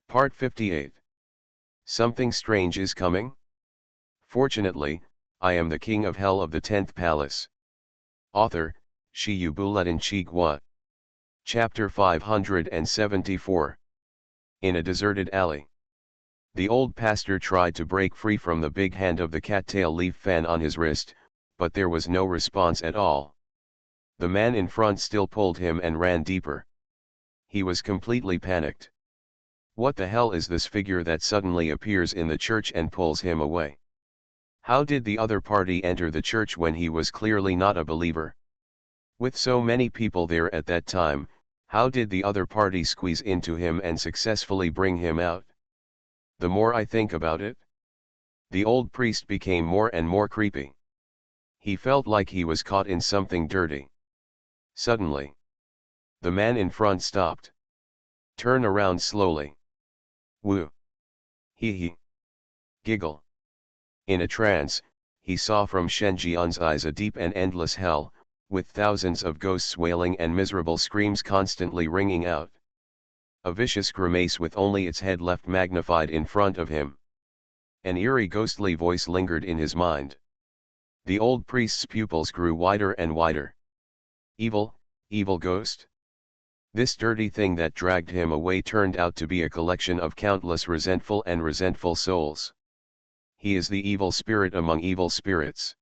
Part 58. Something strange is coming? Fortunately, I am the king of hell of the 10th palace. Author, Shiyu Buletin Chigwa. Chapter 574. In a deserted alley. The old pastor tried to break free from the big hand of the cattail leaf fan on his wrist, but there was no response at all. The man in front still pulled him and ran deeper. He was completely panicked. What the hell is this figure that suddenly appears in the church and pulls him away? How did the other party enter the church when he was clearly not a believer? With so many people there at that time, how did the other party squeeze into him and successfully bring him out? The more I think about it, the old priest became more and more creepy. He felt like he was caught in something dirty. Suddenly, the man in front stopped. Turn around slowly. Woo. Hee hee. Giggle. In a trance, he saw from Shenjian's eyes a deep and endless hell, with thousands of ghosts wailing and miserable screams constantly ringing out. A vicious grimace with only its head left magnified in front of him. An eerie ghostly voice lingered in his mind. The old priest's pupils grew wider and wider. Evil, evil ghost? This dirty thing that dragged him away turned out to be a collection of countless resentful souls. He is the evil spirit among evil spirits.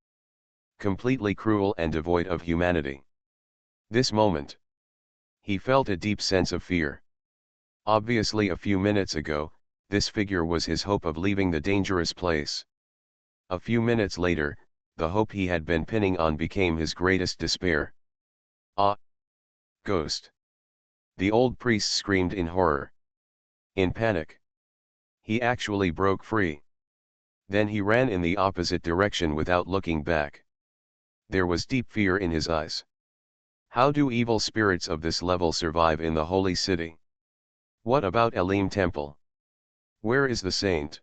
Completely cruel and devoid of humanity. This moment, he felt a deep sense of fear. Obviously a few minutes ago, this figure was his hope of leaving the dangerous place. A few minutes later, the hope he had been pinning on became his greatest despair. Ah! Ghost! The old priest screamed in horror. In panic, he actually broke free. Then he ran in the opposite direction without looking back. There was deep fear in his eyes. How do evil spirits of this level survive in the holy city? What about Elim Temple? Where is the saint?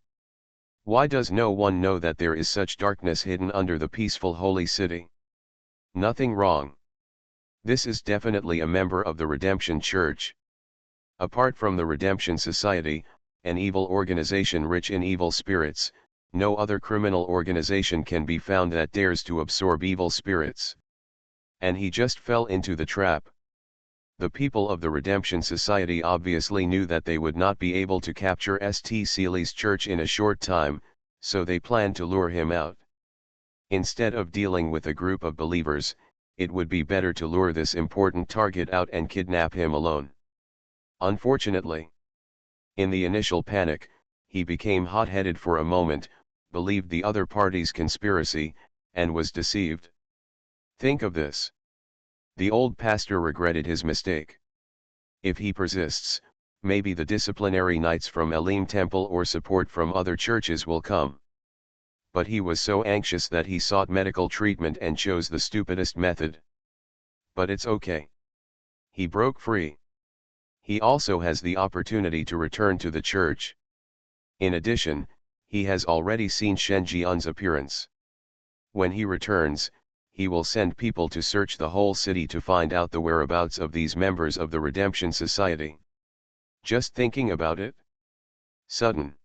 Why does no one know that there is such darkness hidden under the peaceful holy city? Nothing wrong. This is definitely a member of the Redemption Church. Apart from the Redemption Society, an evil organization rich in evil spirits, no other criminal organization can be found that dares to absorb evil spirits. And he just fell into the trap. The people of the Redemption Society obviously knew that they would not be able to capture St. Seeley's church in a short time, so they planned to lure him out. Instead of dealing with a group of believers, it would be better to lure this important target out and kidnap him alone. Unfortunately, in the initial panic, he became hot-headed for a moment, believed the other party's conspiracy, and was deceived. Think of this. The old pastor regretted his mistake. If he persists, maybe the disciplinary knights from Elim Temple or support from other churches will come. But he was so anxious that he sought medical treatment and chose the stupidest method. But it's okay. He broke free. He also has the opportunity to return to the church. In addition, he has already seen Shenjian's appearance. When he returns, he will send people to search the whole city to find out the whereabouts of these members of the Redemption Society. Just thinking about it? Sudden.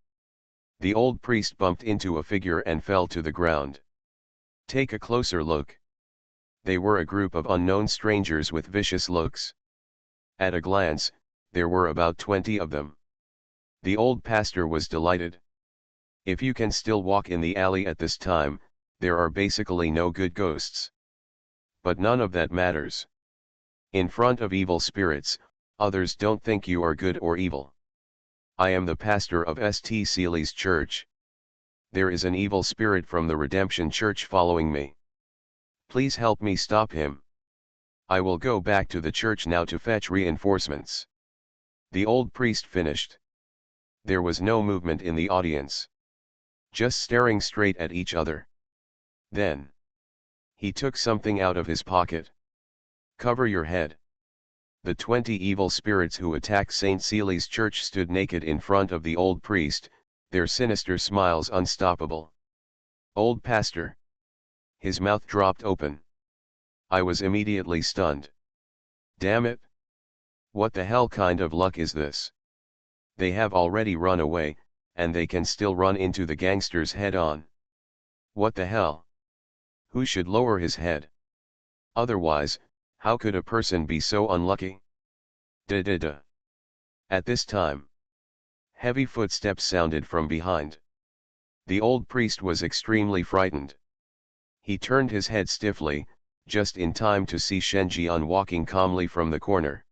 The old priest bumped into a figure and fell to the ground. Take a closer look. They were a group of unknown strangers with vicious looks. At a glance, there were about 20 of them. The old pastor was delighted. If you can still walk in the alley at this time, there are basically no good ghosts. But none of that matters. In front of evil spirits, others don't think you are good or evil. I am the pastor of St. Seeley's church. There is an evil spirit from the Redemption Church following me. Please help me stop him. I will go back to the church now to fetch reinforcements. The old priest finished. There was no movement in the audience. Just staring straight at each other. Then, he took something out of his pocket. Cover your head. The 20 evil spirits who attacked St. Seeley's church stood naked in front of the old priest, their sinister smiles unstoppable. Old pastor. His mouth dropped open. I was immediately stunned. Damn it. What the hell kind of luck is this? They have already run away, and they can still run into the gangsters head on. What the hell? Who should lower his head? Otherwise, how could a person be so unlucky? Da. At this time, heavy footsteps sounded from behind. The old priest was extremely frightened. He turned his head stiffly, just in time to see Shen Jian walking calmly from the corner.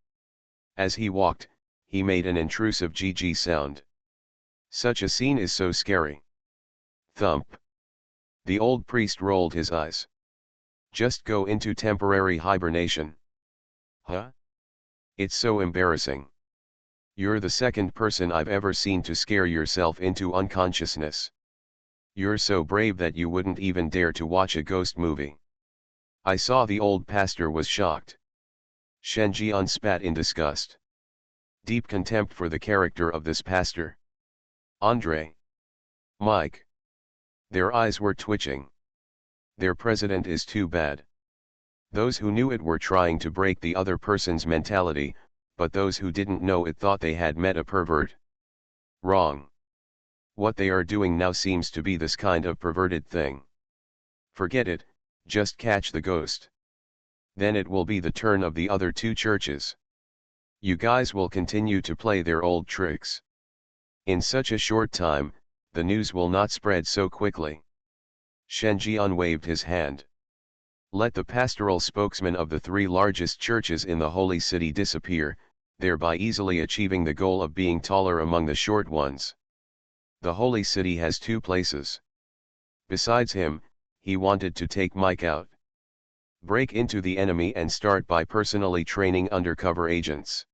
As he walked, he made an intrusive GG sound. Such a scene is so scary. Thump. The old priest rolled his eyes. Just go into temporary hibernation. Huh? It's so embarrassing. You're the second person I've ever seen to scare yourself into unconsciousness. You're so brave that you wouldn't even dare to watch a ghost movie. I saw the old pastor was shocked. Shen Jian spat in disgust. Deep contempt for the character of this pastor. Andre. Mike. Their eyes were twitching. Their president is too bad. Those who knew it were trying to break the other person's mentality, but those who didn't know it thought they had met a pervert. Wrong. What they are doing now seems to be this kind of perverted thing. Forget it, just catch the ghost. Then it will be the turn of the other two churches. You guys will continue to play their old tricks. In such a short time, the news will not spread so quickly. Shen Jian waved his hand. Let the pastoral spokesman of the three largest churches in the holy city disappear, thereby easily achieving the goal of being taller among the short ones. The holy city has two places. Besides him, he wanted to take Mike out. Break into the enemy and start by personally training undercover agents.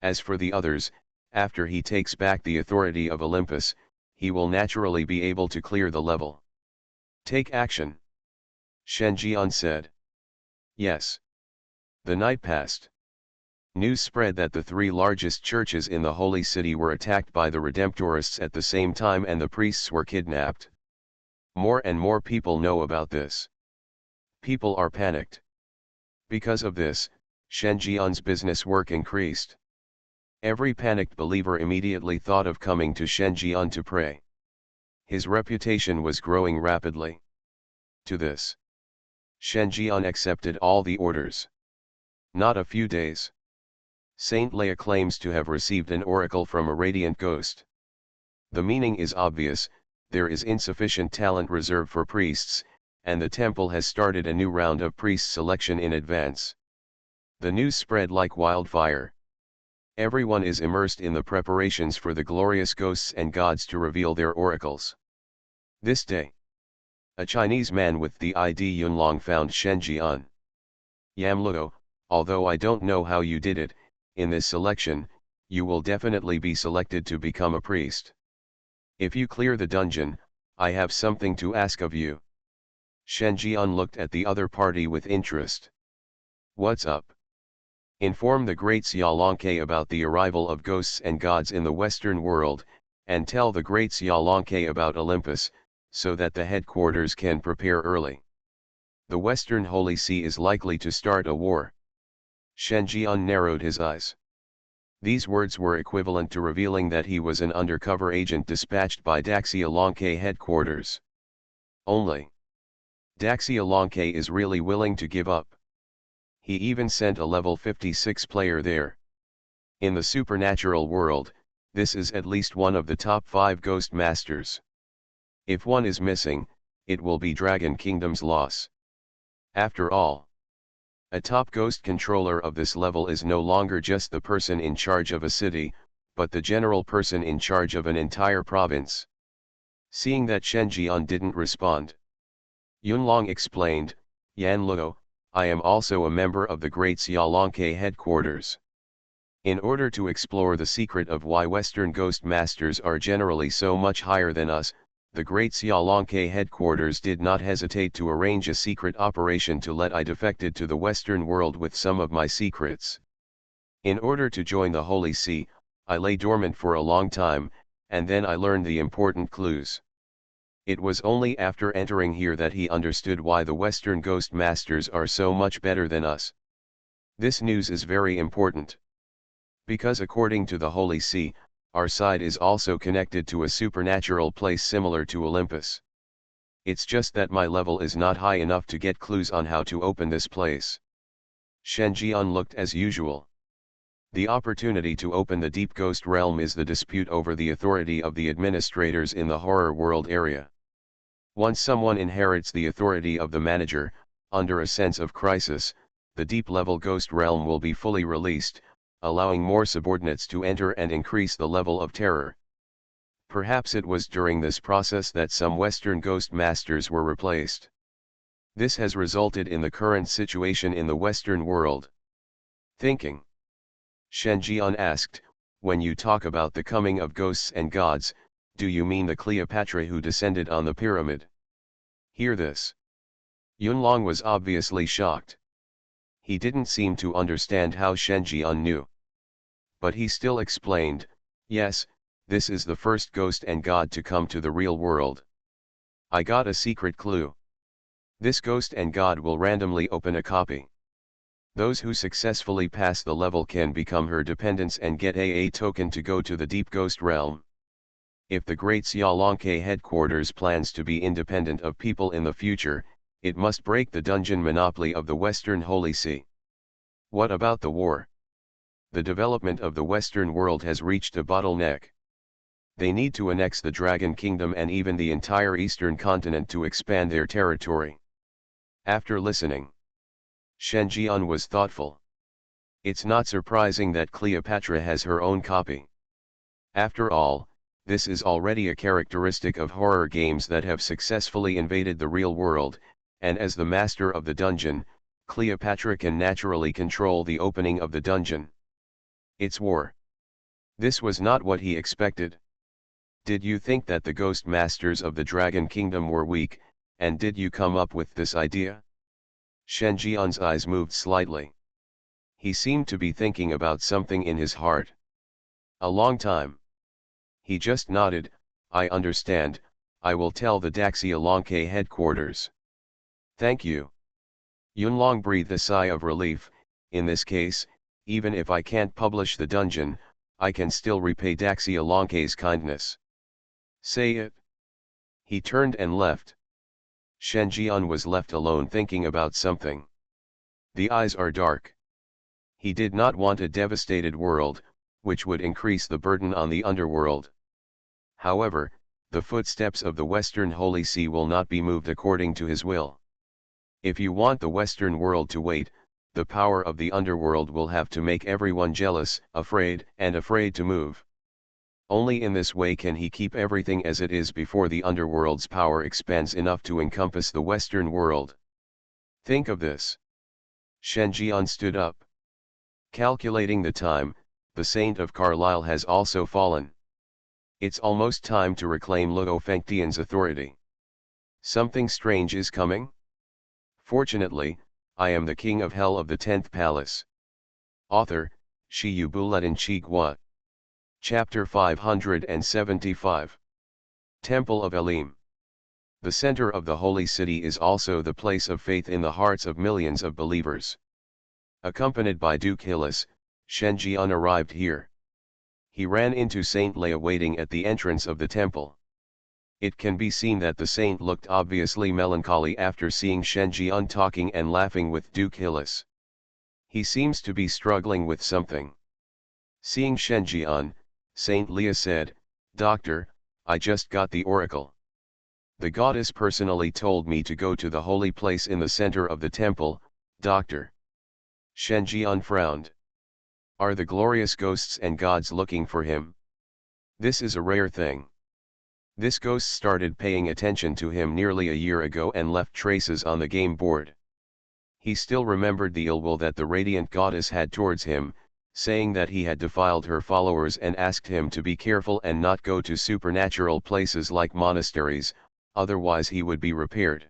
As for the others, after he takes back the authority of Olympus, he will naturally be able to clear the level. Take action. Shen Jian said. Yes. The night passed. News spread that the three largest churches in the holy city were attacked by the Redemptorists at the same time and the priests were kidnapped. More and more people know about this. People are panicked. Because of this, Shen Jian's business work increased. Every panicked believer immediately thought of coming to Shen Jian to pray. His reputation was growing rapidly. To this, Shen Jian accepted all the orders. Not a few days. Saint Leia claims to have received an oracle from a radiant ghost. The meaning is obvious, there is insufficient talent reserved for priests, and the temple has started a new round of priest selection in advance. The news spread like wildfire. Everyone is immersed in the preparations for the glorious ghosts and gods to reveal their oracles. This day, a Chinese man with the ID Yunlong found Shen Jian. Yamluo, although I don't know how you did it, in this selection, you will definitely be selected to become a priest. If you clear the dungeon, I have something to ask of you. Shen Jian looked at the other party with interest. What's up? Inform the great Xiaolongke about the arrival of ghosts and gods in the Western world, and tell the great Xiaolongke about Olympus, so that the headquarters can prepare early. The Western Holy See is likely to start a war. Shen Jian narrowed his eyes. These words were equivalent to revealing that he was an undercover agent dispatched by Xiaolongke headquarters. Only Xiaolongke is really willing to give up. He even sent a level 56 player there. In the supernatural world, this is at least one of the top 5 ghost masters. If one is missing, it will be Dragon Kingdom's loss. After all, a top ghost controller of this level is no longer just the person in charge of a city, but the general person in charge of an entire province. Seeing that Shen Jian didn't respond, Yunlong explained, Yanluo, I am also a member of the Great Xiaolongke headquarters. In order to explore the secret of why Western ghost masters are generally so much higher than us, the Great Xiaolongke headquarters did not hesitate to arrange a secret operation to let I defected to the Western world with some of my secrets. In order to join the Holy See, I lay dormant for a long time, and then I learned the important clues. It was only after entering here that he understood why the Western ghost masters are so much better than us. This news is very important. Because according to the Holy See, Our side is also connected to a supernatural place similar to Olympus. It's just that my level is not high enough to get clues on how to open this place. Shen Jian looked as usual. The opportunity to open the deep ghost realm is the dispute over the authority of the administrators in the horror world area. Once someone inherits the authority of the manager, under a sense of crisis, the deep-level ghost realm will be fully released, allowing more subordinates to enter and increase the level of terror. Perhaps it was during this process that some Western ghost masters were replaced. This has resulted in the current situation in the Western world. Thinking. Shen Jian asked, when you talk about the coming of ghosts and gods, do you mean the Cleopatra who descended on the pyramid? Hear this. Yunlong was obviously shocked. He didn't seem to understand how Shen Jian knew. But he still explained, yes, this is the first ghost and god to come to the real world. I got a secret clue. This ghost and god will randomly open a copy. Those who successfully pass the level can become her dependents and get a token to go to the deep ghost realm. If the Great Xiaolonke headquarters plans to be independent of people in the future, it must break the dungeon monopoly of the Western Holy See. What about the war? The development of the Western world has reached a bottleneck. They need to annex the Dragon Kingdom and even the entire Eastern continent to expand their territory. After listening, Shen Jian was thoughtful. It's not surprising that Cleopatra has her own copy. After all, this is already a characteristic of horror games that have successfully invaded the real world, and as the master of the dungeon, Cleopatra can naturally control the opening of the dungeon. It's war. This was not what he expected. Did you think that the ghost masters of the Dragon Kingdom were weak, and did you come up with this idea? Shen Jian's eyes moved slightly. He seemed to be thinking about something in his heart. A long time. He just nodded, I understand, I will tell the Xiaolonke headquarters. Thank you. Yunlong breathed a sigh of relief. In this case, even if I can't publish the dungeon, I can still repay Xiaolonke's kindness. Say it. He turned and left. Shen Jian was left alone thinking about something. The eyes are dark. He did not want a devastated world, which would increase the burden on the underworld. However, the footsteps of the Western Holy See will not be moved according to his will. If you want the Western world to wait, the power of the underworld will have to make everyone jealous, afraid to move. Only in this way can he keep everything as it is before the underworld's power expands enough to encompass the Western world. Think of this. Shen Jian stood up. Calculating the time, the Saint of Carlisle has also fallen. It's almost time to reclaim Luo Fengtian's authority. Something strange is coming? Fortunately, I am the king of hell of the 10th palace. Author, Shi Yu Buletin Chi Gua. Chapter 575. Temple of Elim. The center of the holy city is also the place of faith in the hearts of millions of believers. Accompanied by Duke Hillis, Shen Jian arrived here. He ran into Saint Leia waiting at the entrance of the temple. It can be seen that the saint looked obviously melancholy after seeing Shen Jian talking and laughing with Duke Hillis. He seems to be struggling with something. Seeing Shen Jian, Saint Leia said, Doctor, I just got the oracle. The goddess personally told me to go to the holy place in the center of the temple, Doctor. Shen Jian frowned. Are the glorious ghosts and gods looking for him? This is a rare thing. This ghost started paying attention to him nearly a year ago and left traces on the game board. He still remembered the ill will that the radiant goddess had towards him, saying that he had defiled her followers and asked him to be careful and not go to supernatural places like monasteries, otherwise he would be repaired.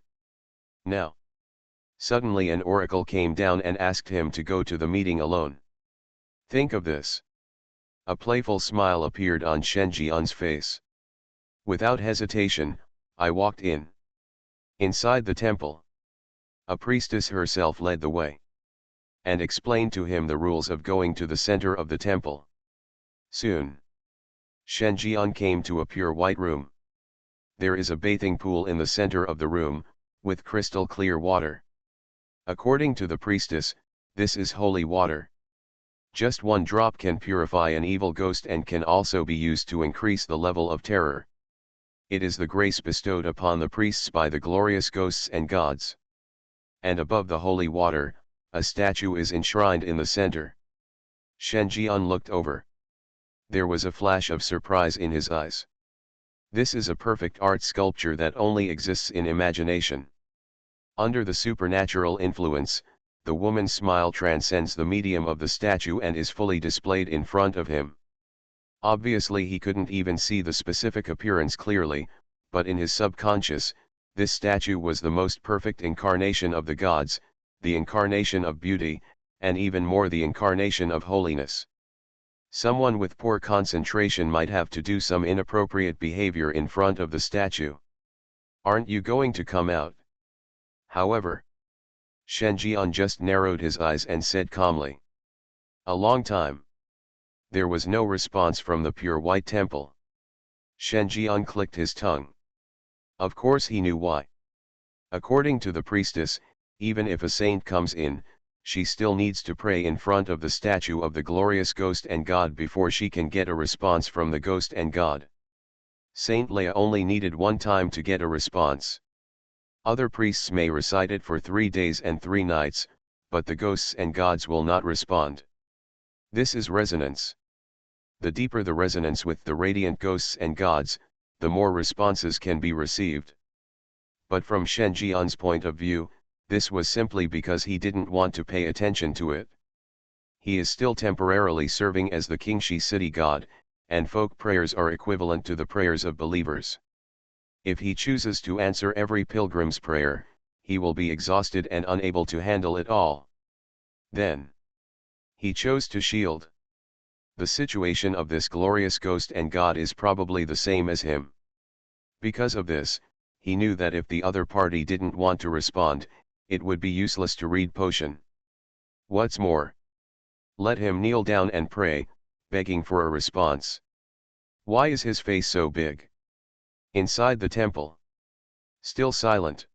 Now, suddenly an oracle came down and asked him to go to the meeting alone. Think of this. A playful smile appeared on Shen Jian's face. Without hesitation, I walked in. Inside the temple, a priestess herself led the way, and explained to him the rules of going to the center of the temple. Soon, Shen Jian came to a pure white room. There is a bathing pool in the center of the room, with crystal clear water. According to the priestess, this is holy water. Just one drop can purify an evil ghost and can also be used to increase the level of terror. It is the grace bestowed upon the priests by the glorious ghosts and gods. And above the holy water, a statue is enshrined in the center. Shen Jian looked over. There was a flash of surprise in his eyes. This is a perfect art sculpture that only exists in imagination. Under the supernatural influence, the woman's smile transcends the medium of the statue and is fully displayed in front of him. Obviously he couldn't even see the specific appearance clearly, but in his subconscious, this statue was the most perfect incarnation of the gods, the incarnation of beauty, and even more the incarnation of holiness. Someone with poor concentration might have to do some inappropriate behavior in front of the statue. Aren't you going to come out? However, Shen Jian just narrowed his eyes and said calmly. A long time. There was no response from the pure white temple. Shen Jian clicked his tongue. Of course he knew why. According to the priestess, even if a saint comes in, she still needs to pray in front of the statue of the glorious ghost and god before she can get a response from the ghost and god. Saint Leia only needed one time to get a response. Other priests may recite it for 3 days and 3 nights, but the ghosts and gods will not respond. This is resonance. The deeper the resonance with the radiant ghosts and gods, the more responses can be received. But from Shen Jian's point of view, this was simply because he didn't want to pay attention to it. He is still temporarily serving as the Qingxi city god, and folk prayers are equivalent to the prayers of believers. If he chooses to answer every pilgrim's prayer, he will be exhausted and unable to handle it all. Then, he chose to shield. The situation of this glorious ghost and god is probably the same as him. Because of this, he knew that if the other party didn't want to respond, it would be useless to read potion. What's more, let him kneel down and pray, begging for a response. Why is his face so big? Inside the temple, still silent.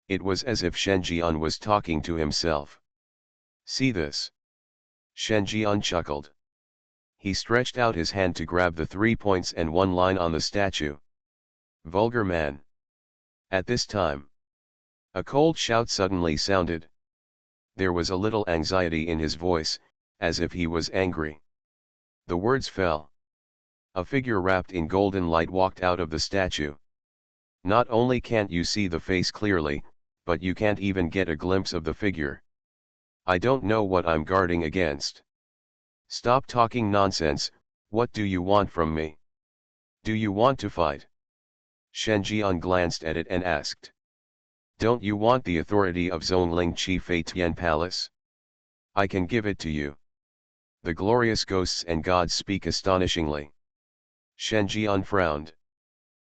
It was as if Shen Jian was talking to himself. See this? Shen Jian chuckled. He stretched out his hand to grab the 3 points and 1 line on the statue. Vulgar man. At this time, a cold shout suddenly sounded. There was a little anxiety in his voice, as if he was angry. The words fell. A figure wrapped in golden light walked out of the statue. Not only can't you see the face clearly, but you can't even get a glimpse of the figure. I don't know what I'm guarding against. Stop talking nonsense, what do you want from me? Do you want to fight? Shen Jian glanced at it and asked. Don't you want the authority of Zhongling Chi Fei Tian Palace? I can give it to you. The glorious ghosts and gods speak astonishingly. Shen Jian frowned.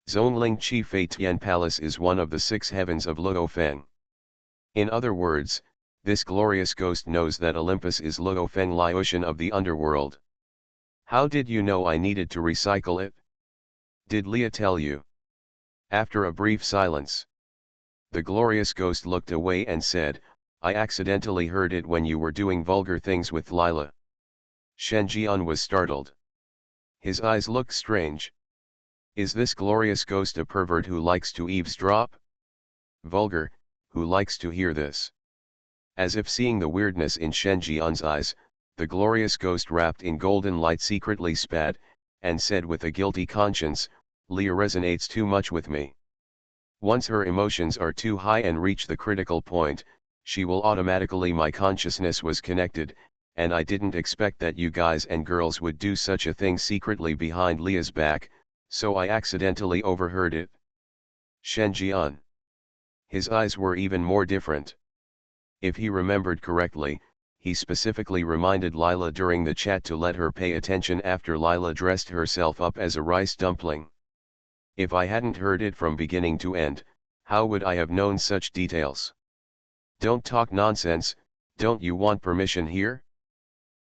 Zhongling Chi Fei Tian Palace is one of the 6 heavens of Luofeng. In other words, this glorious ghost knows that Olympus is Luofeng Liuxian of the underworld. How did you know I needed to recycle it? Did Leia tell you? After a brief silence, the glorious ghost looked away and said, I accidentally heard it when you were doing vulgar things with Lila. Shen Jian was startled. His eyes looked strange. Is this glorious ghost a pervert who likes to eavesdrop? Vulgar, who likes to hear this? As if seeing the weirdness in Shen Jian's eyes, the glorious ghost wrapped in golden light secretly spat, and said with a guilty conscience, Leia resonates too much with me. Once her emotions are too high and reach the critical point, she will automatically. My consciousness was connected, and I didn't expect that you guys and girls would do such a thing secretly behind Leia's back, so I accidentally overheard it. Shen Jian. His eyes were even more different. If he remembered correctly, he specifically reminded Lila during the chat to let her pay attention after Lila dressed herself up as a rice dumpling. If I hadn't heard it from beginning to end, how would I have known such details? Don't talk nonsense, don't you want permission here?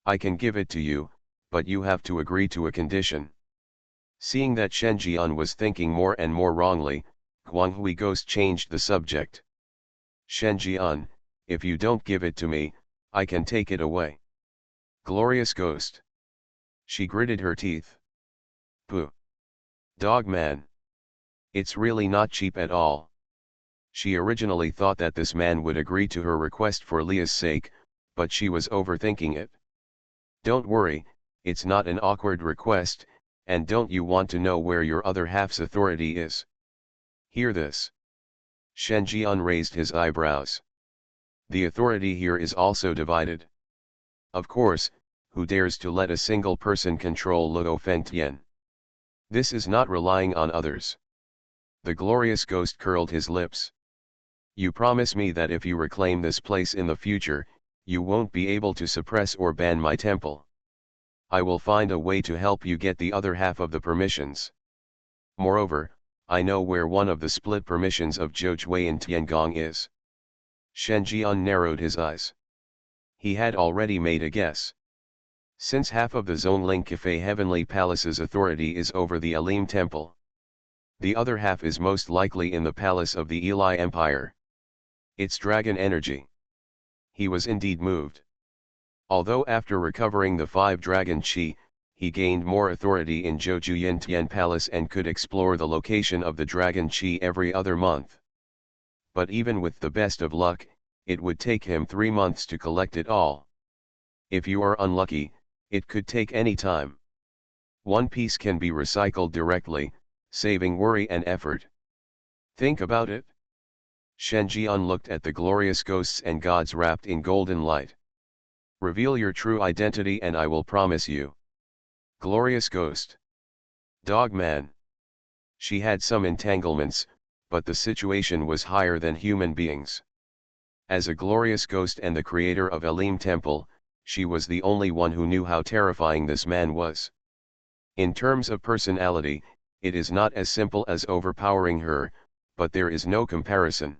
I can give it to you, but you have to agree to a condition. Seeing that Shen Jian was thinking more and more wrongly, Guanghui Ghost changed the subject. Shen Jian, if you don't give it to me, I can take it away. Glorious Ghost. She gritted her teeth. Pooh. Dog man. It's really not cheap at all. She originally thought that this man would agree to her request for Leah's sake, but she was overthinking it. Don't worry, it's not an awkward request, and don't you want to know where your other half's authority is? Hear this. Shen Jian raised his eyebrows. The authority here is also divided. Of course, who dares to let a single person control Luo Fengtian? This is not relying on others. The glorious ghost curled his lips. You promise me that if you reclaim this place in the future, you won't be able to suppress or ban my temple. I will find a way to help you get the other half of the permissions. Moreover, I know where one of the split permissions of Zhoujui and Tiangong is. Shen Jian narrowed his eyes. He had already made a guess. Since half of the Zonling Cafe Heavenly Palace's authority is over the Alim Temple, the other half is most likely in the palace of the Eli Empire. It's dragon energy. He was indeed moved. Although after recovering the 5 dragon chi, he gained more authority in Zhoujui Tian Palace and could explore the location of the dragon chi every other month. But even with the best of luck, it would take him 3 months to collect it all. If you are unlucky, it could take any time. One piece can be recycled directly, saving worry and effort. Think about it. Shen Jian looked at the glorious ghosts and gods wrapped in golden light. Reveal your true identity and I will promise you. Glorious ghost. Dog man. She had some entanglements, but the situation was higher than human beings. As a glorious ghost and the creator of Alim Temple, she was the only one who knew how terrifying this man was. In terms of personality, it is not as simple as overpowering her, but there is no comparison.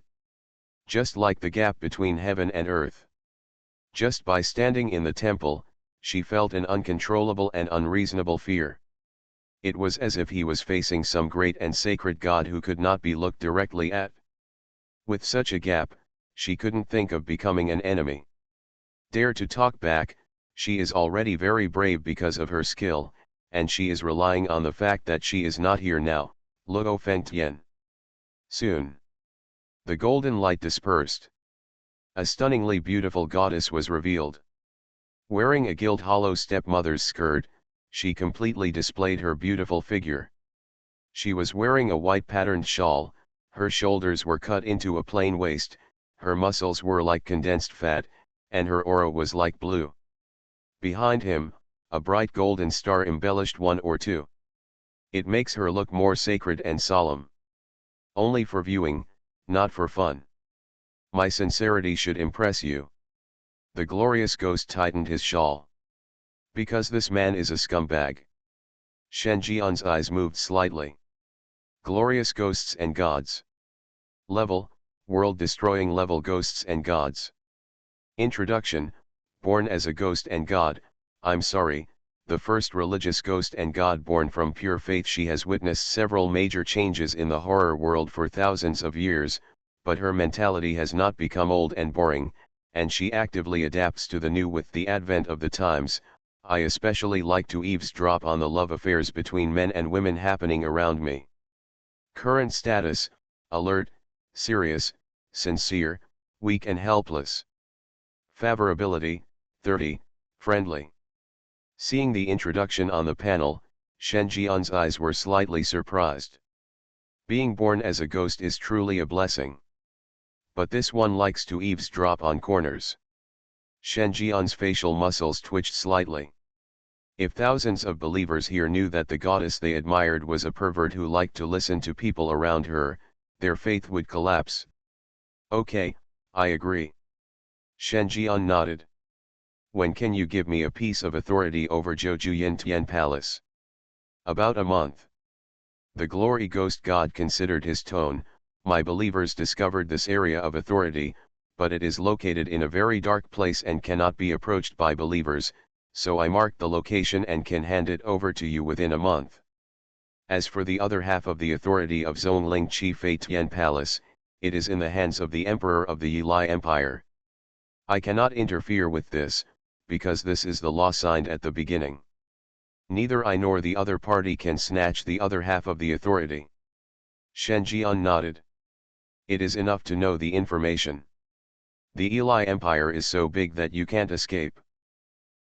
Just like the gap between heaven and earth. Just by standing in the temple, she felt an uncontrollable and unreasonable fear. It was as if he was facing some great and sacred god who could not be looked directly at. With such a gap, she couldn't think of becoming an enemy. Dare to talk back, she is already very brave because of her skill, and she is relying on the fact that she is not here now, Luo Fengtian. Soon. The golden light dispersed. A stunningly beautiful goddess was revealed. Wearing a gilt hollow stepmother's skirt, she completely displayed her beautiful figure. She was wearing a white patterned shawl, her shoulders were cut into a plain waist, her muscles were like condensed fat, and her aura was like blue. Behind him, a bright golden star embellished one or two. It makes her look more sacred and solemn. Only for viewing, not for fun. My sincerity should impress you. The glorious ghost tightened his shawl. Because this man is a scumbag. Shen Jian's eyes moved slightly. Glorious ghosts and gods. Level, world-destroying level ghosts and gods. Introduction, born as a ghost and god, I'm sorry, the first religious ghost and god born from pure faith. She has witnessed several major changes in the horror world for thousands of years, but her mentality has not become old and boring, and she actively adapts to the new with the advent of the times. I especially like to eavesdrop on the love affairs between men and women happening around me. Current status, alert, serious, sincere, weak and helpless. Favorability, 30, friendly. Seeing the introduction on the panel, Shen Jian's eyes were slightly surprised. Being born as a ghost is truly a blessing. But this one likes to eavesdrop on corners. Shen Jian's facial muscles twitched slightly. If thousands of believers here knew that the goddess they admired was a pervert who liked to listen to people around her, their faith would collapse. Okay, I agree. Shen Jian nodded. When can you give me a piece of authority over Zhoujui Tian Palace? About a month. The glory ghost god considered his tone. My believers discovered this area of authority, but it is located in a very dark place and cannot be approached by believers, so I marked the location and can hand it over to you within a month. As for the other half of the authority of Zhongling Qi Fei Tian Palace, it is in the hands of the Emperor of the Yilai Empire. I cannot interfere with this, because this is the law signed at the beginning. Neither I nor the other party can snatch the other half of the authority. Shen Jian nodded. It is enough to know the information. The Yilai Empire is so big that you can't escape.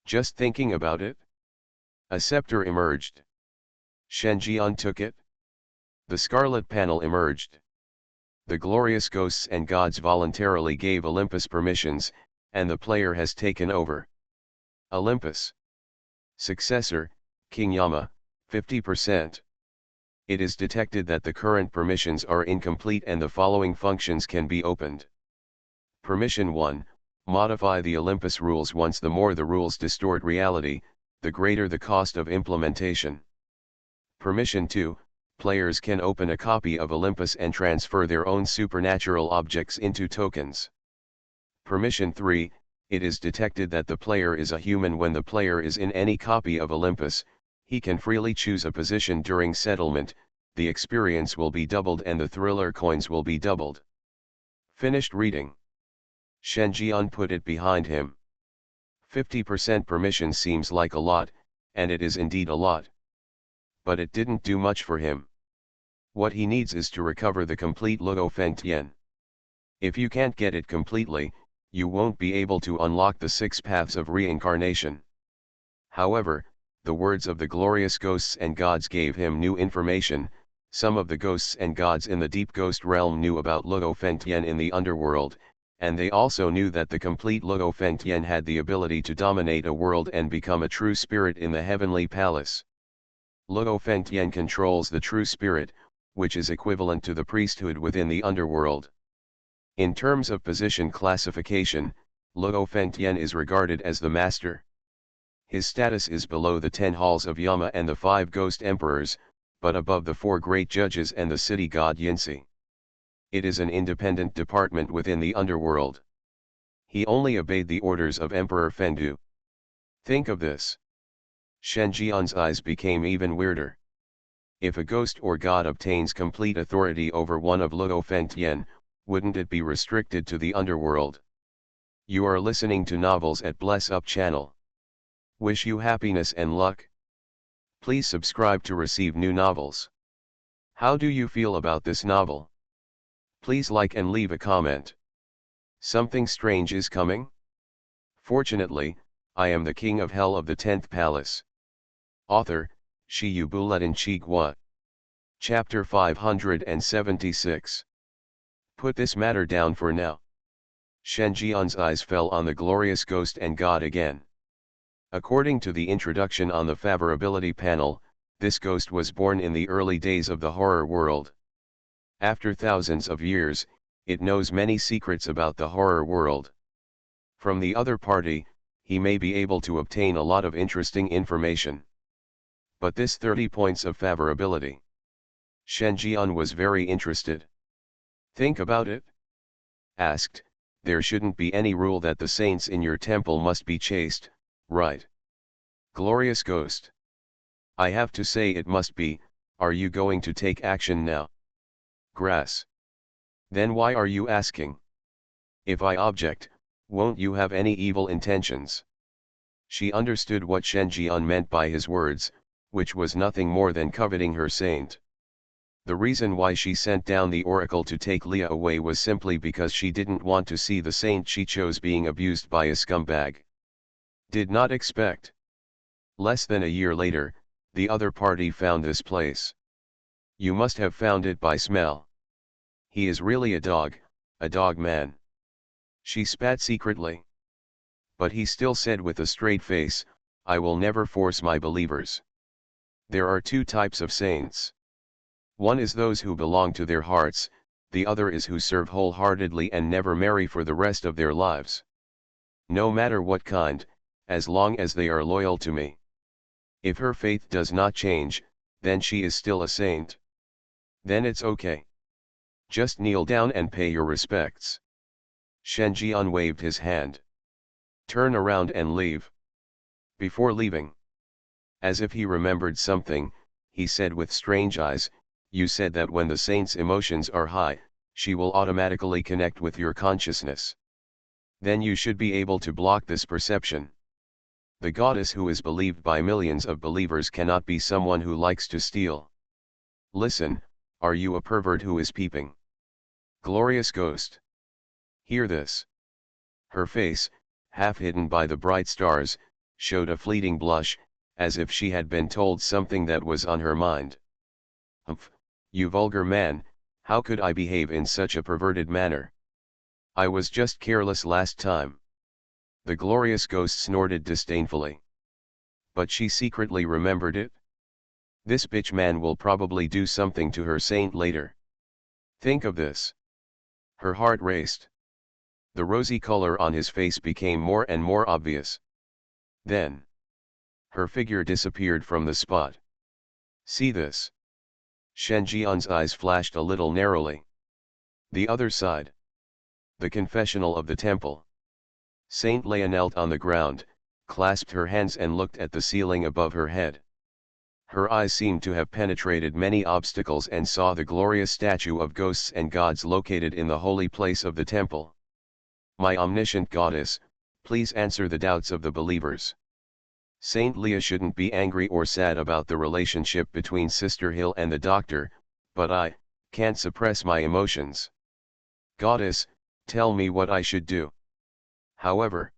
Just thinking about it? A scepter emerged. Shen Jian took it. The scarlet panel emerged. The glorious ghosts and gods voluntarily gave Olympus permissions, and the player has taken over. Olympus. Successor, King Yama, 50%. It is detected that the current permissions are incomplete and the following functions can be opened. Permission 1, modify the Olympus rules. Once the more the rules distort reality, the greater the cost of implementation. Permission 2, players can open a copy of Olympus and transfer their own supernatural objects into tokens. Permission 3, it is detected that the player is a human. When the player is in any copy of Olympus, he can freely choose a position during settlement, the experience will be doubled and the thriller coins will be doubled. Finished reading. Shen Jian put it behind him. 50% permission seems like a lot, and it is indeed a lot. But it didn't do much for him. What he needs is to recover the complete Luo Feng Tian. If you can't get it completely, you won't be able to unlock the 6 paths of reincarnation. However, the words of the glorious ghosts and gods gave him new information. Some of the ghosts and gods in the deep ghost realm knew about Luo Feng Tian in the underworld, and they also knew that the complete Luo Feng Tian had the ability to dominate a world and become a true spirit in the heavenly palace. Luo Feng Tian controls the true spirit, which is equivalent to the priesthood within the underworld. In terms of position classification, Luo Feng Tian is regarded as the master. His status is below the 10 halls of Yama and the 5 ghost emperors, but above the 4 great judges and the city god Yinsi. It is an independent department within the underworld. He only obeyed the orders of Emperor Fengdu. Think of this. Shen Jian's eyes became even weirder. If a ghost or god obtains complete authority over one of Luo Feng Tian, wouldn't it be restricted to the underworld? You are listening to Novels at Bless Up channel. Wish you happiness and luck. Please subscribe to receive new novels. How do you feel about this novel? Please like and leave a comment. Something strange is coming? Fortunately, I am the king of hell of the 10th palace. Author, Shi Yubuletin Chigua. Chapter 576. Put this matter down for now. Shen Jian's eyes fell on the glorious ghost and god again. According to the introduction on the favorability panel, this ghost was born in the early days of the horror world. After thousands of years, it knows many secrets about the horror world. From the other party, he may be able to obtain a lot of interesting information. But this 30 points of favorability. Shen Jian was very interested. Think about it. Asked, there shouldn't be any rule that the saints in your temple must be chaste, right? Glorious ghost. I have to say it must be. Are you going to take action now? Grass. Then why are you asking? If I object, won't you have any evil intentions? She understood what Shen Jian meant by his words, which was nothing more than coveting her saint. The reason why she sent down the oracle to take Leah away was simply because she didn't want to see the saint she chose being abused by a scumbag. Did not expect. Less than a year later, the other party found this place. You must have found it by smell. He is really a dog man. She spat secretly. But he still said with a straight face, I will never force my believers. There are 2 types of saints. One is those who belong to their hearts, the other is who serve wholeheartedly and never marry for the rest of their lives. No matter what kind, as long as they are loyal to me. If her faith does not change, then she is still a saint. Then it's okay. Just kneel down and pay your respects. Shen Jian waved his hand. Turn around and leave. Before leaving, as if he remembered something, he said with strange eyes, you said that when the saint's emotions are high, she will automatically connect with your consciousness. Then you should be able to block this perception. The goddess who is believed by millions of believers cannot be someone who likes to steal. Listen, are you a pervert who is peeping? Glorious ghost. Hear this. Her face, half hidden by the bright stars, showed a fleeting blush, as if she had been told something that was on her mind. Humph, you vulgar man, how could I behave in such a perverted manner? I was just careless last time. The glorious ghost snorted disdainfully. But she secretly remembered it. This bitch man will probably do something to her saint later. Think of this. Her heart raced. The rosy color on his face became more and more obvious. Then, her figure disappeared from the spot. See this? Shen Jian's eyes flashed a little narrowly. The other side. The confessional of the temple. Saint Leia knelt on the ground, clasped her hands and looked at the ceiling above her head. Her eyes seemed to have penetrated many obstacles and saw the glorious statue of ghosts and gods located in the holy place of the temple. My omniscient goddess, please answer the doubts of the believers. Saint Leia shouldn't be angry or sad about the relationship between Sister Hill and the doctor, but I can't suppress my emotions. Goddess, tell me what I should do. However,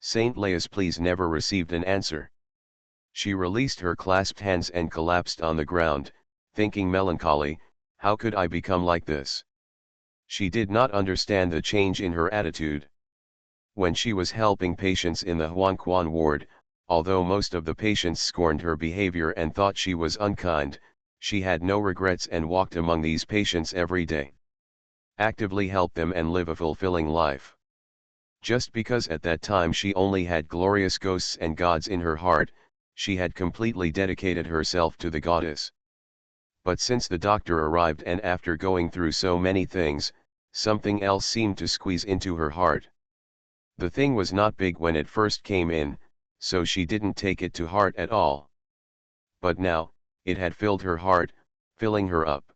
Saint Leia's pleas never received an answer. She released her clasped hands and collapsed on the ground, thinking melancholy, how could I become like this? She did not understand the change in her attitude. When she was helping patients in the Huanquan ward, although most of the patients scorned her behavior and thought she was unkind, she had no regrets and walked among these patients every day. Actively helped them and live a fulfilling life. Just because at that time she only had glorious ghosts and gods in her heart, she had completely dedicated herself to the goddess. But since the doctor arrived and after going through so many things, something else seemed to squeeze into her heart. The thing was not big when it first came in, so she didn't take it to heart at all. But now, it had filled her heart, filling her up.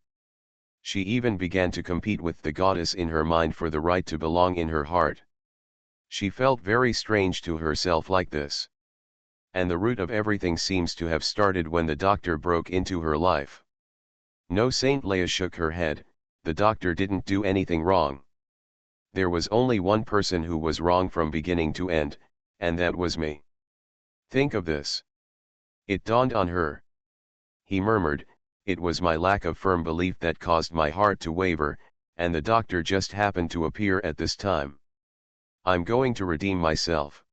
She even began to compete with the goddess in her mind for the right to belong in her heart. She felt very strange to herself like this. And the root of everything seems to have started when the doctor broke into her life. No, Saint Leia shook her head, the doctor didn't do anything wrong. There was only one person who was wrong from beginning to end, and that was me. Think of this. It dawned on her. He murmured, it was my lack of firm belief that caused my heart to waver, and the doctor just happened to appear at this time. I'm going to redeem myself.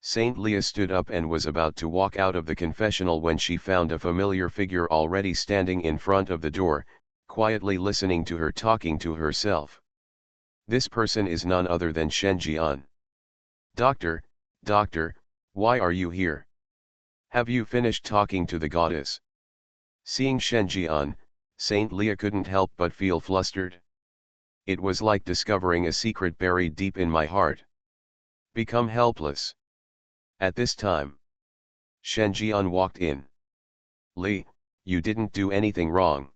Saint Leia stood up and was about to walk out of the confessional when she found a familiar figure already standing in front of the door, quietly listening to her talking to herself. This person is none other than Shen Jian. Doctor, why are you here? Have you finished talking to the goddess? Seeing Shen Jian, Saint Leia couldn't help but feel flustered. It was like discovering a secret buried deep in my heart. Become helpless. At this time, Shen Jian walked in. Li, you didn't do anything wrong.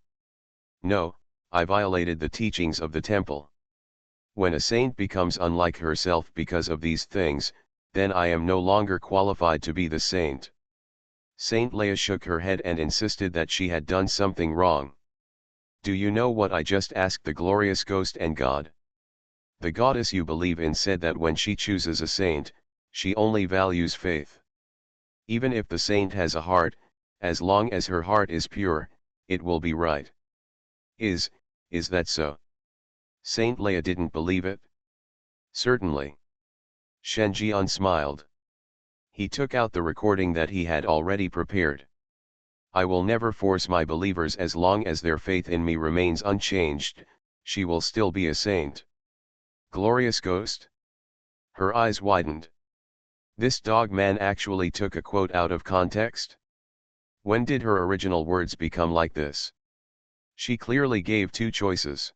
No, I violated the teachings of the temple. When a saint becomes unlike herself because of these things, then I am no longer qualified to be the saint. Saint Leia shook her head and insisted that she had done something wrong. Do you know what I just asked the glorious ghost and God? The goddess you believe in said that when she chooses a saint, she only values faith. Even if the saint has a heart, as long as her heart is pure, it will be right. Is that so? Saint Leia didn't believe it. Certainly. Shen Jian smiled. He took out the recording that he had already prepared. I will never force my believers as long as their faith in me remains unchanged, she will still be a saint. Glorious ghost? Her eyes widened. This dog man actually took a quote out of context? When did her original words become like this? She clearly gave two choices.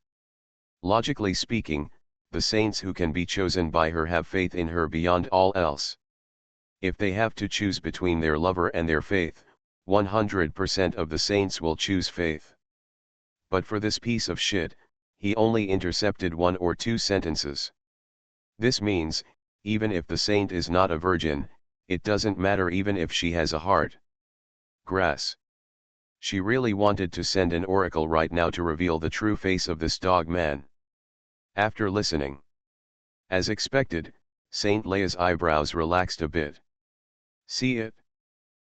Logically speaking, the saints who can be chosen by her have faith in her beyond all else. If they have to choose between their lover and their faith, 100% of the saints will choose faith. But for this piece of shit, he only intercepted 1 or 2 sentences. This means, even if the saint is not a virgin, it doesn't matter even if she has a heart. Grass. She really wanted to send an oracle right now to reveal the true face of this dog man. After listening, as expected, Saint Leia's eyebrows relaxed a bit. See it?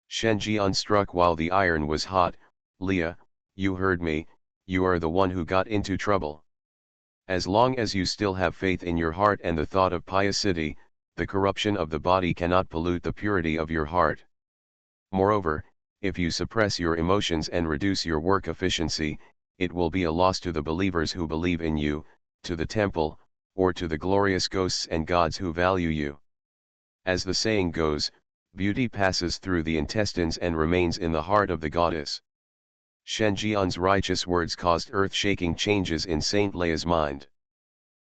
Shen Jian struck while the iron was hot. Leia, you heard me, you are the one who got into trouble. As long as you still have faith in your heart and the thought of piety, the corruption of the body cannot pollute the purity of your heart. Moreover, if you suppress your emotions and reduce your work efficiency, it will be a loss to the believers who believe in you, to the temple, or to the glorious ghosts and gods who value you. As the saying goes, beauty passes through the intestines and remains in the heart of the goddess. Shen Jian's righteous words caused earth-shaking changes in Saint Leia's mind.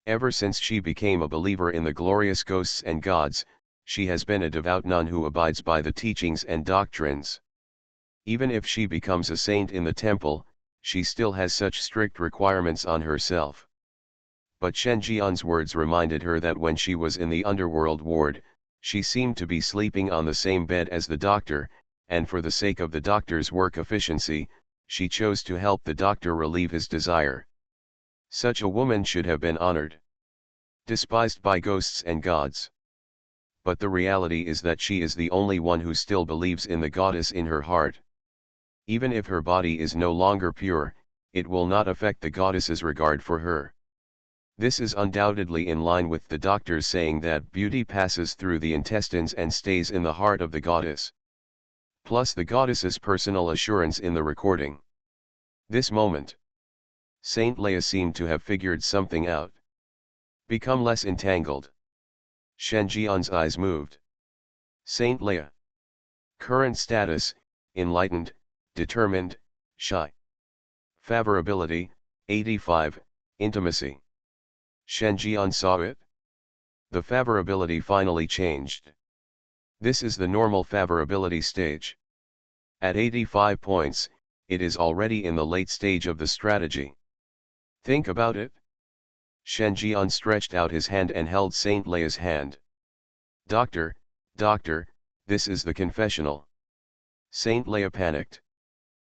Ever since she became a believer in the glorious ghosts and gods, she has been a devout nun who abides by the teachings and doctrines. Even if she becomes a saint in the temple, she still has such strict requirements on herself. But Shen Jian's words reminded her that when she was in the underworld ward, she seemed to be sleeping on the same bed as the doctor, and for the sake of the doctor's work efficiency, she chose to help the doctor relieve his desire. Such a woman should have been honored, despised by ghosts and gods. But the reality is that she is the only one who still believes in the goddess in her heart. Even if her body is no longer pure, it will not affect the goddess's regard for her. This is undoubtedly in line with the doctor's saying that beauty passes through the intestines and stays in the heart of the goddess. Plus the goddess's personal assurance in the recording. This moment, Saint Leia seemed to have figured something out. Become less entangled. Shen Jian's eyes moved. Saint Leia. Current status, enlightened, determined, shy. Favorability, 85, intimacy. Shen Jian saw it. The favorability finally changed. This is the normal favorability stage. At 85 points, it is already in the late stage of the strategy. Think about it. Shen Jian stretched out his hand and held Saint Leia's hand. Doctor, this is the confessional. Saint Leia panicked.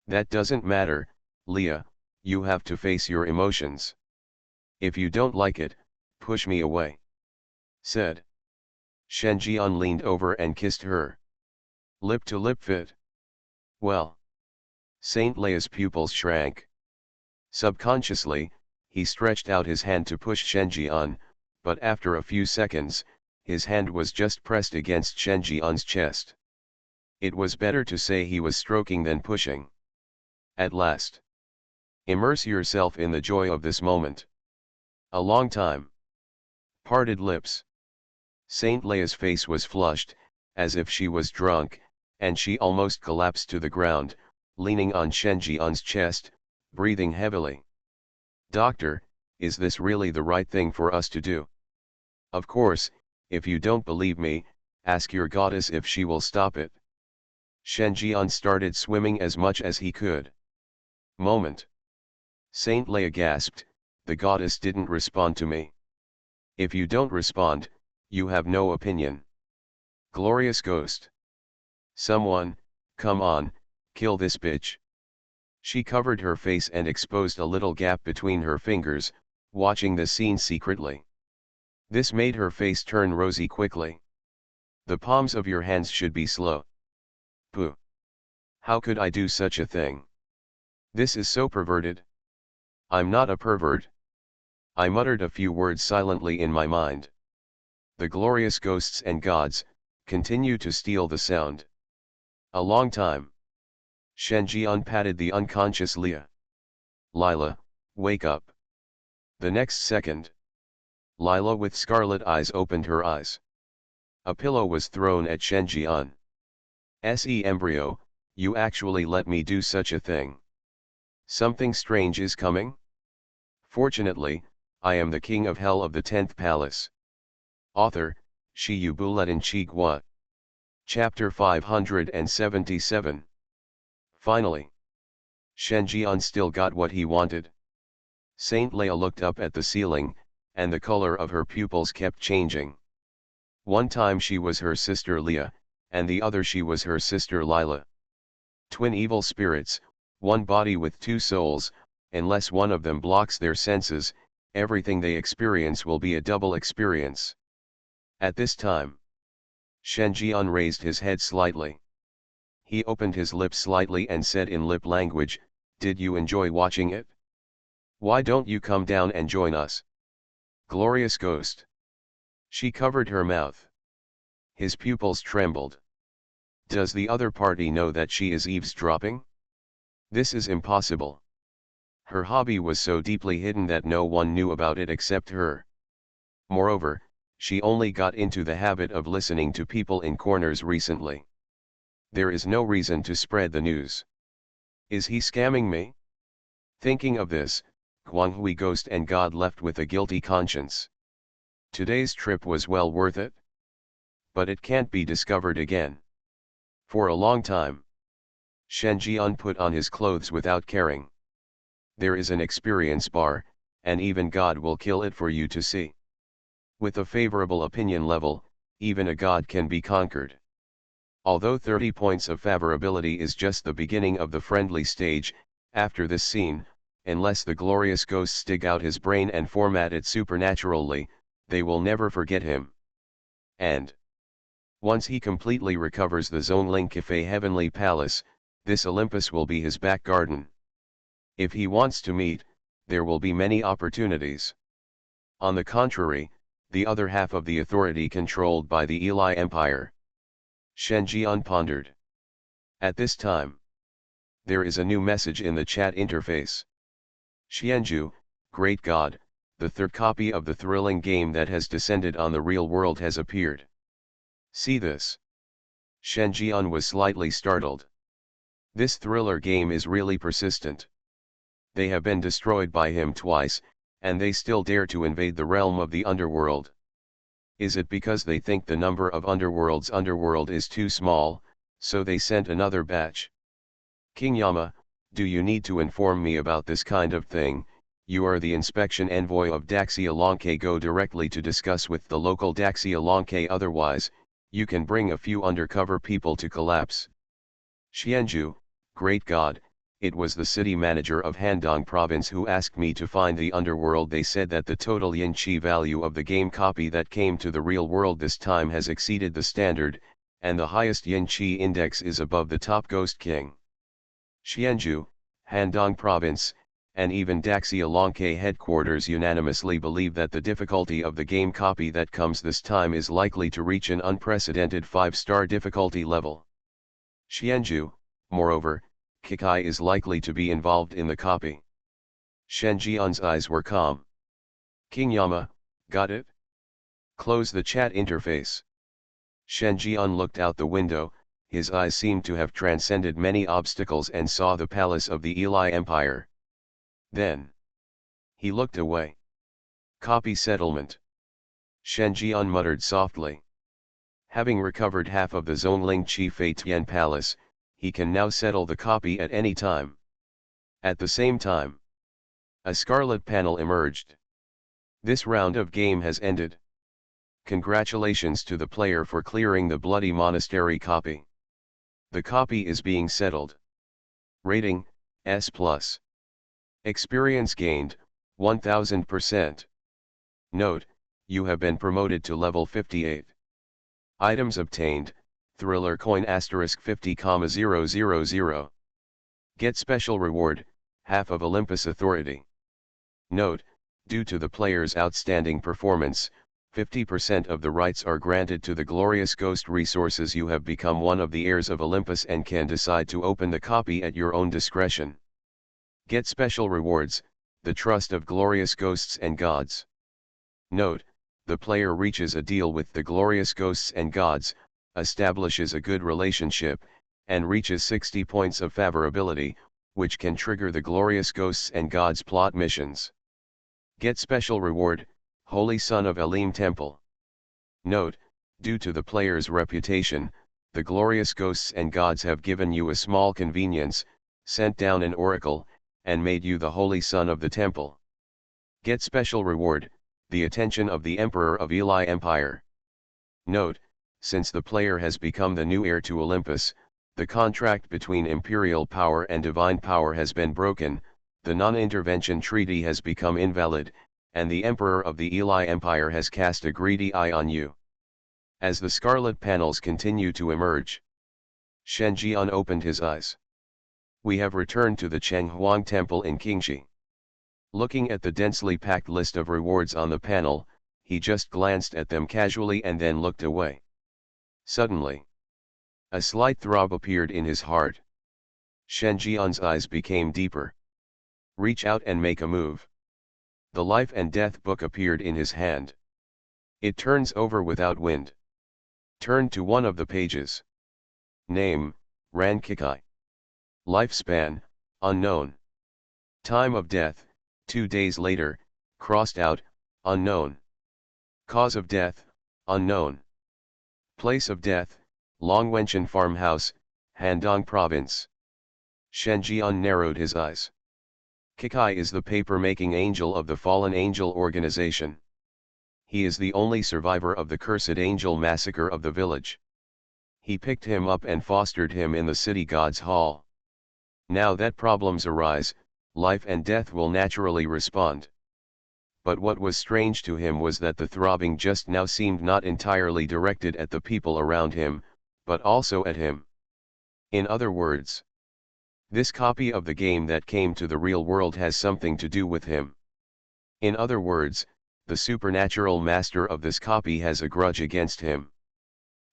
That doesn't matter, Leia, you have to face your emotions. If you don't like it, push me away. Said. Shen Jian leaned over and kissed her. Lip to lip fit. Well. Saint Leia's pupils shrank. Subconsciously, he stretched out his hand to push Shen Jian, but after a few seconds, his hand was just pressed against Shen Jian's chest. It was better to say he was stroking than pushing. At last. Immerse yourself in the joy of this moment. A long time. Parted lips. Saint Leia's face was flushed, as if she was drunk, and she almost collapsed to the ground, leaning on Shen Jian's chest, breathing heavily. Doctor, is this really the right thing for us to do? Of course, if you don't believe me, ask your goddess if she will stop it. Shen Jian started swimming as much as he could. Moment. Saint Leia gasped, the goddess didn't respond to me. If you don't respond, you have no opinion. Glorious ghost. Someone, come on, kill this bitch. She covered her face and exposed a little gap between her fingers, watching the scene secretly. This made her face turn rosy quickly. The palms of your hands should be slow. Pooh. How could I do such a thing? This is so perverted. I'm not a pervert. I muttered a few words silently in my mind. The glorious ghosts and gods continue to steal the sound. A long time. Shen Jian patted the unconscious Leia. Lila, wake up. The next second. Lila with scarlet eyes opened her eyes. A pillow was thrown at Shen Jian. Se embryo, you actually let me do such a thing. Something strange is coming? Fortunately, I am the king of hell of the 10th palace. Author, Shi Yu Buletin Chi Gua. Chapter 577. Finally, Shen Jian still got what he wanted. Saint Leia looked up at the ceiling, and the color of her pupils kept changing. One time she was her sister Leia, and the other she was her sister Lila. Twin evil spirits, one body with two souls, unless one of them blocks their senses, everything they experience will be a double experience. At this time, Shen Jian raised his head slightly. He opened his lips slightly and said in lip language, "Did you enjoy watching it? Why don't you come down and join us? Glorious ghost." She covered her mouth. His pupils trembled. Does the other party know that she is eavesdropping? This is impossible. Her hobby was so deeply hidden that no one knew about it except her. Moreover, she only got into the habit of listening to people in corners recently. There is no reason to spread the news. Is he scamming me? Thinking of this, Guanghui Ghost and God left with a guilty conscience. Today's trip was well worth it. But it can't be discovered again. For a long time. Shen Jian put on his clothes without caring. There is an experience bar, and even God will kill it for you to see. With a favorable opinion level, even a god can be conquered. Although 30 points of favorability is just the beginning of the friendly stage, after this scene, unless the glorious ghosts dig out his brain and format it supernaturally, they will never forget him. And once he completely recovers the Zonling Cafe Heavenly Palace, this Olympus will be his back garden. If he wants to meet, there will be many opportunities. On the contrary, the other half of the authority controlled by the Eli Empire. Shen Jian pondered. At this time, there is a new message in the chat interface. Xianju, Great God, the third copy of the thrilling game that has descended on the real world has appeared. See this. Shen Jian was slightly startled. This thriller game is really persistent. They have been destroyed by him twice, and they still dare to invade the realm of the underworld. Is it because they think the number of underworld is too small, so they sent another batch? King Yama, do you need to inform me about this kind of thing? You are the inspection envoy of Daxia Lonke. Go directly to discuss with the local Daxia Lonke, otherwise, you can bring a few undercover people to collapse. Xianju, Great God, it was the city manager of Handong province who asked me to find the underworld. They said that the total yin chi value of the game copy that came to the real world this time has exceeded the standard, and the highest yin chi index is above the top Ghost King. Xianju, Handong province, and even Daxia Lonke headquarters unanimously believe that the difficulty of the game copy that comes this time is likely to reach an unprecedented 5-star difficulty level. Xianju, moreover, Kikai is likely to be involved in the copy. Shen Jian's eyes were calm. King Yama, got it? Close the chat interface. Shen Jian looked out the window, his eyes seemed to have transcended many obstacles and saw the palace of the Eli Empire. Then he looked away. Copy settlement. Shen Jian muttered softly. Having recovered half of the Zonling Chi Fei Tian Palace, he can now settle the copy at any time. At the same time, a scarlet panel emerged. This round of game has ended. Congratulations to the player for clearing the Bloody Monastery copy. The copy is being settled. Rating, S+. Experience gained, 1000%. Note, you have been promoted to level 58. Items obtained, Thriller Coin *50,000. Get special reward, half of Olympus Authority. Note, due to the player's outstanding performance, 50% of the rights are granted to the glorious ghost resources. You have become one of the heirs of Olympus and can decide to open the copy at your own discretion. Get special rewards, the trust of glorious ghosts and gods. Note, the player reaches a deal with the glorious ghosts and gods, establishes a good relationship, and reaches 60 points of favorability, which can trigger the glorious ghosts and gods plot missions. Get special reward, Holy Son of Elim Temple. Note, due to the player's reputation, the glorious ghosts and gods have given you a small convenience, sent down an oracle, and made you the holy son of the temple. Get special reward, the attention of the Emperor of Eli Empire. Note, since the player has become the new heir to Olympus, the contract between imperial power and divine power has been broken, the non-intervention treaty has become invalid, and the Emperor of the Eli Empire has cast a greedy eye on you. As the scarlet panels continue to emerge, Shen Jian opened his eyes. We have returned to the Chenghuang Temple in Qingxi. Looking at the densely packed list of rewards on the panel, he just glanced at them casually and then looked away. Suddenly, a slight throb appeared in his heart. Shen Jian's eyes became deeper. Reach out and make a move. The life and death book appeared in his hand. It turns over without wind. Turn to one of the pages. Name, Ran Kikai. Lifespan, unknown. Time of death, 2 days later, crossed out, unknown. Cause of death, unknown. Place of death, Longwenchen Farmhouse, Handong Province. Shen Jian narrowed his eyes. Kikai is the paper-making angel of the Fallen Angel organization. He is the only survivor of the Cursed Angel massacre of the village. He picked him up and fostered him in the city god's hall. Now that problems arise, life and death will naturally respond. But what was strange to him was that the throbbing just now seemed not entirely directed at the people around him, but also at him. In other words, this copy of the game that came to the real world has something to do with him. In other words, the supernatural master of this copy has a grudge against him.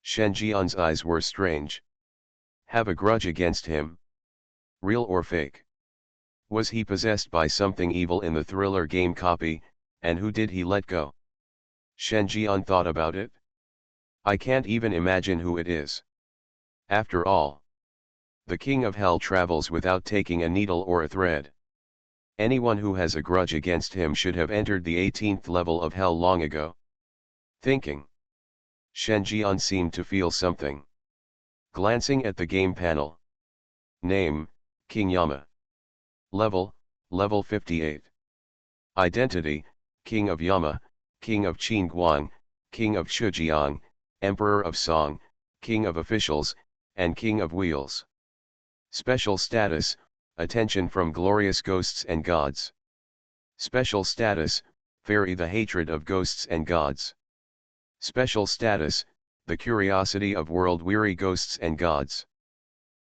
Shen Jian's eyes were strange. Have a grudge against him? Real or fake? Was he possessed by something evil in the thriller game copy, and who did he let go? Shen Jian thought about it. I can't even imagine who it is. After all, the king of hell travels without taking a needle or a thread. Anyone who has a grudge against him should have entered the 18th level of hell long ago. Thinking. Shen Jian seemed to feel something. Glancing at the game panel. Name, King Yama. Level 58. Identity, King of Yama, King of Qingguang, King of Shijiang, Emperor of Song, King of Officials, and King of Wheels. Special status, attention from glorious ghosts and gods. Special status, ferry the hatred of ghosts and gods. Special status, the curiosity of world-weary ghosts and gods.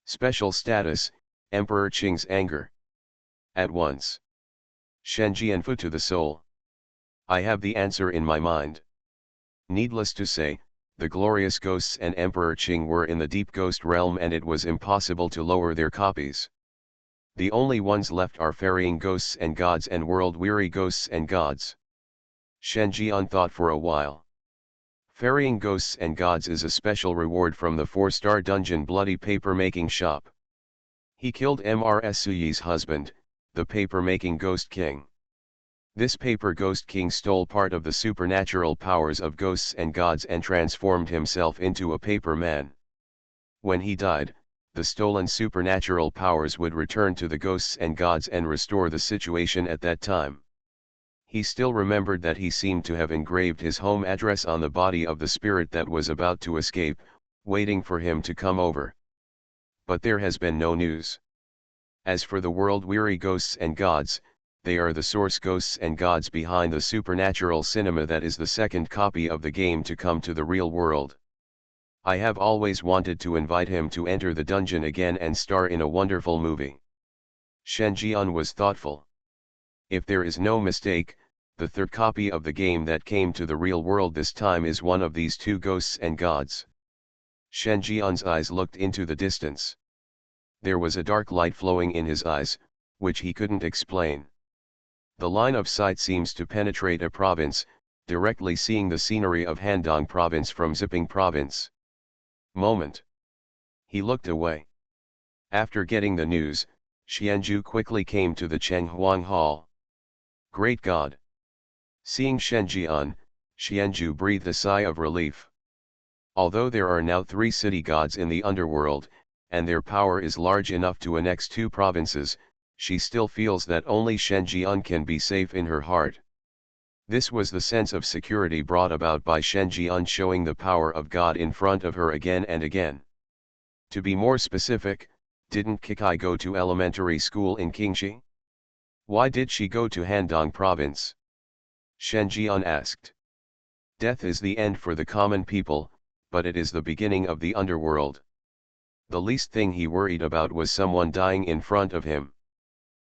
Special status, Emperor Qing's anger. At once. Shen Jianfu to the soul. I have the answer in my mind. Needless to say, the glorious ghosts and Emperor Qing were in the deep ghost realm and it was impossible to lower their copies. The only ones left are ferrying ghosts and gods and world-weary ghosts and gods. Shen Jian thought for a while. Ferrying ghosts and gods is a special reward from the 4-star dungeon Bloody Paper-Making Shop. He killed Mrs. Suyi's husband, the paper-making Ghost King. This paper Ghost King stole part of the supernatural powers of ghosts and gods and transformed himself into a paper man. When he died, the stolen supernatural powers would return to the ghosts and gods and restore the situation at that time. He still remembered that he seemed to have engraved his home address on the body of the spirit that was about to escape, waiting for him to come over. But there has been no news. As for the world-weary ghosts and gods, they are the source ghosts and gods behind the supernatural cinema that is the second copy of the game to come to the real world. I have always wanted to invite him to enter the dungeon again and star in a wonderful movie. Shen Jian was thoughtful. If there is no mistake, the third copy of the game that came to the real world this time is one of these two ghosts and gods. Shen Jian's eyes looked into the distance. There was a dark light flowing in his eyes, which he couldn't explain. The line of sight seems to penetrate a province, directly seeing the scenery of Handong Province from Ziping Province. Moment. He looked away. After getting the news, Xianju quickly came to the Chenghuang Hall. Great God! Seeing Shen Jian, Xianju breathed a sigh of relief. Although there are now 3 city gods in the underworld, and their power is large enough to annex 2 provinces, she still feels that only Shen Jian can be safe in her heart. This was the sense of security brought about by Shen Jian showing the power of God in front of her again and again. To be more specific, didn't Kikai go to elementary school in Qingxi? Why did she go to Handong province? Shen Jian asked. Death is the end for the common people, but it is the beginning of the underworld. The least thing he worried about was someone dying in front of him.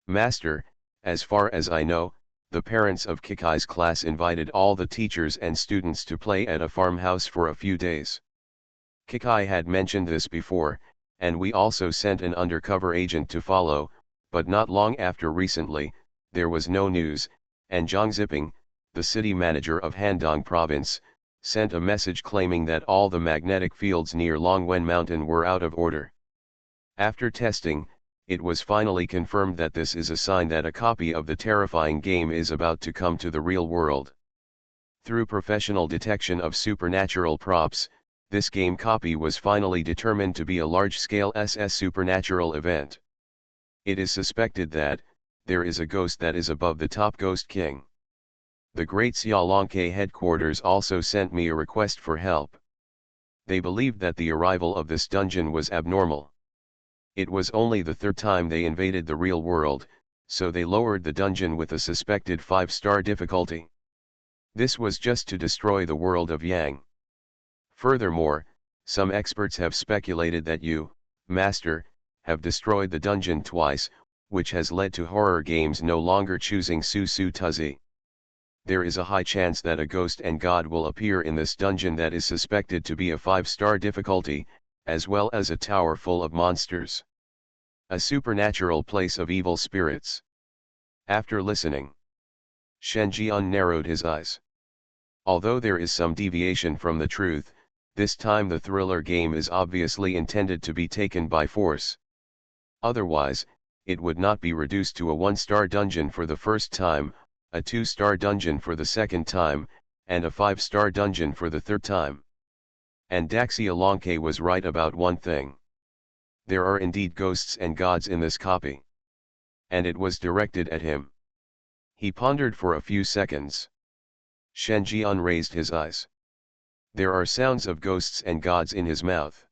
Master, as far as I know, the parents of Kikai's class invited all the teachers and students to play at a farmhouse for a few days. Kikai had mentioned this before, and we also sent an undercover agent to follow, but not long after recently, there was no news, and Zhang Ziping, the city manager of Handong province, sent a message claiming that all the magnetic fields near Longwen Mountain were out of order. After testing, it was finally confirmed that this is a sign that a copy of the terrifying game is about to come to the real world. Through professional detection of supernatural props, this game copy was finally determined to be a large-scale SS supernatural event. It is suspected that there is a ghost that is above the top Ghost King. The Great Xiaolongke headquarters also sent me a request for help. They believed that the arrival of this dungeon was abnormal. It was only the 3rd time they invaded the real world, so they lowered the dungeon with a suspected 5-star difficulty. This was just to destroy the world of Yang. Furthermore, some experts have speculated that you, Master, have destroyed the dungeon twice, which has led to horror games no longer choosing Su Su Tuzi. There is a high chance that a ghost and god will appear in this dungeon that is suspected to be a 5-star difficulty, as well as a tower full of monsters. A supernatural place of evil spirits. After listening, Shen Jian narrowed his eyes. Although there is some deviation from the truth, this time the thriller game is obviously intended to be taken by force. Otherwise, it would not be reduced to a 1-star dungeon for the first time, a 2-star dungeon for the second time, and a 5-star dungeon for the 3rd time. And Xiaolongke was right about one thing. There are indeed ghosts and gods in this copy. And it was directed at him. He pondered for a few seconds. Shen Jian raised his eyes. There are sounds of ghosts and gods in his mouth.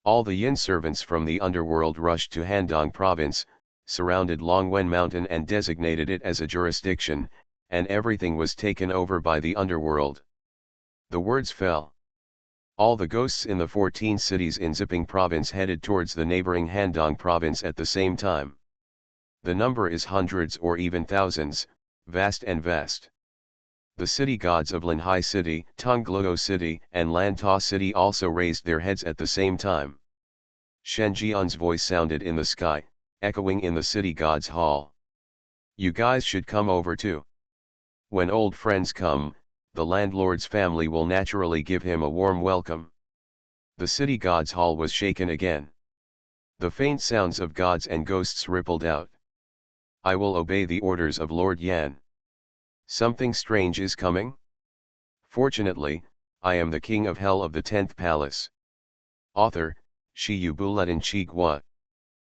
All the yin servants from the underworld rushed to Handong province, surrounded Longwen Mountain and designated it as a jurisdiction, and everything was taken over by the underworld. The words fell. All the ghosts in the 14 cities in Ziping province headed towards the neighboring Handong province at the same time. The number is hundreds or even thousands, vast and vast. The city gods of Linhai City, Tongluo City, and Lanta City also raised their heads at the same time. Shen Jian's voice sounded in the sky, echoing in the city gods' hall. You guys should come over too. When old friends come, the landlord's family will naturally give him a warm welcome. The city gods' hall was shaken again. The faint sounds of gods and ghosts rippled out. I will obey the orders of Lord Yan. Something strange is coming? Fortunately, I am the king of hell of the 10th palace. Author, Shi Yu Buletin Chi Gua.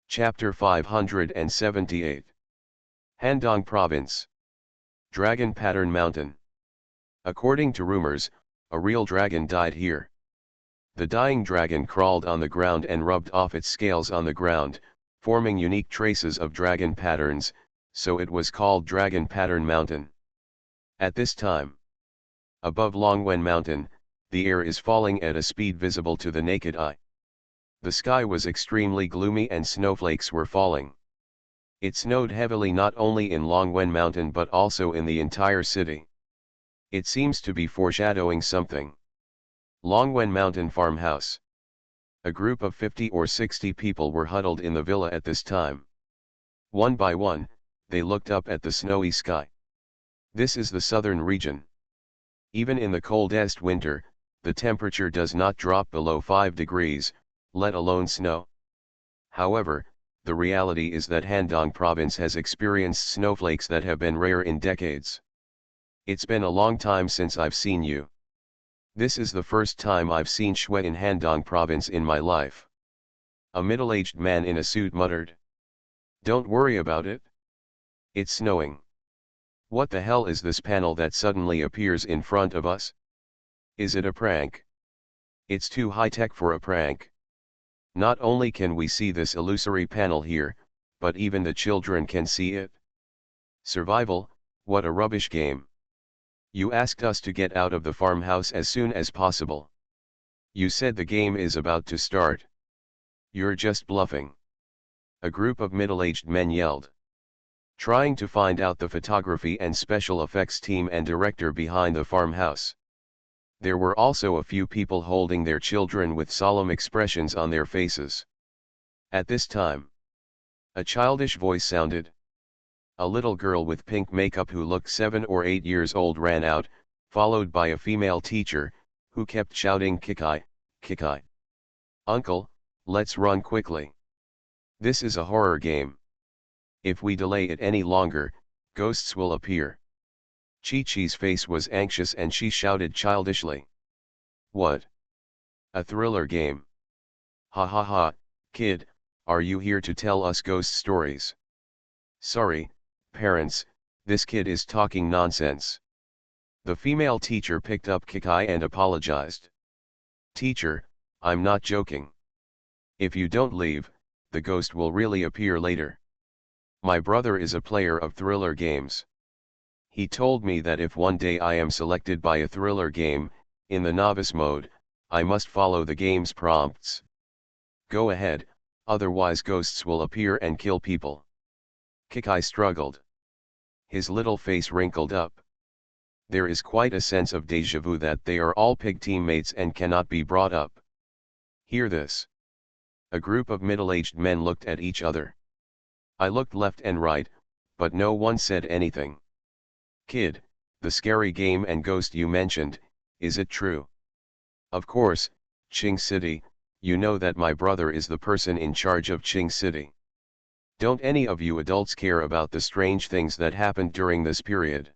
Chapter 578. Handong Province. Dragon Pattern Mountain. According to rumors, a real dragon died here. The dying dragon crawled on the ground and rubbed off its scales on the ground, forming unique traces of dragon patterns, so it was called Dragon Pattern Mountain. At this time, above Longwen Mountain, the air is falling at a speed visible to the naked eye. The sky was extremely gloomy and snowflakes were falling. It snowed heavily not only in Longwen Mountain but also in the entire city. It seems to be foreshadowing something. Longwen Mountain Farmhouse. A group of 50 or 60 people were huddled in the villa at this time. One by one, they looked up at the snowy sky. This is the southern region. Even in the coldest winter, the temperature does not drop below 5 degrees, let alone snow. However, the reality is that Handong province has experienced snowflakes that have been rare in decades. It's been a long time since I've seen you. This is the first time I've seen Shui in Handong province in my life. A middle-aged man in a suit muttered. Don't worry about it. It's snowing. What the hell is this panel that suddenly appears in front of us? Is it a prank? It's too high-tech for a prank. Not only can we see this illusory panel here, but even the children can see it. Survival, what a rubbish game. You asked us to get out of the farmhouse as soon as possible. You said the game is about to start. You're just bluffing. A group of middle-aged men yelled. Trying to find out the photography and special effects team and director behind the farmhouse. There were also a few people holding their children with solemn expressions on their faces. At this time, a childish voice sounded. A little girl with pink makeup who looked 7 or 8 years old ran out, followed by a female teacher, who kept shouting Kikai, Kikai. Uncle, let's run quickly. This is a horror game. If we delay it any longer, ghosts will appear. Chi-Chi's face was anxious and she shouted childishly. What? A thriller game. Ha ha ha, kid, are you here to tell us ghost stories? Sorry, parents, this kid is talking nonsense. The female teacher picked up Kikai and apologized. Teacher, I'm not joking. If you don't leave, the ghost will really appear later. My brother is a player of thriller games. He told me that if one day I am selected by a thriller game, in the novice mode, I must follow the game's prompts. Go ahead, otherwise ghosts will appear and kill people. Kikai struggled. His little face wrinkled up. There is quite a sense of déjà vu that they are all pig teammates and cannot be brought up. Hear this. A group of middle-aged men looked at each other. I looked left and right, but no one said anything. Kid, the scary game and ghost you mentioned, is it true? Of course, Qing City, you know that my brother is the person in charge of Qing City. Don't any of you adults care about the strange things that happened during this period?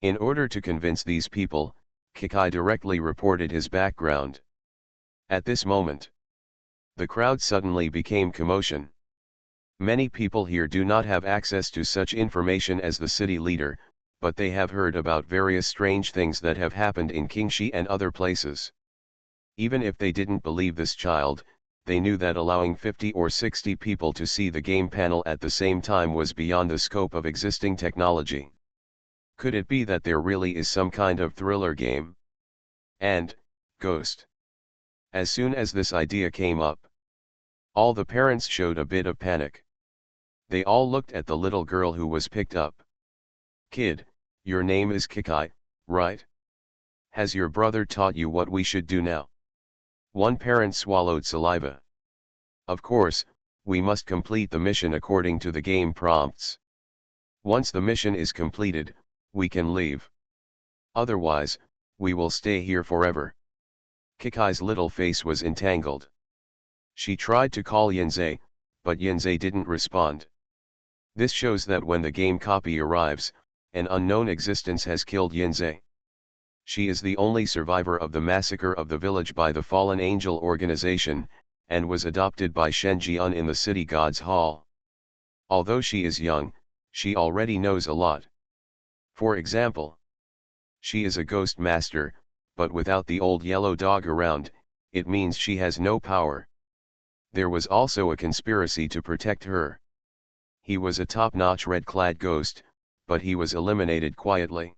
In order to convince these people, Kikai directly reported his background. At this moment, the crowd suddenly became commotion. Many people here do not have access to such information as the city leader, but they have heard about various strange things that have happened in Qingxi and other places. Even if they didn't believe this child, they knew that allowing 50 or 60 people to see the game panel at the same time was beyond the scope of existing technology. Could it be that there really is some kind of thriller game? And, ghost. As soon as this idea came up, all the parents showed a bit of panic. They all looked at the little girl who was picked up. Kid, your name is Kikai, right? Has your brother taught you what we should do now? One parent swallowed saliva. Of course, we must complete the mission according to the game prompts. Once the mission is completed, we can leave. Otherwise, we will stay here forever. Kikai's little face was entangled. She tried to call Yinzei, but Yinzei didn't respond. This shows that when the game copy arrives, an unknown existence has killed Yinzei. She is the only survivor of the massacre of the village by the Fallen Angel organization, and was adopted by Shen Jian in the City God's Hall. Although she is young, she already knows a lot. For example, she is a ghost master, but without the old yellow dog around, it means she has no power. There was also a conspiracy to protect her. He was a top-notch red-clad ghost, but he was eliminated quietly.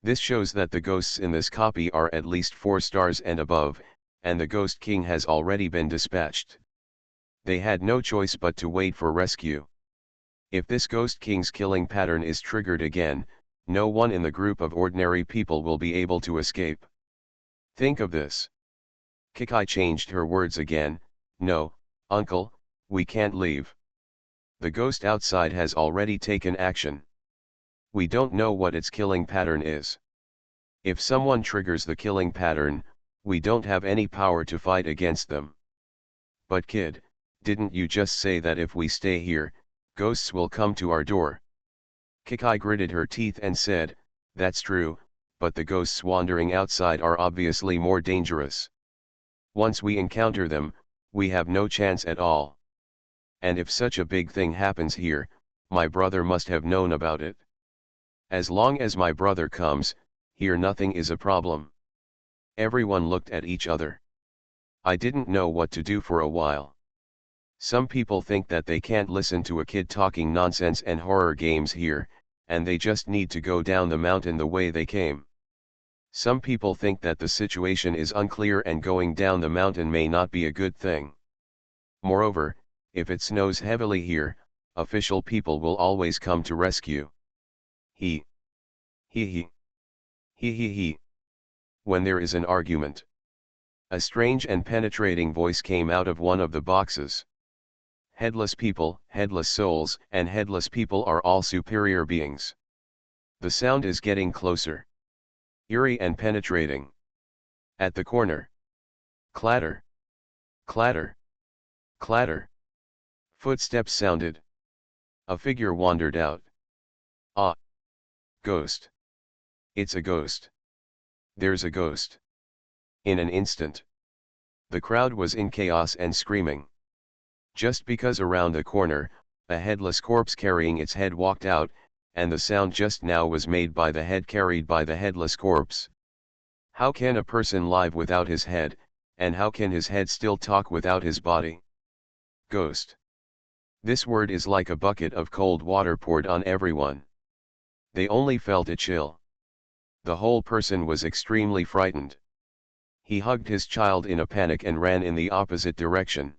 This shows that the ghosts in this copy are at least 4 stars and above, and the Ghost King has already been dispatched. They had no choice but to wait for rescue. If this Ghost King's killing pattern is triggered again, no one in the group of ordinary people will be able to escape. Think of this. Kikai changed her words again. No, uncle, we can't leave. The ghost outside has already taken action. We don't know what its killing pattern is. If someone triggers the killing pattern, we don't have any power to fight against them. But kid, didn't you just say that if we stay here, ghosts will come to our door? Kikai gritted her teeth and said, that's true, but the ghosts wandering outside are obviously more dangerous. Once we encounter them, we have no chance at all. And if such a big thing happens here, my brother must have known about it. As long as my brother comes, here nothing is a problem. Everyone looked at each other. I didn't know what to do for a while. Some people think that they can't listen to a kid talking nonsense and horror games here, and they just need to go down the mountain the way they came. Some people think that the situation is unclear and going down the mountain may not be a good thing. Moreover, if it snows heavily here, official people will always come to rescue. He. He. When there is an argument. A strange and penetrating voice came out of one of the boxes. Headless people, headless souls, and headless people are all superior beings. The sound is getting closer. Eerie and penetrating. At the corner. Clatter. Clatter. Clatter. Footsteps sounded. A figure wandered out. Ah. Ghost. It's a ghost. There's a ghost. In an instant. The crowd was in chaos and screaming. Just because around the corner, a headless corpse carrying its head walked out, and the sound just now was made by the head carried by the headless corpse. How can a person live without his head, and how can his head still talk without his body? Ghost. This word is like a bucket of cold water poured on everyone. They only felt a chill. The whole person was extremely frightened. He hugged his child in a panic and ran in the opposite direction.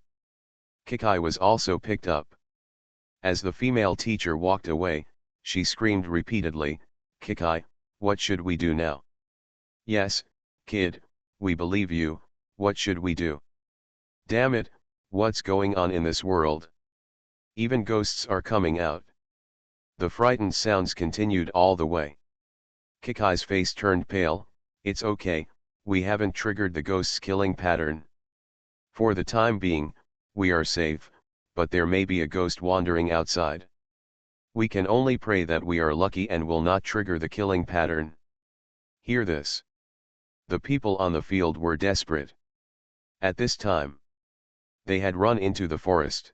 Kikai was also picked up. As the female teacher walked away, she screamed repeatedly, "Kikai, what should we do now?" "Yes, kid, we believe you, what should we do?" "Damn it, what's going on in this world? Even ghosts are coming out." The frightened sounds continued all the way. Kikai's face turned pale. "It's okay, we haven't triggered the ghost's killing pattern. For the time being, we are safe, but there may be a ghost wandering outside. We can only pray that we are lucky and will not trigger the killing pattern." Hear this. The people on the field were desperate. At this time, they had run into the forest.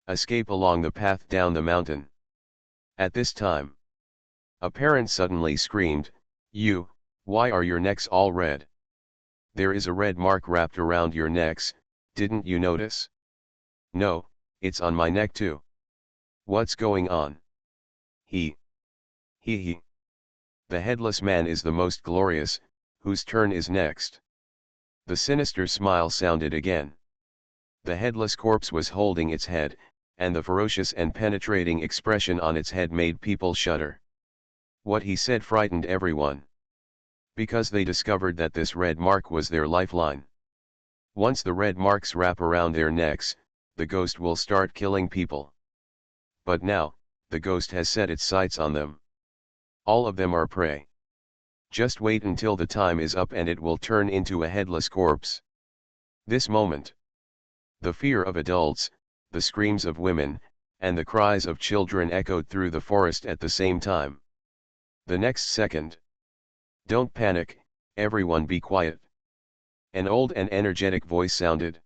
Escape along the path down the mountain. At this time, a parent suddenly screamed, Why are your necks all red? There is a red mark wrapped around your necks, didn't you notice?" "No, it's on my neck too." "What's going on?" He. The headless man is the most glorious, whose turn is next?" The sinister smile sounded again. The headless corpse was holding its head, and the ferocious and penetrating expression on its head made people shudder. What he said frightened everyone. Because they discovered that this red mark was their lifeline. Once the red marks wrap around their necks, the ghost will start killing people. But now, the ghost has set its sights on them. All of them are prey. Just wait until the time is up and it will turn into a headless corpse. This moment, the fear of adults, the screams of women, and the cries of children echoed through the forest at the same time. The next second. "Don't panic, everyone be quiet." An old and energetic voice sounded.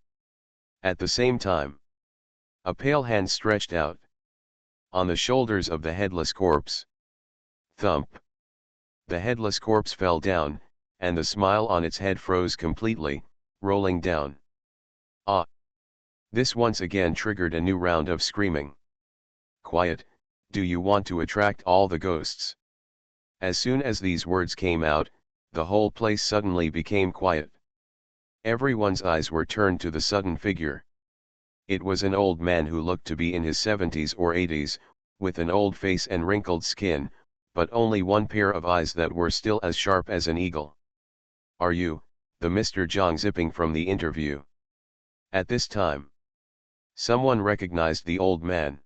At the same time, a pale hand stretched out. On the shoulders of the headless corpse. Thump. The headless corpse fell down, and the smile on its head froze completely, rolling down. Ah! This once again triggered a new round of screaming. "Quiet, do you want to attract all the ghosts?" As soon as these words came out, the whole place suddenly became quiet. Everyone's eyes were turned to the sudden figure. It was an old man who looked to be in his 70s or 80s, with an old face and wrinkled skin, but only one pair of eyes that were still as sharp as an eagle. "Are you, the Mr. Zhang zipping from the interview?" At this time, someone recognized the old man.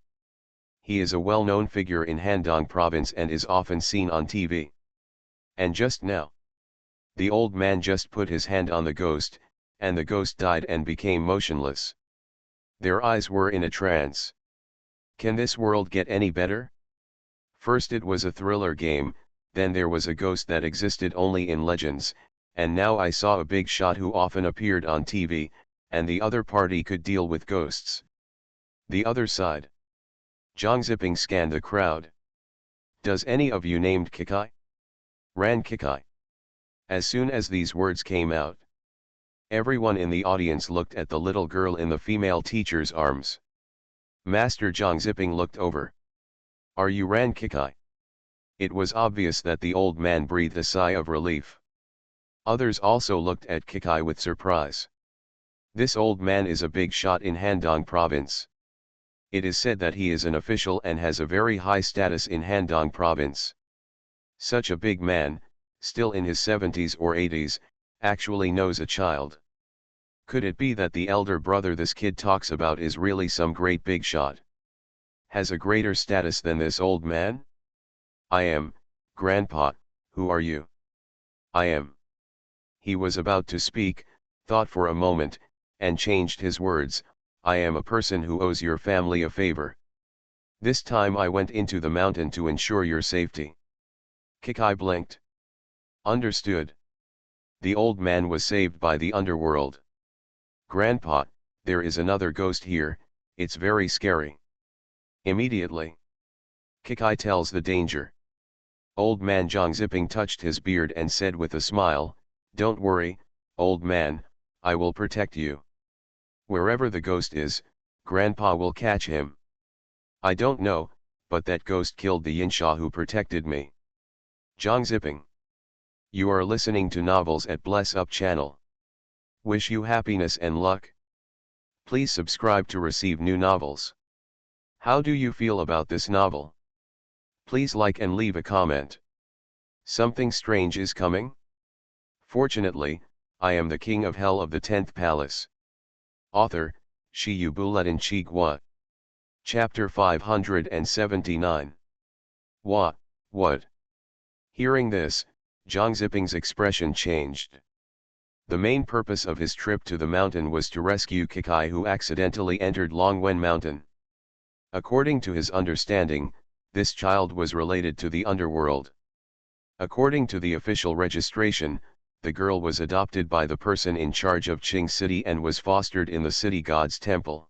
He is a well-known figure in Handong province and is often seen on TV. And just now, the old man just put his hand on the ghost, and the ghost died and became motionless. Their eyes were in a trance. Can this world get any better? First it was a thriller game, then there was a ghost that existed only in legends, and now I saw a big shot who often appeared on TV, and the other party could deal with ghosts. The other side. Zhang Ziping scanned the crowd. Does any of you named Kikai? Ran Kikai. As soon as these words came out, everyone in the audience looked at the little girl in the female teacher's arms. Master Zhang Ziping looked over. Are you Ran Kikai? It was obvious that the old man breathed a sigh of relief. Others also looked at Kikai with surprise. This old man is a big shot in Handong province. It is said that he is an official and has a very high status in Handong province. Such a big man, still in his 70s or 80s, actually knows a child. Could it be that the elder brother this kid talks about is really some great big shot? Has a greater status than this old man? I am, Grandpa, who are you? I am. He was about to speak, thought for a moment, and changed his words. I am a person who owes your family a favor. This time I went into the mountain to ensure your safety. Kikai blinked. Understood. The old man was saved by the underworld. Grandpa, there is another ghost here, it's very scary. Immediately, Kikai tells the danger. Old man Zhang Ziping touched his beard and said with a smile, don't worry, old man, I will protect you. Wherever the ghost is, Grandpa will catch him. I don't know, but that ghost killed the Yinsha who protected me. Zhang Ziping. You are listening to Novels at Bless Up channel. Wish you happiness and luck. Please subscribe to receive new novels. How do you feel about this novel? Please like and leave a comment. Something strange is coming? Fortunately, I am the king of hell of the 10th palace. Author, Shi Yu Buletin Chi Gua. Chapter 579. What? Hearing this, Zhang Ziping's expression changed. The main purpose of his trip to the mountain was to rescue Kikai, who accidentally entered Longwen Mountain. According to his understanding, this child was related to the underworld. According to the official registration, the girl was adopted by the person in charge of Qing City and was fostered in the city god's temple.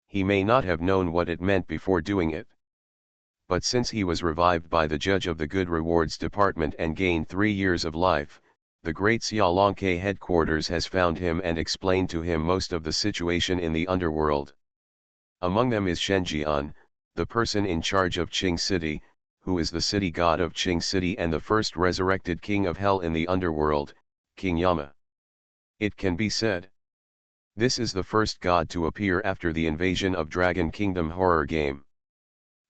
He may not have known what it meant before doing it. But since he was revived by the judge of the Good Rewards Department and gained 3 years of life, the great Xiaolongke headquarters has found him and explained to him most of the situation in the underworld. Among them is Shenjian, the person in charge of Qing City, who is the city god of Qing City and the first resurrected king of hell in the underworld, King Yama. It can be said, this is the first god to appear after the invasion of Dragon Kingdom horror game.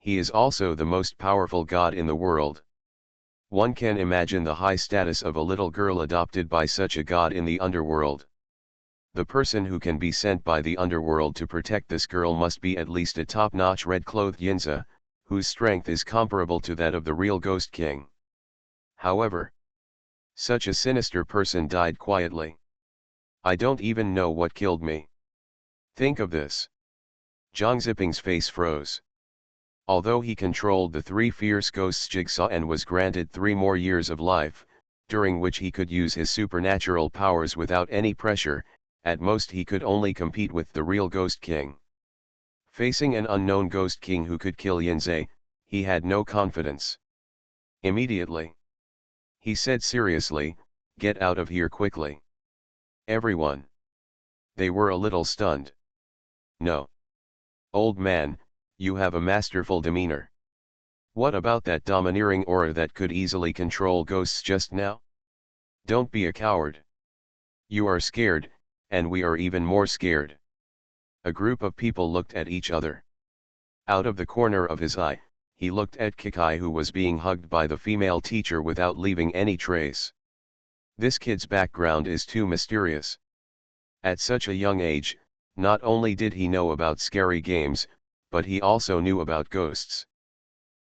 He is also the most powerful god in the world. One can imagine the high status of a little girl adopted by such a god in the underworld. The person who can be sent by the underworld to protect this girl must be at least a top-notch red-clothed Yinza, whose strength is comparable to that of the real Ghost King. However, such a sinister person died quietly. I don't even know what killed me. Think of this. Zhang Ziping's face froze. Although he controlled the 3 fierce ghosts Jigsaw and was granted 3 more years of life, during which he could use his supernatural powers without any pressure, at most he could only compete with the real Ghost King. Facing an unknown Ghost King who could kill Yinze, he had no confidence. Immediately, he said seriously, get out of here quickly. Everyone. They were a little stunned. No. Old man, you have a masterful demeanor. What about that domineering aura that could easily control ghosts just now? Don't be a coward. You are scared, and we are even more scared. A group of people looked at each other. Out of the corner of his eye, he looked at Kikai, who was being hugged by the female teacher without leaving any trace. This kid's background is too mysterious. At such a young age, not only did he know about scary games, but he also knew about ghosts.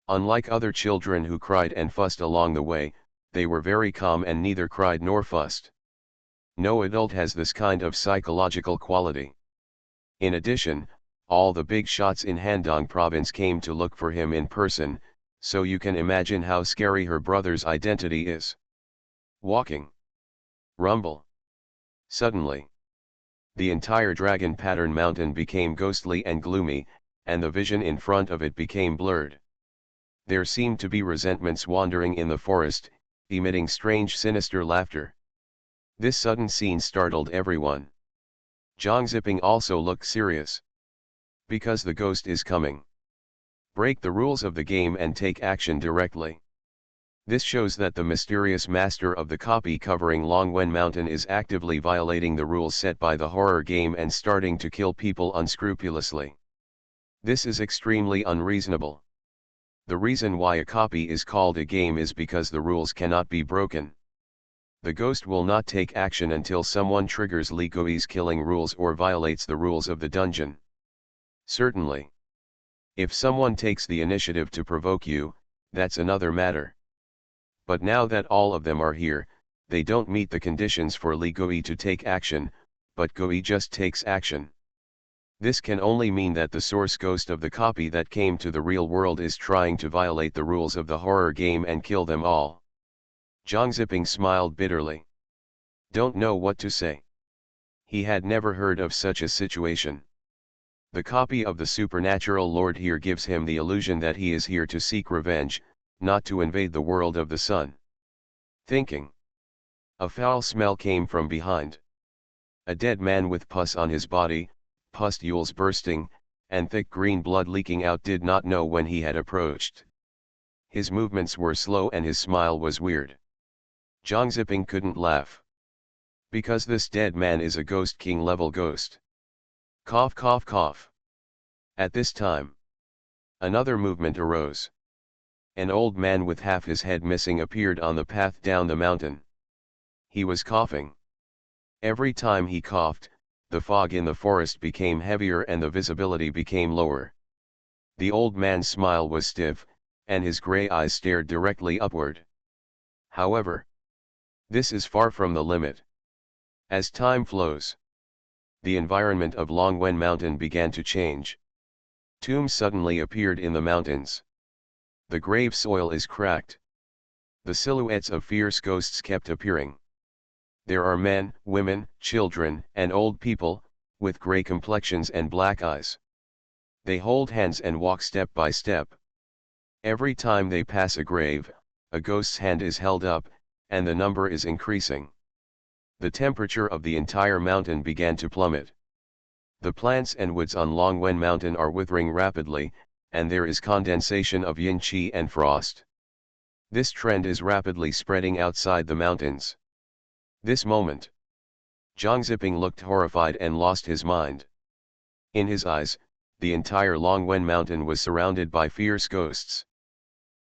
Unlike other children who cried and fussed along the way, they were very calm and neither cried nor fussed. No adult has this kind of psychological quality. In addition, all the big shots in Handong province came to look for him in person, so you can imagine how scary her brother's identity is. Walking. Rumble. Suddenly, The entire dragon pattern mountain became ghostly and gloomy, and the vision in front of it became blurred. There seemed to be resentments wandering in the forest, emitting strange sinister laughter. This sudden scene startled everyone. Zhang Ziping also looked serious. Because the ghost is coming. Break the rules of the game and take action directly. This shows that the mysterious master of the copy covering Longwen Mountain is actively violating the rules set by the horror game and starting to kill people unscrupulously. This is extremely unreasonable. The reason why a copy is called a game is because the rules cannot be broken. The ghost will not take action until someone triggers Li Gui's killing rules or violates the rules of the dungeon. Certainly. If someone takes the initiative to provoke you, that's another matter. But now that all of them are here, they don't meet the conditions for Li Gui to take action, but Gui just takes action. This can only mean that the source ghost of the copy that came to the real world is trying to violate the rules of the horror game and kill them all. Zhang Ziping smiled bitterly. Don't know what to say. He had never heard of such a situation. The copy of the supernatural lord here gives him the illusion that he is here to seek revenge, not to invade the world of the sun. Thinking. A foul smell came from behind. A dead man with pus on his body, pustules bursting, and thick green blood leaking out did not know when he had approached. His movements were slow and his smile was weird. Zhang Ziping couldn't laugh. Because this dead man is a Ghost King level ghost. Cough cough cough. At this time, another movement arose. An old man with half his head missing appeared on the path down the mountain. He was coughing. Every time he coughed, the fog in the forest became heavier and the visibility became lower. The old man's smile was stiff, and his gray eyes stared directly upward. However, this is far from the limit. As time flows, the environment of Longwen Mountain began to change. Tombs suddenly appeared in the mountains. The grave soil is cracked. The silhouettes of fierce ghosts kept appearing. There are men, women, children, and old people, with gray complexions and black eyes. They hold hands and walk step by step. Every time they pass a grave, a ghost's hand is held up, and the number is increasing. The temperature of the entire mountain began to plummet. The plants and woods on Longwen Mountain are withering rapidly, and there is condensation of yin qi and frost. This trend is rapidly spreading outside the mountains. This moment, Zhang Ziping looked horrified and lost his mind. In his eyes, the entire Longwen Mountain was surrounded by fierce ghosts.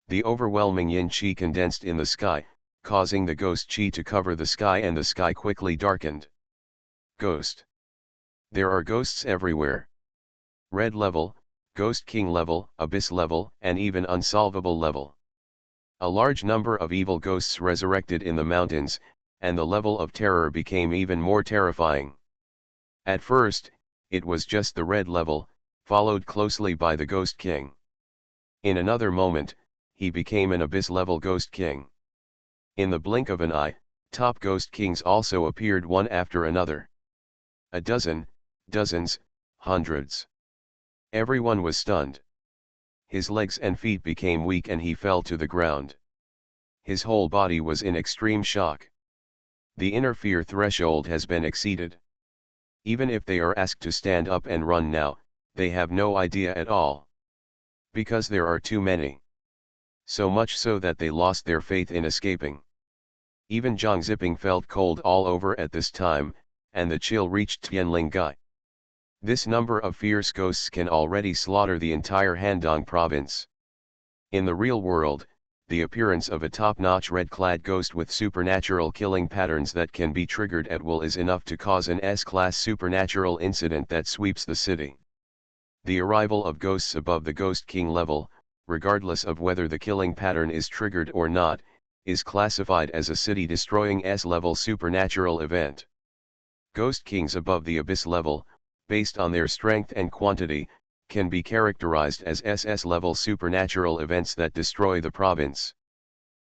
The overwhelming yin qi condensed in the sky, causing the ghost qi to cover the sky, and the sky quickly darkened. Ghost. There are ghosts everywhere. Red level, Ghost King level, Abyss level, and even Unsolvable level. A large number of evil ghosts resurrected in the mountains, and the level of terror became even more terrifying. At first, it was just the red level, followed closely by the Ghost King. In another moment, he became an Abyss level Ghost King. In the blink of an eye, top Ghost Kings also appeared one after another. A dozen, dozens, hundreds. Everyone was stunned. His legs and feet became weak and he fell to the ground. His whole body was in extreme shock. The inner fear threshold has been exceeded. Even if they are asked to stand up and run now, they have no idea at all. Because there are too many. So much so that they lost their faith in escaping. Even Zhang Ziping felt cold all over at this time, and the chill reached Tianling Gai. This number of fierce ghosts can already slaughter the entire Handong province. In the real world, the appearance of a top-notch red-clad ghost with supernatural killing patterns that can be triggered at will is enough to cause an S-class supernatural incident that sweeps the city. The arrival of ghosts above the Ghost King level, regardless of whether the killing pattern is triggered or not, is classified as a city-destroying S-level supernatural event. Ghost Kings above the Abyss level, based on their strength and quantity, can be characterized as SS-level supernatural events that destroy the province.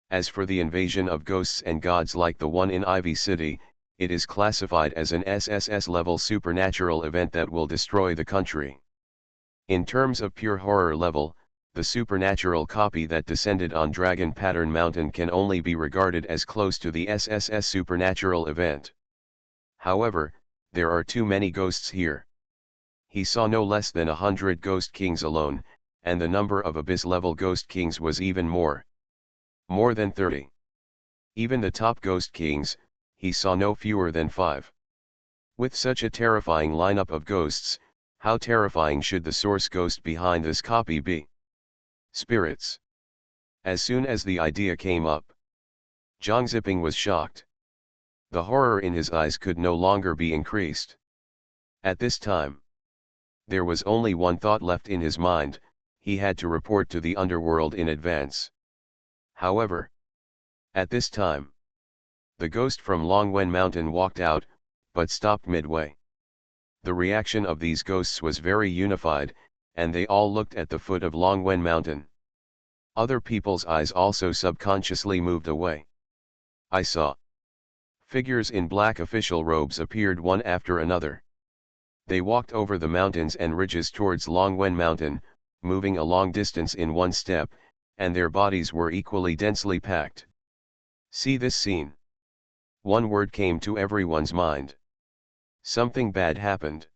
As for the invasion of ghosts and gods like the one in Ivy City, it is classified as an SSS-level supernatural event that will destroy the country. In terms of pure horror level, the supernatural copy that descended on Dragon Pattern Mountain can only be regarded as close to the SSS supernatural event. However, there are too many ghosts here. He saw no less than 100 Ghost Kings alone, and the number of Abyss-level Ghost Kings was even more. More than 30. Even the top Ghost Kings, he saw no fewer than 5. With such a terrifying lineup of ghosts, how terrifying should the source ghost behind this copy be? Spirits. As soon as the idea came up, Zhang Ziping was shocked. The horror in his eyes could no longer be increased. At this time, there was only one thought left in his mind: he had to report to the underworld in advance. However, at this time, the ghost from Longwen Mountain walked out, but stopped midway. The reaction of these ghosts was very unified, and they all looked at the foot of Longwen Mountain. Other people's eyes also subconsciously moved away. I saw figures in black official robes appeared one after another. They walked over the mountains and ridges towards Longwen Mountain, moving a long distance in one step, and their bodies were equally densely packed. See this scene. One word came to everyone's mind. Something bad happened.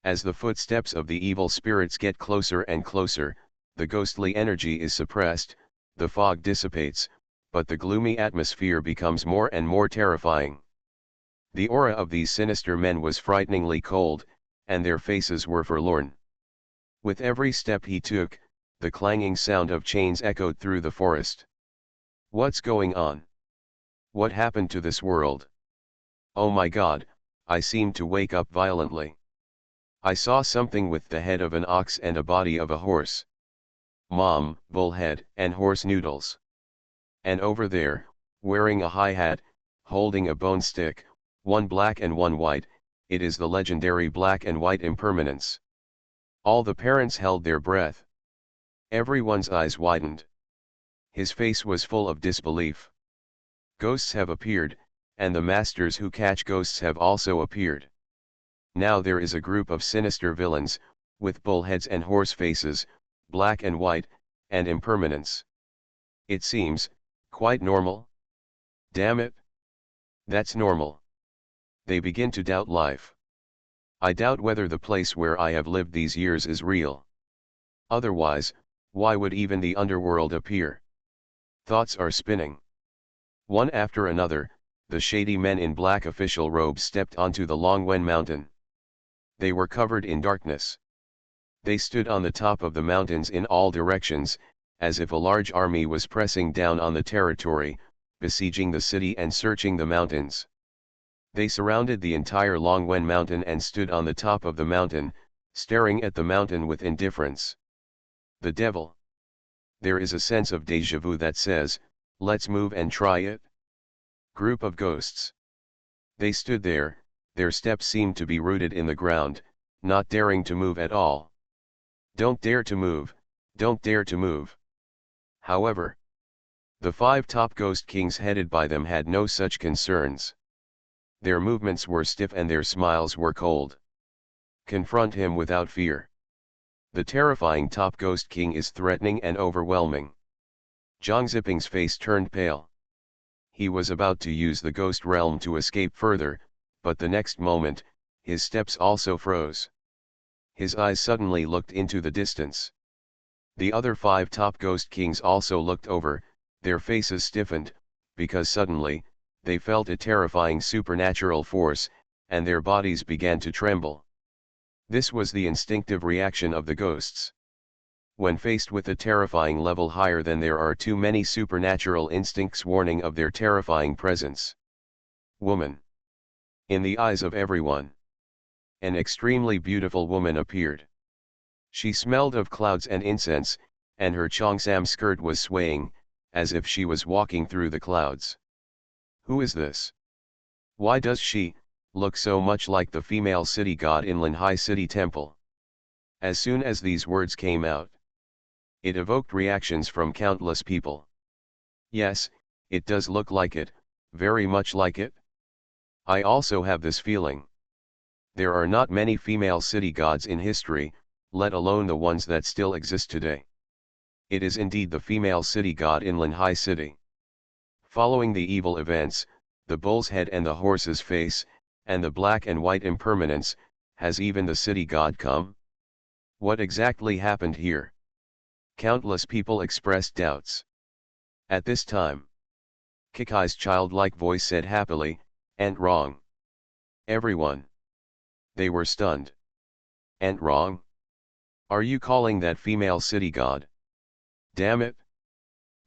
As the footsteps of the evil spirits get closer and closer, the ghostly energy is suppressed, the fog dissipates, but the gloomy atmosphere becomes more and more terrifying. The aura of these sinister men was frighteningly cold, and their faces were forlorn. With every step he took, the clanging sound of chains echoed through the forest. What's going on? What happened to this world? Oh my God, I seemed to wake up violently. I saw something with the head of an ox and a body of a horse. Mom, bullhead, and horse noodles. And over there, wearing a high hat, holding a bone stick, one black and one white, it is the legendary black and white impermanence. All the parents held their breath. Everyone's eyes widened. His face was full of disbelief. Ghosts have appeared, and the masters who catch ghosts have also appeared. Now there is a group of sinister villains, with bullheads and horse faces, black and white, and impermanence. It seems quite normal. Damn it. That's normal. They begin to doubt life. I doubt whether the place where I have lived these years is real. Otherwise, why would even the underworld appear? Thoughts are spinning. One after another, the shady men in black official robes stepped onto the Longwen Mountain. They were covered in darkness. They stood on the top of the mountains in all directions, as if a large army was pressing down on the territory, besieging the city and searching the mountains. They surrounded the entire Longwen Mountain and stood on the top of the mountain, staring at the mountain with indifference. The devil. There is a sense of déjà vu that says, let's move and try it. Group of ghosts. They stood there, their steps seemed to be rooted in the ground, not daring to move at all. Don't dare to move, don't dare to move. However, the 5 top ghost kings headed by them had no such concerns. Their movements were stiff and their smiles were cold. Confront him without fear. The terrifying top ghost king is threatening and overwhelming. Zhang Ziping's face turned pale. He was about to use the ghost realm to escape further, but the next moment, his steps also froze. His eyes suddenly looked into the distance. The other 5 top ghost kings also looked over, their faces stiffened, because suddenly, they felt a terrifying supernatural force, and their bodies began to tremble. This was the instinctive reaction of the ghosts. When faced with a terrifying level higher than there are too many supernatural instincts warning of their terrifying presence. Woman. In the eyes of everyone, an extremely beautiful woman appeared. She smelled of clouds and incense, and her cheongsam skirt was swaying, as if she was walking through the clouds. Who is this? Why does she look so much like the female city god in Linhai City Temple? As soon as these words came out, it evoked reactions from countless people. Yes, it does look like it, very much like it. I also have this feeling. There are not many female city gods in history, let alone the ones that still exist today. It is indeed the female city god in Lanhai City. Following the evil events, the bull's head and the horse's face, and the black and white impermanence, has even the city god come? What exactly happened here? Countless people expressed doubts. At this time, Kikai's childlike voice said happily, "And wrong." Everyone. They were stunned. "And wrong? Are you calling that female city god? Damn it!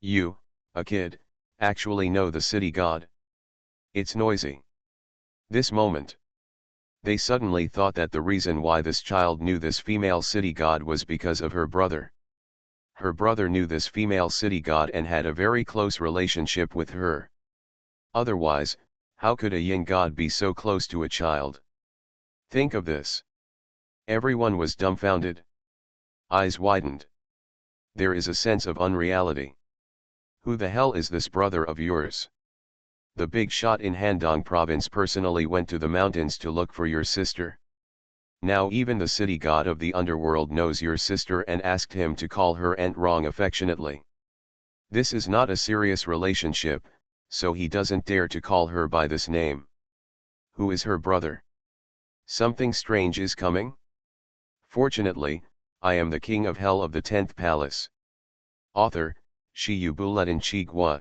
You, a kid, actually know the city god? It's noisy." This moment, they suddenly thought that the reason why this child knew this female city god was because of her brother. Her brother knew this female city god and had a very close relationship with her. Otherwise, how could a yin god be so close to a child? Think of this. Everyone was dumbfounded. Eyes widened. There is a sense of unreality. Who the hell is this brother of yours? The big shot in Handong province personally went to the mountains to look for your sister. Now even the city god of the underworld knows your sister and asked him to call her Aunt Wrong affectionately. This is not a serious relationship, so he doesn't dare to call her by this name. Who is her brother? Something strange is coming? Fortunately, I am the king of hell of the 10th palace. Author, Shiyu Buletin Chigua.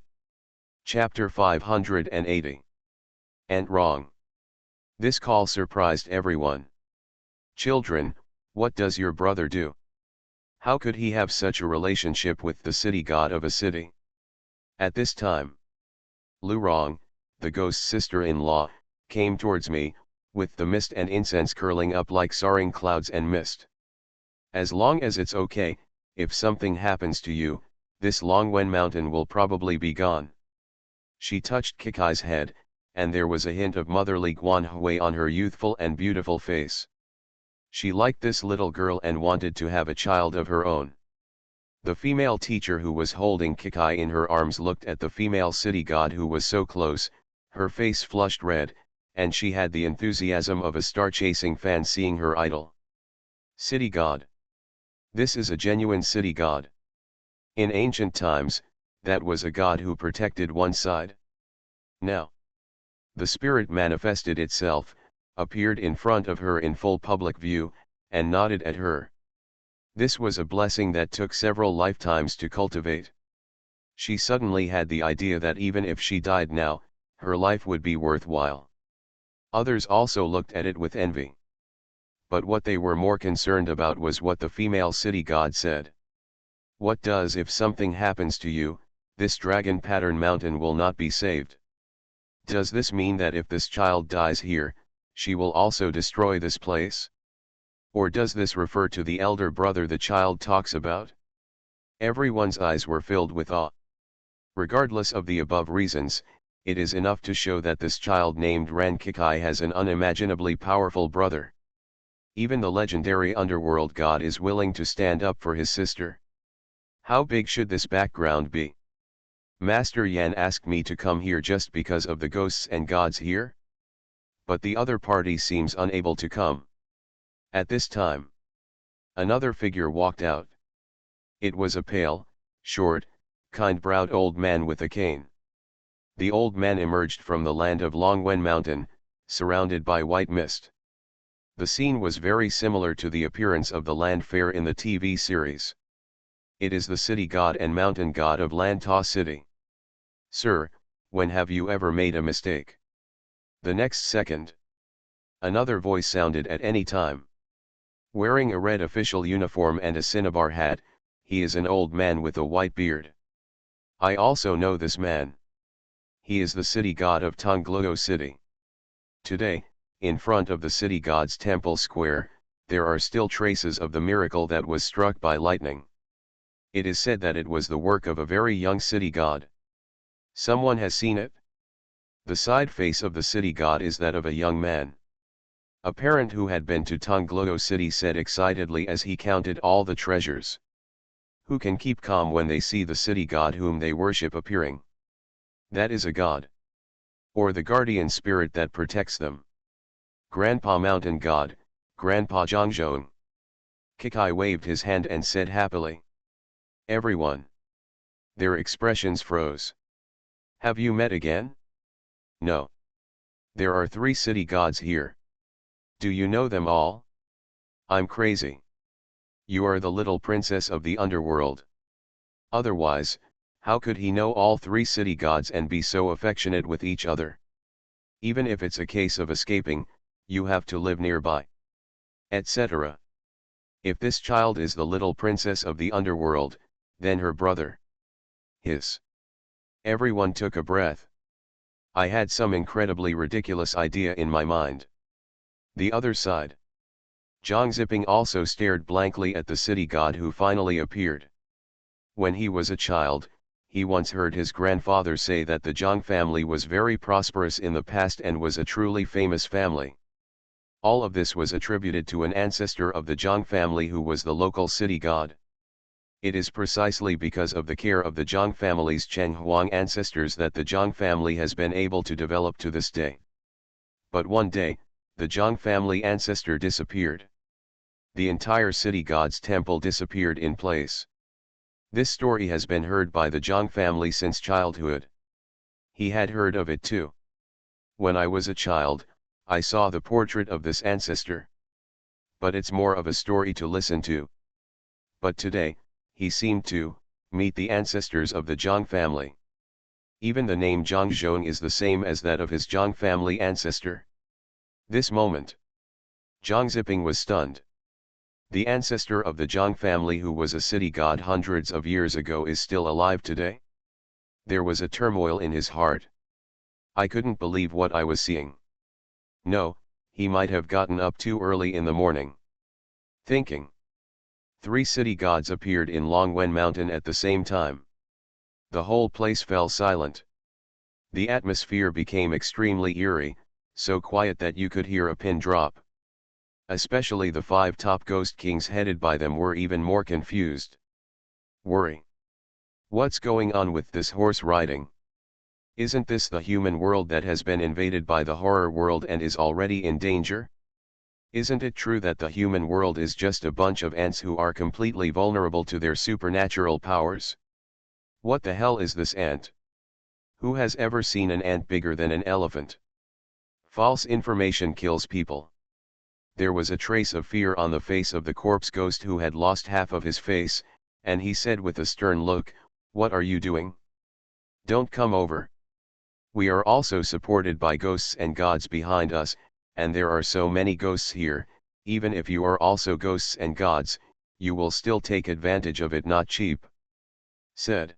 Chapter 580. Aunt Wrong. This call surprised everyone. Children, what does your brother do? How could he have such a relationship with the city god of a city? At this time, Lu Rong, the ghost's sister-in-law, came towards me, with the mist and incense curling up like soaring clouds and mist. As long as it's okay, if something happens to you, this Longwen mountain will probably be gone. She touched Kikai's head, and there was a hint of motherly Guanhui on her youthful and beautiful face. She liked this little girl and wanted to have a child of her own. The female teacher who was holding Kikai in her arms looked at the female city god who was so close, her face flushed red, and she had the enthusiasm of a star-chasing fan seeing her idol. City god. This is a genuine city god. In ancient times, that was a god who protected one side. Now, the spirit manifested itself, appeared in front of her in full public view, and nodded at her. This was a blessing that took several lifetimes to cultivate. She suddenly had the idea that even if she died now, her life would be worthwhile. Others also looked at it with envy. But what they were more concerned about was what the female city god said. What does if something happens to you, this dragon pattern mountain will not be saved? Does this mean that if this child dies here, she will also destroy this place? Or does this refer to the elder brother the child talks about? Everyone's eyes were filled with awe. Regardless of the above reasons, it is enough to show that this child named Ran Kikai has an unimaginably powerful brother. Even the legendary underworld god is willing to stand up for his sister. How big should this background be? Master Yan asked me to come here just because of the ghosts and gods here? But the other party seems unable to come. At this time, another figure walked out. It was a pale, short, kind-browed old man with a cane. The old man emerged from the land of Longwen Mountain, surrounded by white mist. The scene was very similar to the appearance of the land fair in the TV series. It is the city god and mountain god of Lantau City. Sir, when have you ever made a mistake? The next second, another voice sounded at any time. Wearing a red official uniform and a cinnabar hat, he is an old man with a white beard. I also know this man. He is the city god of Tongluo City. Today, in front of the city god's temple square, there are still traces of the miracle that was struck by lightning. It is said that it was the work of a very young city god. Someone has seen it? The side face of the city god is that of a young man. A parent who had been to Tongluo City said excitedly as he counted all the treasures. Who can keep calm when they see the city god whom they worship appearing? That is a god. or the guardian spirit that protects them. Grandpa Mountain God, Grandpa Zhangzhong. Kikai waved his hand and said happily. Everyone. Their expressions froze. Have you met again? No. There are 3 city gods here. Do you know them all? I'm crazy. You are the little princess of the underworld. Otherwise, how could he know all 3 city gods and be so affectionate with each other? Even if it's a case of escaping, you have to live nearby. Etc. If this child is the little princess of the underworld, then her brother. His. Everyone took a breath. I had some incredibly ridiculous idea in my mind. The other side. Zhang Ziping also stared blankly at the city god who finally appeared. When he was a child, he once heard his grandfather say that the Zhang family was very prosperous in the past and was a truly famous family. All of this was attributed to an ancestor of the Zhang family who was the local city god. It is precisely because of the care of the Zhang family's Cheng Huang ancestors that the Zhang family has been able to develop to this day. But one day, the Zhang family ancestor disappeared. The entire city god's temple disappeared in place. This story has been heard by the Zhang family since childhood. He had heard of it too. When I was a child, I saw the portrait of this ancestor. But it's more of a story to listen to. But today, he seemed to meet the ancestors of the Zhang family. Even the name Zhangzhong is the same as that of his Zhang family ancestor. This moment, Zhang Ziping was stunned. The ancestor of the Zhang family who was a city god hundreds of years ago is still alive today? There was a turmoil in his heart. I couldn't believe what I was seeing. No, he might have gotten up too early in the morning. Thinking. 3 city gods appeared in Longwen Mountain at the same time. The whole place fell silent. The atmosphere became extremely eerie, so quiet that you could hear a pin drop. Especially the 5 top ghost kings headed by them were even more confused. Worry. What's going on with this horse riding? Isn't this the human world that has been invaded by the horror world and is already in danger? Isn't it true that the human world is just a bunch of ants who are completely vulnerable to their supernatural powers? What the hell is this ant? Who has ever seen an ant bigger than an elephant? False information kills people. There was a trace of fear on the face of the corpse ghost who had lost half of his face, and he said with a stern look, "What are you doing? Don't come over. We are also supported by ghosts and gods behind us, and there are so many ghosts here, even if you are also ghosts and gods, you will still take advantage of it, not cheap," said.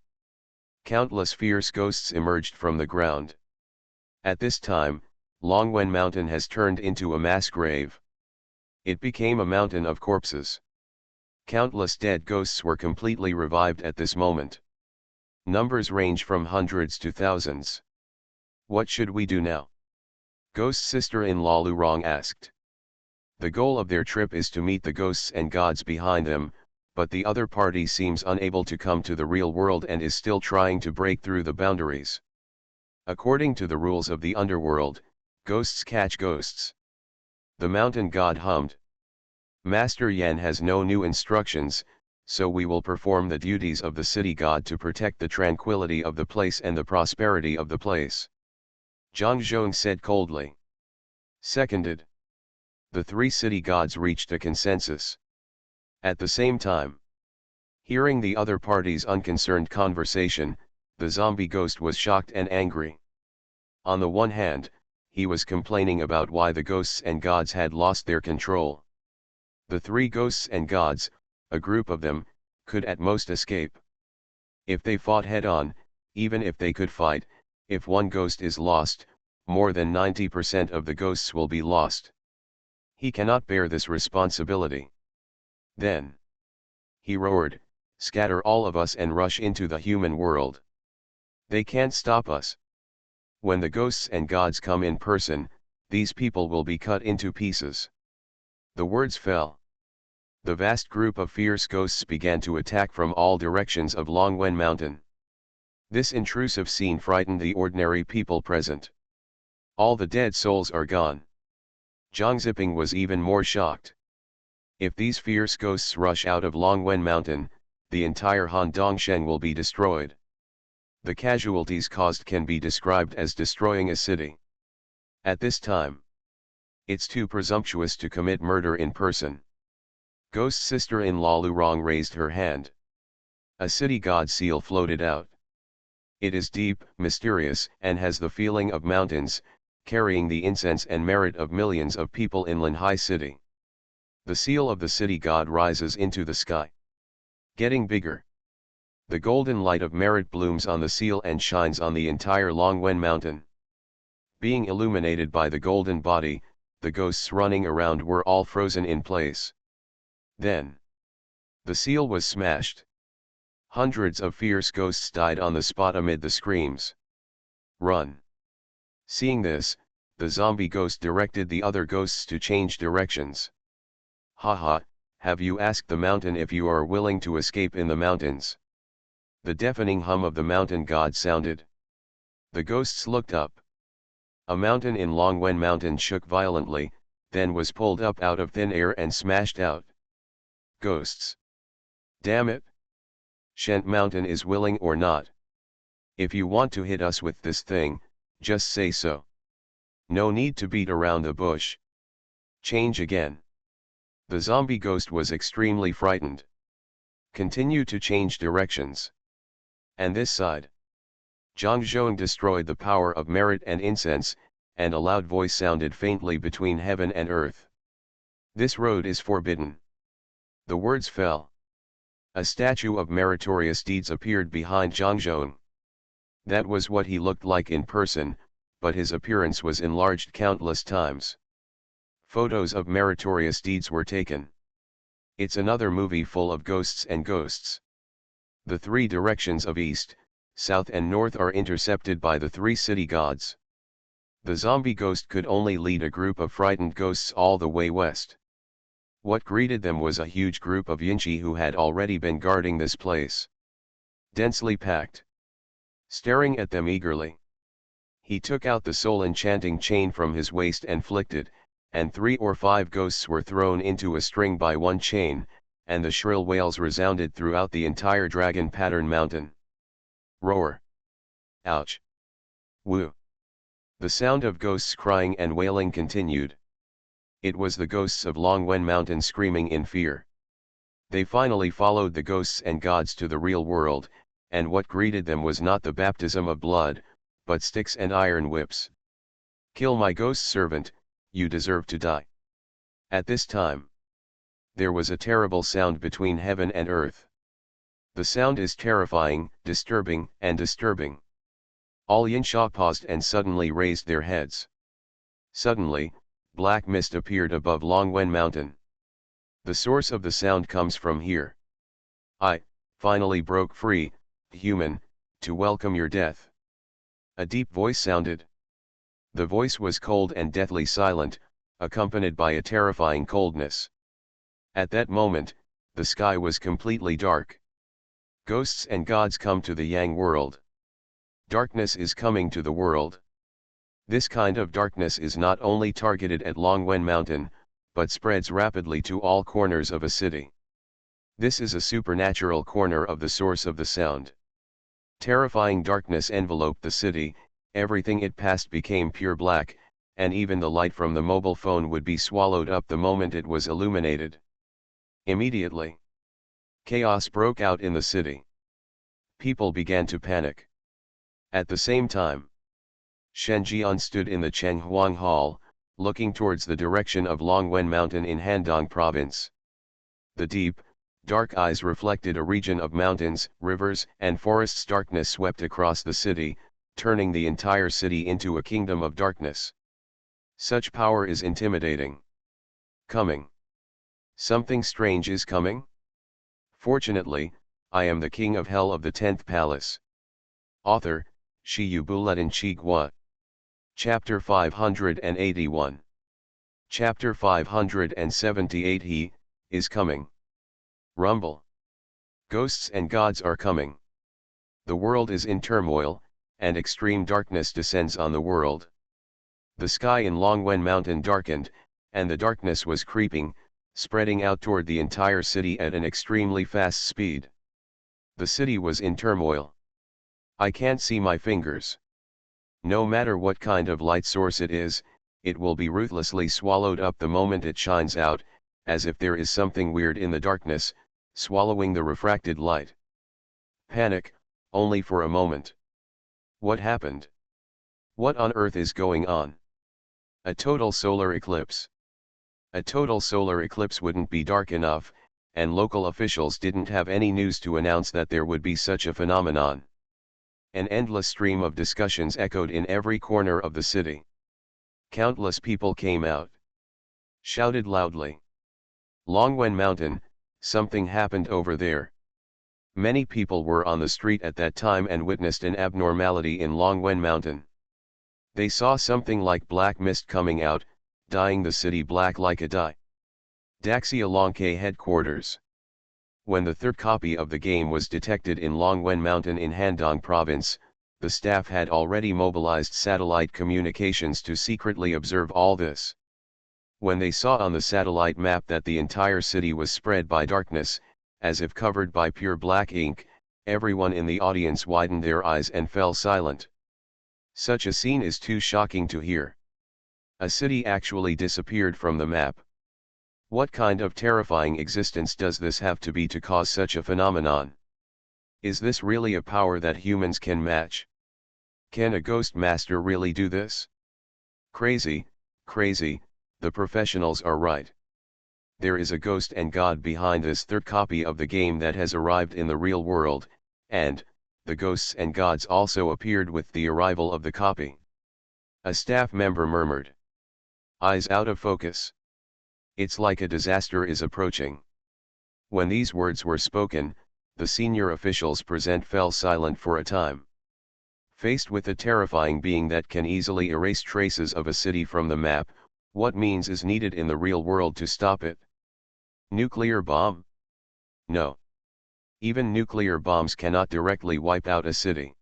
Countless fierce ghosts emerged from the ground. At this time, Longwen Mountain has turned into a mass grave. It became a mountain of corpses. Countless dead ghosts were completely revived at this moment. Numbers range from hundreds to thousands. What should we do now? Ghost sister-in-law Lu Rong asked. The goal of their trip is to meet the ghosts and gods behind them, but the other party seems unable to come to the real world and is still trying to break through the boundaries. According to the rules of the underworld, ghosts catch ghosts. The mountain god hummed. Master Yan has no new instructions, so we will perform the duties of the city god to protect the tranquility of the place and the prosperity of the place. Zhang Zhong said coldly. Seconded. The 3 city gods reached a consensus. At the same time, hearing the other party's unconcerned conversation, the zombie ghost was shocked and angry. On the one hand, he was complaining about why the ghosts and gods had lost their control. The 3 ghosts and gods, a group of them, could at most escape. If they fought head-on, even if they could fight, if one ghost is lost, more than 90% of the ghosts will be lost. He cannot bear this responsibility. Then, he roared, "Scatter all of us and rush into the human world. They can't stop us. When the ghosts and gods come in person, these people will be cut into pieces." The words fell. The vast group of fierce ghosts began to attack from all directions of Longwen Mountain. This intrusive scene frightened the ordinary people present. All the dead souls are gone. Zhang Ziping was even more shocked. If these fierce ghosts rush out of Longwen Mountain, the entire Han Dongsheng will be destroyed. The casualties caused can be described as destroying a city. At this time, it's too presumptuous to commit murder in person. Ghost sister-in-law Lu Rong raised her hand. A city god seal floated out. It is deep, mysterious, and has the feeling of mountains, carrying the incense and merit of millions of people in Linhai City. The seal of the city god rises into the sky. Getting bigger. The golden light of merit blooms on the seal and shines on the entire Longwen Mountain. Being illuminated by the golden body, the ghosts running around were all frozen in place. Then, the seal was smashed. Hundreds of fierce ghosts died on the spot amid the screams. Run! Seeing this, the zombie ghost directed the other ghosts to change directions. Haha, have you asked the mountain if you are willing to escape in the mountains? The deafening hum of the mountain god sounded. The ghosts looked up. A mountain in Longwen Mountain shook violently, then was pulled up out of thin air and smashed out. Ghosts! Damn it! Shent Mountain is willing or not. If you want to hit us with this thing, just say so. No need to beat around the bush. Change again. The zombie ghost was extremely frightened. Continue to change directions. And this side. Zhang Zhong destroyed the power of merit and incense, and a loud voice sounded faintly between heaven and earth. This road is forbidden. The words fell. A statue of meritorious deeds appeared behind Zhang Zhong. That was what he looked like in person, but his appearance was enlarged countless times. Photos of meritorious deeds were taken. It's another movie full of ghosts and ghosts. The three directions of east, south and north are intercepted by the three city gods. The zombie ghost could only lead a group of frightened ghosts all the way west. What greeted them was a huge group of Yinchi who had already been guarding this place. Densely packed. Staring at them eagerly. He took out the soul enchanting chain from his waist and flicked it, and 3 or 5 ghosts were thrown into a string by one chain, and the shrill wails resounded throughout the entire dragon pattern mountain. Roar! Ouch! Woo! The sound of ghosts crying and wailing continued. It was the ghosts of Longwen Mountain screaming in fear. They finally followed the ghosts and gods to the real world, and what greeted them was not the baptism of blood, but sticks and iron whips. Kill my ghost servant, you deserve to die. At this time, there was a terrible sound between heaven and earth. The sound is terrifying, disturbing, and disturbing. All Yinsha paused and suddenly raised their heads. Suddenly, black mist appeared above Longwen Mountain. The source of the sound comes from here. I, finally broke free, human, to welcome your death. A deep voice sounded. The voice was cold and deathly silent, accompanied by a terrifying coldness. At that moment, the sky was completely dark. Ghosts and gods come to the Yang world. Darkness is coming to the world. This kind of darkness is not only targeted at Longwen Mountain, but spreads rapidly to all corners of a city. This is a supernatural corner of the source of the sound. Terrifying darkness enveloped the city, everything it passed became pure black, and even the light from the mobile phone would be swallowed up the moment it was illuminated. Immediately, chaos broke out in the city. People began to panic. At the same time, Shen Jian stood in the Chenghuang Hall, looking towards the direction of Longwen Mountain in Handong Province. The deep, dark eyes reflected a region of mountains, rivers, and forests. Darkness swept across the city, turning the entire city into a kingdom of darkness. Such power is intimidating. Coming. Something strange is coming? Fortunately, I am the king of hell of the 10th palace. Author, Shi Yu Buletin Chi Gua. Chapter 581. Chapter 578. He is coming. Rumble. Ghosts and gods are coming. The world is in turmoil, and extreme darkness descends on the world. The sky in Longwen Mountain darkened, and the darkness was creeping, spreading out toward the entire city at an extremely fast speed. The city was in turmoil. I can't see my fingers. No matter what kind of light source it is, it will be ruthlessly swallowed up the moment it shines out, as if there is something weird in the darkness, swallowing the refracted light. Panic, only for a moment. What happened? What on earth is going on? A total solar eclipse. A total solar eclipse wouldn't be dark enough, and local officials didn't have any news to announce that there would be such a phenomenon. An endless stream of discussions echoed in every corner of the city. Countless people came out. Shouted loudly. Longwen Mountain, something happened over there. Many people were on the street at that time and witnessed an abnormality in Longwen Mountain. They saw something like black mist coming out, dyeing the city black like a dye. Daxialonke headquarters. When the third copy of the game was detected in Longwen Mountain in Handong province, the staff had already mobilized satellite communications to secretly observe all this. When they saw on the satellite map that the entire city was spread by darkness, as if covered by pure black ink, everyone in the audience widened their eyes and fell silent. Such a scene is too shocking to hear. A city actually disappeared from the map. What kind of terrifying existence does this have to be to cause such a phenomenon? Is this really a power that humans can match? Can a ghost master really do this? Crazy, crazy, the professionals are right. There is a ghost and god behind this third copy of the game that has arrived in the real world, and, the ghosts and gods also appeared with the arrival of the copy. A staff member murmured. Eyes out of focus. It's like a disaster is approaching. When these words were spoken, the senior officials present fell silent for a time. Faced with a terrifying being that can easily erase traces of a city from the map, what means is needed in the real world to stop it? Nuclear bomb? No. Even nuclear bombs cannot directly wipe out a city.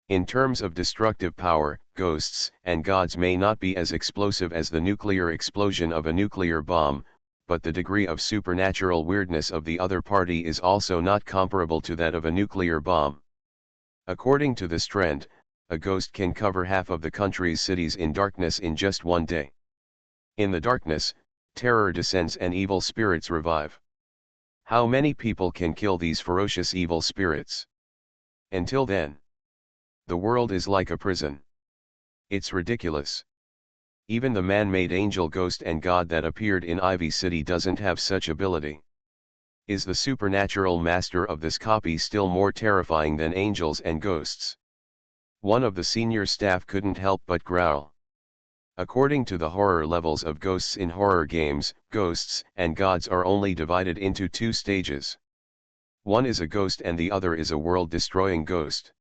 In terms of destructive power, ghosts and gods may not be as explosive as the nuclear explosion of a nuclear bomb, but the degree of supernatural weirdness of the other party is also not comparable to that of a nuclear bomb. According to this trend, a ghost can cover half of the country's cities in darkness in just one day. In the darkness, terror descends and evil spirits revive. How many people can kill these ferocious evil spirits? Until then, the world is like a prison. It's ridiculous. Even the man-made angel ghost and god that appeared in Ivy City doesn't have such ability. Is the supernatural master of this copy still more terrifying than angels and ghosts? One of the senior staff couldn't help but growl. According to the horror levels of ghosts in horror games, ghosts and gods are only divided into two stages. One is a ghost and the other is a world-destroying ghost.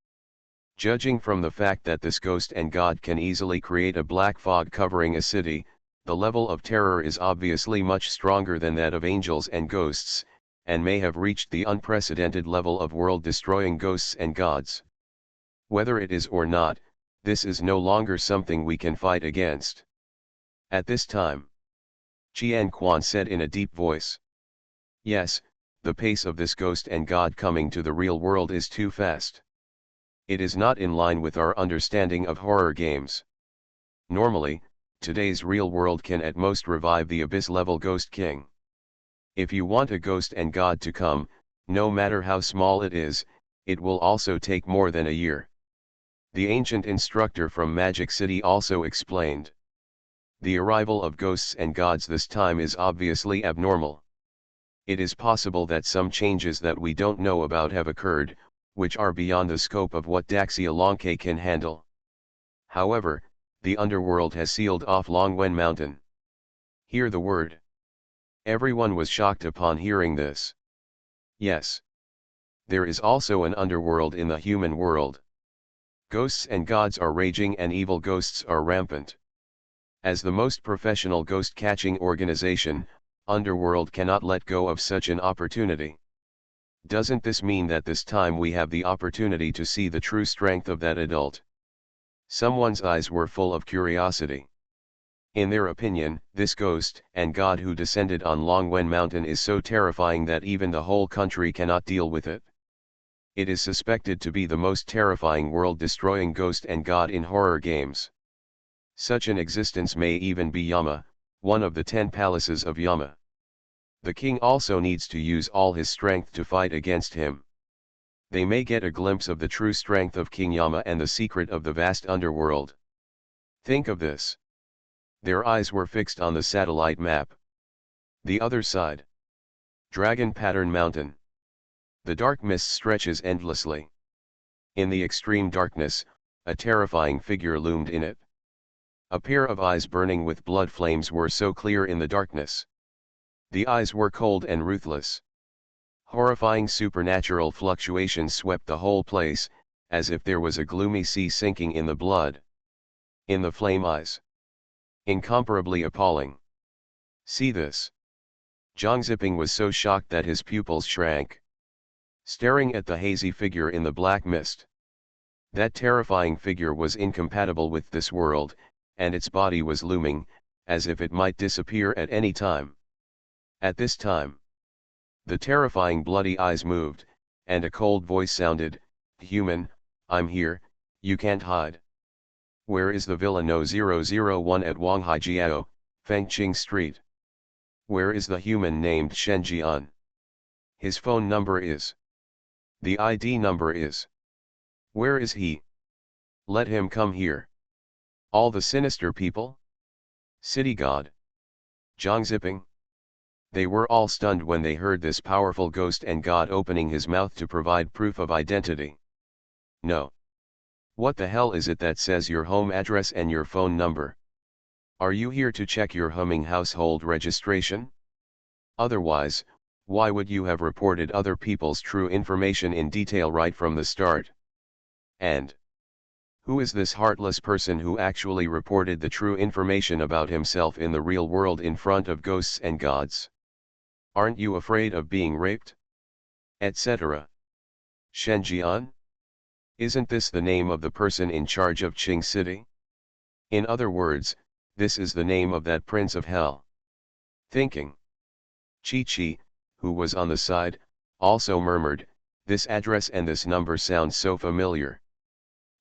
Judging from the fact that this ghost and god can easily create a black fog covering a city, the level of terror is obviously much stronger than that of angels and ghosts, and may have reached the unprecedented level of world-destroying ghosts and gods. Whether it is or not, this is no longer something we can fight against. At this time, Qian Quan said in a deep voice. Yes, the pace of this ghost and god coming to the real world is too fast. It is not in line with our understanding of horror games. Normally, today's real world can at most revive the abyss-level Ghost King. If you want a ghost and god to come, no matter how small it is, it will also take more than a year. The ancient instructor from Magic City also explained. The arrival of ghosts and gods this time is obviously abnormal. It is possible that some changes that we don't know about have occurred, which are beyond the scope of what Daxialonke can handle. However, the underworld has sealed off Longwen Mountain. Hear the word. Everyone was shocked upon hearing this. Yes. There is also an underworld in the human world. Ghosts and gods are raging and evil ghosts are rampant. As the most professional ghost-catching organization, Underworld cannot let go of such an opportunity. Doesn't this mean that this time we have the opportunity to see the true strength of that adult? Someone's eyes were full of curiosity. In their opinion, this ghost and god who descended on Longwen Mountain is so terrifying that even the whole country cannot deal with it. It is suspected to be the most terrifying world-destroying ghost and god in horror games. Such an existence may even be Yama, one of the 10 palaces of Yama. The king also needs to use all his strength to fight against him. They may get a glimpse of the true strength of King Yama and the secret of the vast underworld. Think of this. Their eyes were fixed on the satellite map. The other side. Dragon Pattern Mountain. The dark mist stretches endlessly. In the extreme darkness, a terrifying figure loomed in it. A pair of eyes burning with blood flames were so clear in the darkness. The eyes were cold and ruthless. Horrifying supernatural fluctuations swept the whole place, as if there was a gloomy sea sinking in the blood. In the flame eyes. Incomparably appalling. See this. Zhang Ziping was so shocked that his pupils shrank. Staring at the hazy figure in the black mist. That terrifying figure was incompatible with this world, and its body was looming, as if it might disappear at any time. At this time, the terrifying bloody eyes moved, and a cold voice sounded, "Human, I'm here, you can't hide. Where is the Villa No 001 at Wanghaijiao, Fengqing Street? Where is the human named Shen Jian? His phone number is. The ID number is. Where is he? Let him come here. All the sinister people? City God. Zhang Ziping." They were all stunned when they heard this powerful ghost and god opening his mouth to provide proof of identity. No. What the hell is it that says your home address and your phone number? Are you here to check your humming household registration? Otherwise, why would you have reported other people's true information in detail right from the start? And who is this heartless person who actually reported the true information about himself in the real world in front of ghosts and gods? Aren't you afraid of being raped? Etc. Shen Jian? Isn't this the name of the person in charge of Qing City? In other words, this is the name of that prince of hell. Thinking. Chi Chi, who was on the side, also murmured, "This address and this number sound so familiar.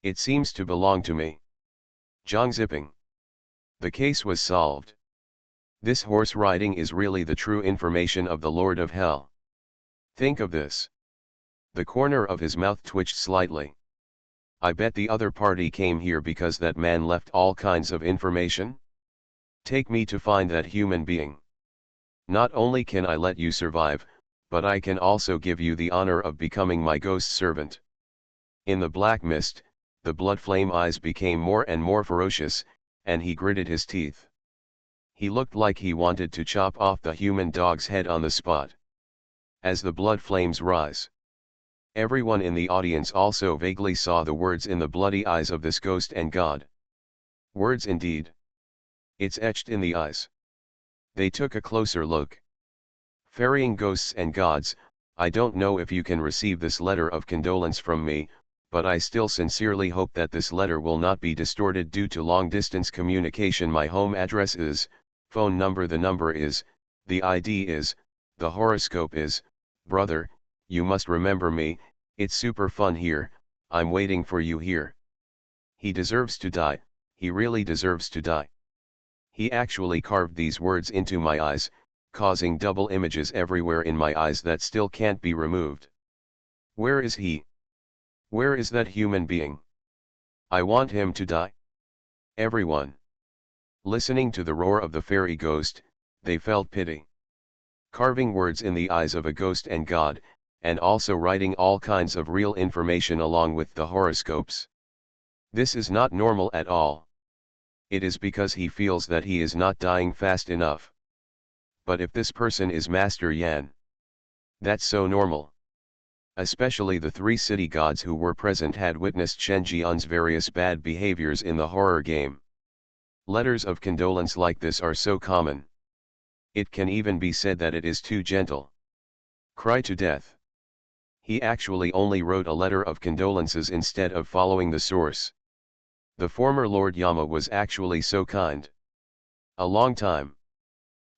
It seems to belong to me." Zhang Ziping. The case was solved. This horse riding is really the true information of the Lord of Hell. Think of this. The corner of his mouth twitched slightly. I bet the other party came here because that man left all kinds of information. Take me to find that human being. Not only can I let you survive, but I can also give you the honor of becoming my ghost servant. In the black mist, the blood flame eyes became more and more ferocious, and he gritted his teeth. He looked like he wanted to chop off the human dog's head on the spot. As the blood flames rise, everyone in the audience also vaguely saw the words in the bloody eyes of this ghost and god. Words indeed. It's etched in the eyes. They took a closer look. Ferrying ghosts and gods, I don't know if you can receive this letter of condolence from me, but I still sincerely hope that this letter will not be distorted due to long-distance communication. My home address is, phone number the number is, the ID is, the horoscope is, brother, you must remember me, it's super fun here, I'm waiting for you here. He deserves to die, he really deserves to die. He actually carved these words into my eyes, causing double images everywhere in my eyes that still can't be removed. Where is he? Where is that human being? I want him to die. Everyone. Listening to the roar of the fairy ghost, they felt pity. Carving words in the eyes of a ghost and god, and also writing all kinds of real information along with the horoscopes. This is not normal at all. It is because he feels that he is not dying fast enough. But if this person is Master Yan, that's so normal. Especially the 3 city gods who were present had witnessed Shen Jian's various bad behaviors in the horror game. Letters of condolence like this are so common. It can even be said that it is too gentle. Cry to death. He actually only wrote a letter of condolences instead of following the source. The former Lord Yama was actually so kind. A long time.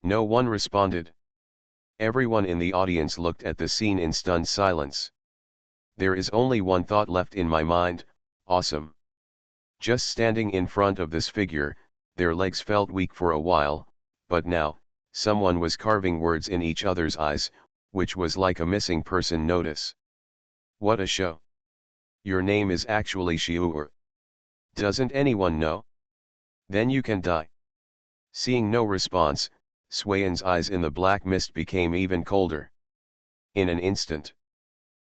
No one responded. Everyone in the audience looked at the scene in stunned silence. There is only one thought left in my mind: awesome. Just standing in front of this figure, their legs felt weak for a while, but now, someone was carving words in each other's eyes, which was like a missing person notice. What a show. Your name is actually Shiur. Doesn't anyone know? Then you can die. Seeing no response, Swayan's eyes in the black mist became even colder. In an instant,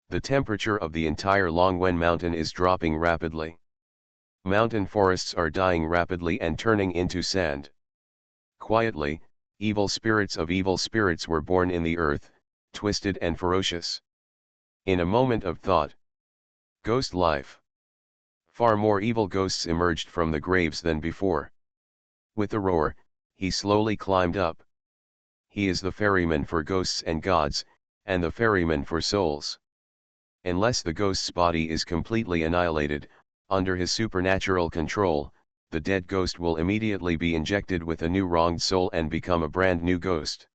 the temperature of the entire Longwen mountain is dropping rapidly. Mountain forests are dying rapidly and turning into sand. Quietly, evil spirits of evil spirits were born in the earth, twisted and ferocious. In a moment of thought. Ghost life. Far more evil ghosts emerged from the graves than before. With a roar, he slowly climbed up. He is the ferryman for ghosts and gods, and the ferryman for souls. Unless the ghost's body is completely annihilated, under his supernatural control, the dead ghost will immediately be injected with a new wronged soul and become a brand new ghost.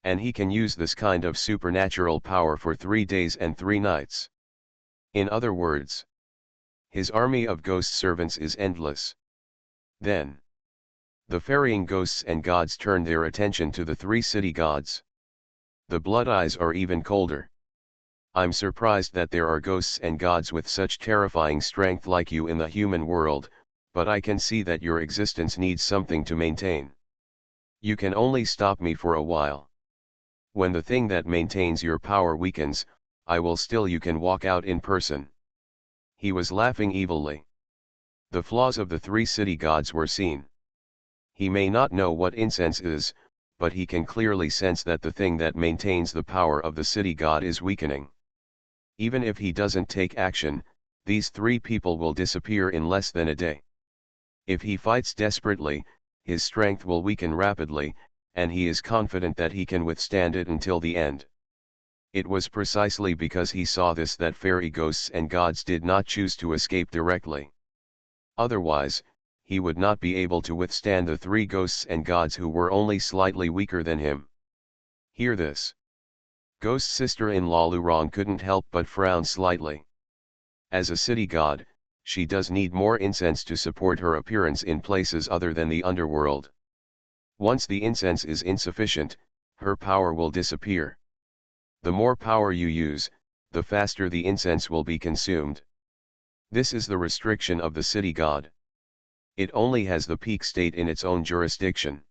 And he can use this kind of supernatural power for 3 days and 3 nights. In other words, his army of ghost servants is endless. Then, the ferrying ghosts and gods turn their attention to the 3 city gods. The blood eyes are even colder. I'm surprised that there are ghosts and gods with such terrifying strength like you in the human world, but I can see that your existence needs something to maintain. You can only stop me for a while. When the thing that maintains your power weakens, I will still you can walk out in person. He was laughing evilly. The flaws of the 3 city gods were seen. He may not know what incense is, but he can clearly sense that the thing that maintains the power of the city god is weakening. Even if he doesn't take action, these 3 people will disappear in less than a day. If he fights desperately, his strength will weaken rapidly, and he is confident that he can withstand it until the end. It was precisely because he saw this that fairy ghosts and gods did not choose to escape directly. Otherwise, he would not be able to withstand the 3 ghosts and gods who were only slightly weaker than him. Hear this. Ghost sister-in-law Lurong couldn't help but frown slightly. As a city god, she does need more incense to support her appearance in places other than the underworld. Once the incense is insufficient, her power will disappear. The more power you use, the faster the incense will be consumed. This is the restriction of the city god. It only has the peak state in its own jurisdiction.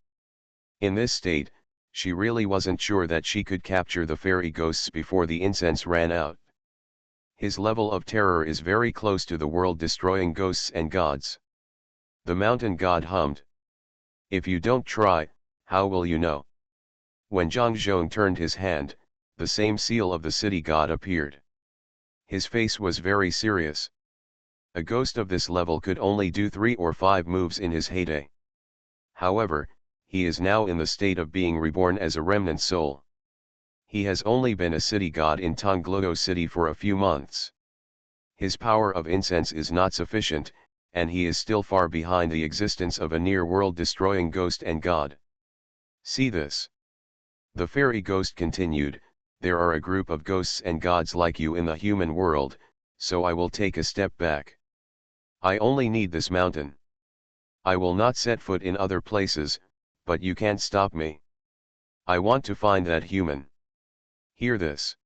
In this state, she really wasn't sure that she could capture the fairy ghosts before the incense ran out. His level of terror is very close to the world-destroying ghosts and gods. The mountain god hummed. If you don't try, how will you know? When Zhang Zhong turned his hand, the same seal of the city god appeared. His face was very serious. A ghost of this level could only do 3 or 5 moves in his heyday. However, he is now in the state of being reborn as a remnant soul. He has only been a city god in Tongluo city for a few months. His power of incense is not sufficient, and he is still far behind the existence of a near-world destroying ghost and god. See this. The fairy ghost continued, there are a group of ghosts and gods like you in the human world, so I will take a step back. I only need this mountain. I will not set foot in other places, but you can't stop me. I want to find that human. Hear this.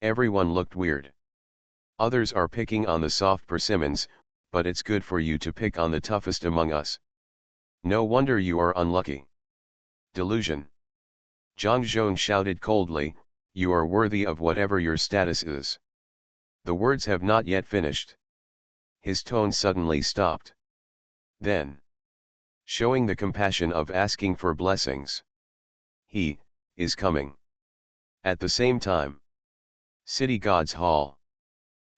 Everyone looked weird. Others are picking on the soft persimmons, but it's good for you to pick on the toughest among us. No wonder you are unlucky. Delusion. Zhang Zhong shouted coldly, you are worthy of whatever your status is. The words have not yet finished. His tone suddenly stopped. Then, showing the compassion of asking for blessings, he is coming. At the same time, City Gods Hall.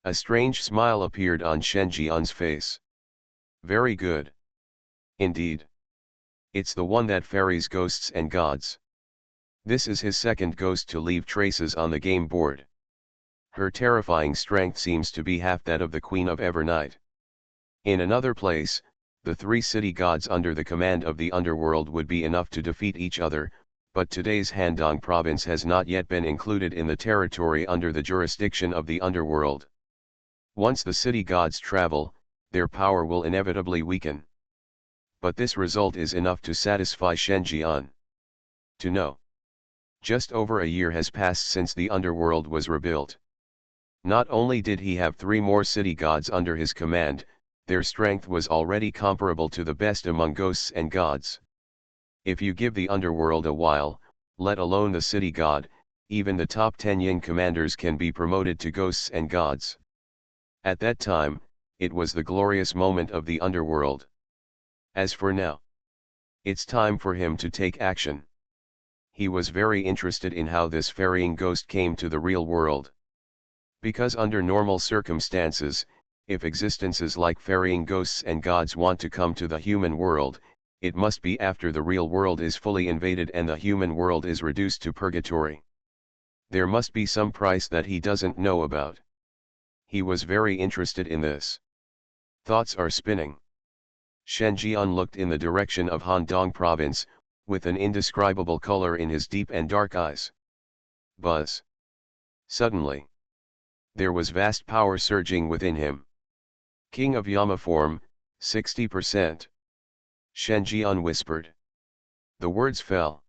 A strange smile appeared on Shen Jian's face. Very good. Indeed. It's the one that ferries ghosts and gods. This is his second ghost to leave traces on the game board. Her terrifying strength seems to be half that of the Queen of Evernight. In another place, The three city gods under the command of the underworld would be enough to defeat each other, but today's Handong province has not yet been included in the territory under the jurisdiction of the underworld. Once the city gods travel, their power will inevitably weaken. But this result is enough to satisfy Shen Jian. To know. Just over a year has passed since the underworld was rebuilt. Not only did he have three more city gods under his command, their strength was already comparable to the best among ghosts and gods. If you give the underworld a while, let alone the city god, even the top 10 yin commanders can be promoted to ghosts and gods. At that time, it was the glorious moment of the underworld. As for now, it's time for him to take action. He was very interested in how this ferrying ghost came to the real world. Because under normal circumstances, if existences like ferrying ghosts and gods want to come to the human world, it must be after the real world is fully invaded and the human world is reduced to purgatory. There must be some price that he doesn't know about. He was very interested in this. Thoughts are spinning. Shen Jian looked in the direction of Handong province, with an indescribable color in his deep and dark eyes. Buzz. Suddenly, there was vast power surging within him. King of Yama form, 60%. Shen Jian whispered. The words fell.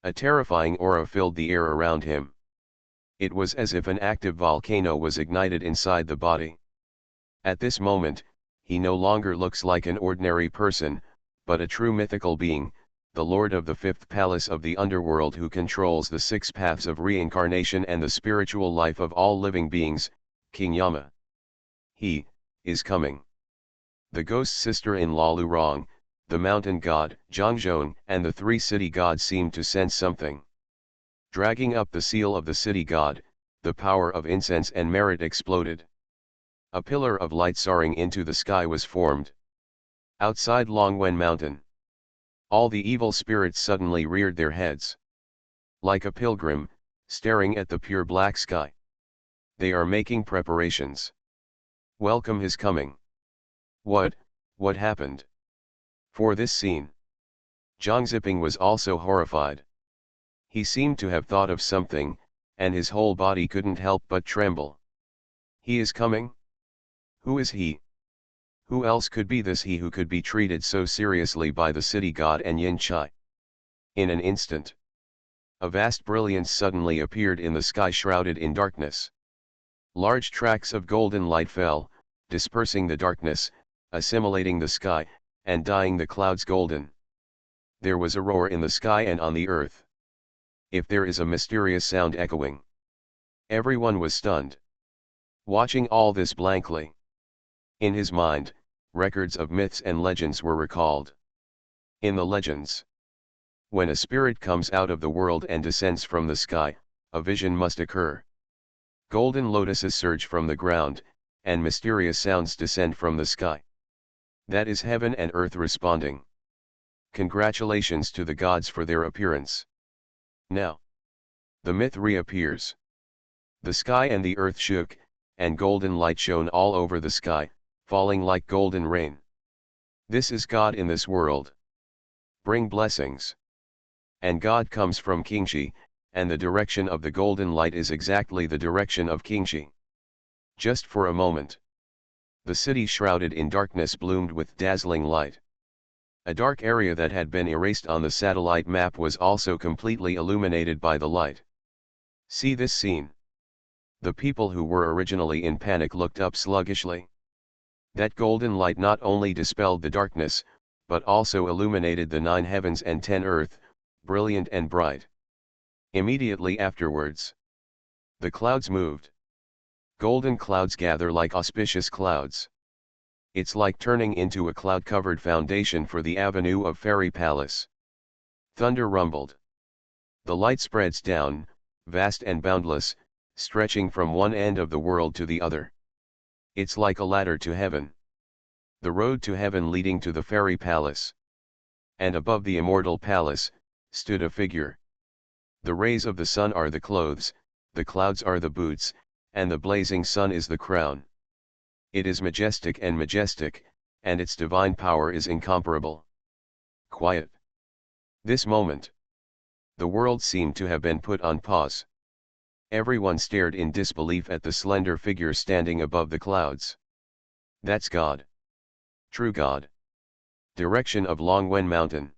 A terrifying aura filled the air around him. It was as if an active volcano was ignited inside the body. At this moment, he no longer looks like an ordinary person, but a true mythical being, the lord of the fifth palace of the underworld who controls the six paths of reincarnation and the spiritual life of all living beings, King Yama. He is coming. The ghost sister-in-law Lurong, the mountain god, Zhangzhong, and the three city gods seemed to sense something. Dragging up the seal of the city god, the power of incense and merit exploded. A pillar of light soaring into the sky was formed. Outside Longwen Mountain, all the evil spirits suddenly reared their heads. Like a pilgrim, staring at the pure black sky. They are making preparations. Welcome his coming. What happened? For this scene, Zhang Ziping was also horrified. He seemed to have thought of something, and his whole body couldn't help but tremble. He is coming? Who is he? Who else could be this he who could be treated so seriously by the city god and Yin Chai? In an instant, a vast brilliance suddenly appeared in the sky shrouded in darkness. Large tracts of golden light fell, dispersing the darkness, assimilating the sky, and dyeing the clouds golden. There was a roar in the sky and on the earth. If there is a mysterious sound echoing. Everyone was stunned. Watching all this blankly. In his mind, records of myths and legends were recalled. In the legends, when a spirit comes out of the world and descends from the sky, a vision must occur. Golden lotuses surge from the ground, and mysterious sounds descend from the sky. That is heaven and earth responding. Congratulations to the gods for their appearance. Now, the myth reappears. The sky and the earth shook, and golden light shone all over the sky, falling like golden rain. This is God in this world. Bring blessings. And God comes from Qingxi, and the direction of the golden light is exactly the direction of Qingxi. Just for a moment, the city shrouded in darkness bloomed with dazzling light. A dark area that had been erased on the satellite map was also completely illuminated by the light. See this scene. The people who were originally in panic looked up sluggishly. That golden light not only dispelled the darkness, but also illuminated the 9 heavens and 10 earth, brilliant and bright. Immediately afterwards, the clouds moved. Golden clouds gather like auspicious clouds. It's like turning into a cloud-covered foundation for the avenue of Fairy Palace. Thunder rumbled. The light spreads down, vast and boundless, stretching from one end of the world to the other. It's like a ladder to heaven. The road to heaven leading to the Fairy Palace. And above the immortal palace, stood a figure. The rays of the sun are the clothes, the clouds are the boots, and the blazing sun is the crown. It is majestic and majestic, and its divine power is incomparable. Quiet. This moment, the world seemed to have been put on pause. Everyone stared in disbelief at the slender figure standing above the clouds. That's God. True God. Direction of Longwen Mountain.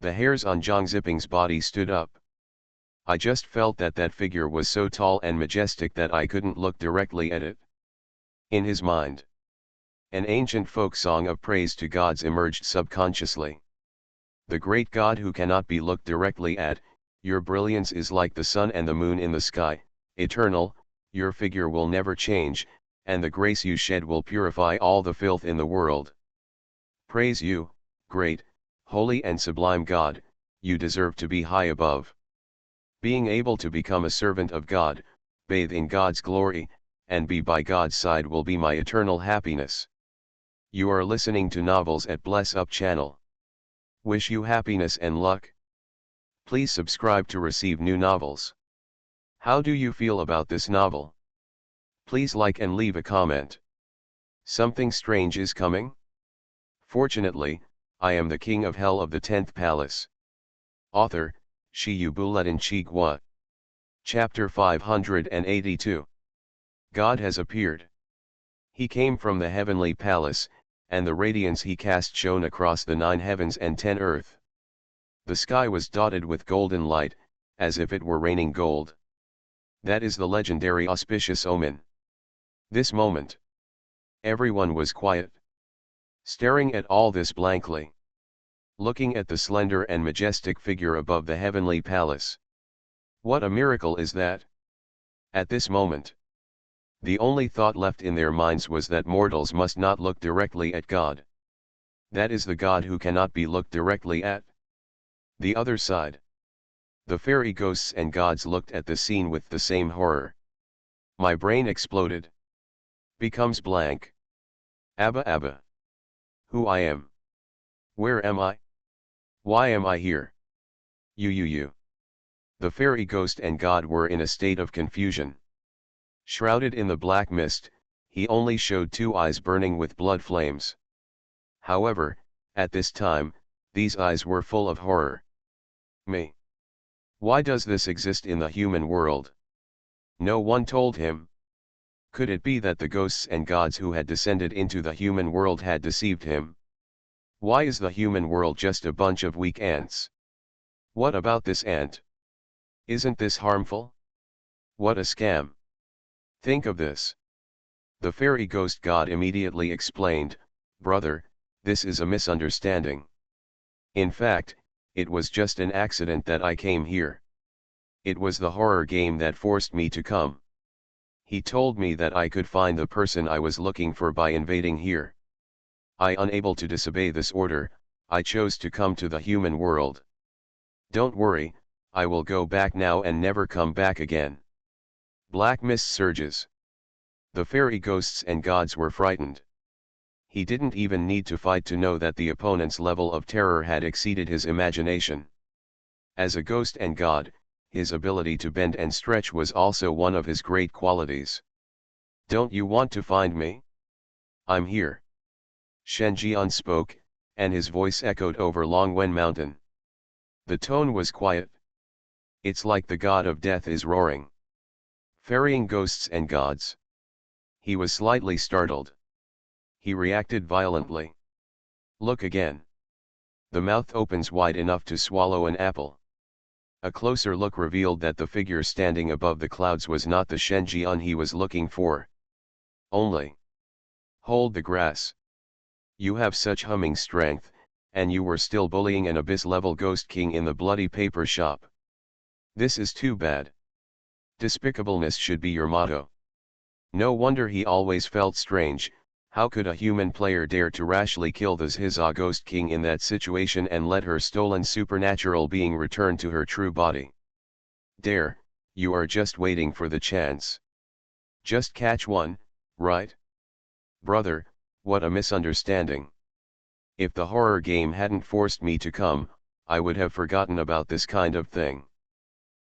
The hairs on Zhang Ziping's body stood up. I just felt that that figure was so tall and majestic that I couldn't look directly at it. In his mind, an ancient folk song of praise to gods emerged subconsciously. The great God who cannot be looked directly at, your brilliance is like the sun and the moon in the sky, eternal, your figure will never change, and the grace you shed will purify all the filth in the world. Praise you, great, holy and sublime God, you deserve to be high above. Being able to become a servant of God, bathe in God's glory, and be by God's side will be my eternal happiness. You are listening to Novels at Bless Up channel. Wish you happiness and luck. Please subscribe to receive new novels. How do you feel about this novel? Please like and leave a comment. Something strange is coming? Fortunately, I am the king of hell of the 10th palace. Author, Shi Buletin Chigwa. Chapter 582. God has appeared. He came from the heavenly palace, and the radiance he cast shone across the 9 heavens and 10 earth. The sky was dotted with golden light, as if it were raining gold. That is the legendary auspicious omen. This moment, everyone was quiet, staring at all this blankly, looking at the slender and majestic figure above the heavenly palace. What a miracle is that! At this moment, the only thought left in their minds was that mortals must not look directly at God. That is the God who cannot be looked directly at. The other side. The fairy ghosts and gods looked at the scene with the same horror. My brain exploded. Becomes blank. Abba Abba. Who I am? Where am I? Why am I here? You. The fairy ghost and god were in a state of confusion. Shrouded in the black mist, he only showed 2 eyes burning with blood flames. However, at this time, these eyes were full of horror. Me. Why does this exist in the human world? No one told him. Could it be that the ghosts and gods who had descended into the human world had deceived him? Why is the human world just a bunch of weak ants? What about this ant? Isn't this harmful? What a scam! Think of this. The fairy ghost god immediately explained, brother, this is a misunderstanding. In fact, it was just an accident that I came here. It was the horror game that forced me to come. He told me that I could find the person I was looking for by invading here. Unable to disobey this order, I chose to come to the human world. Don't worry, I will go back now and never come back again. Black mist surges. The fairy ghosts and gods were frightened. He didn't even need to fight to know that the opponent's level of terror had exceeded his imagination. As a ghost and god, his ability to bend and stretch was also one of his great qualities. Don't you want to find me? I'm here. Shen Jian spoke, and his voice echoed over Longwen Mountain. The tone was quiet. It's like the god of death is roaring. Ferrying ghosts and gods. He was slightly startled. He reacted violently. Look again. The mouth opens wide enough to swallow an apple. A closer look revealed that the figure standing above the clouds was not the Shen Jian he was looking for. Only. Hold the grass. You have such humming strength, and you were still bullying an abyss-level ghost king in the bloody paper shop. This is too bad. Despicableness should be your motto. No wonder he always felt strange. How could a human player dare to rashly kill the Zhiza Ghost King in that situation and let her stolen supernatural being return to her true body? Dare, you are just waiting for the chance. Just catch one, right? Brother, what a misunderstanding. If the horror game hadn't forced me to come, I would have forgotten about this kind of thing.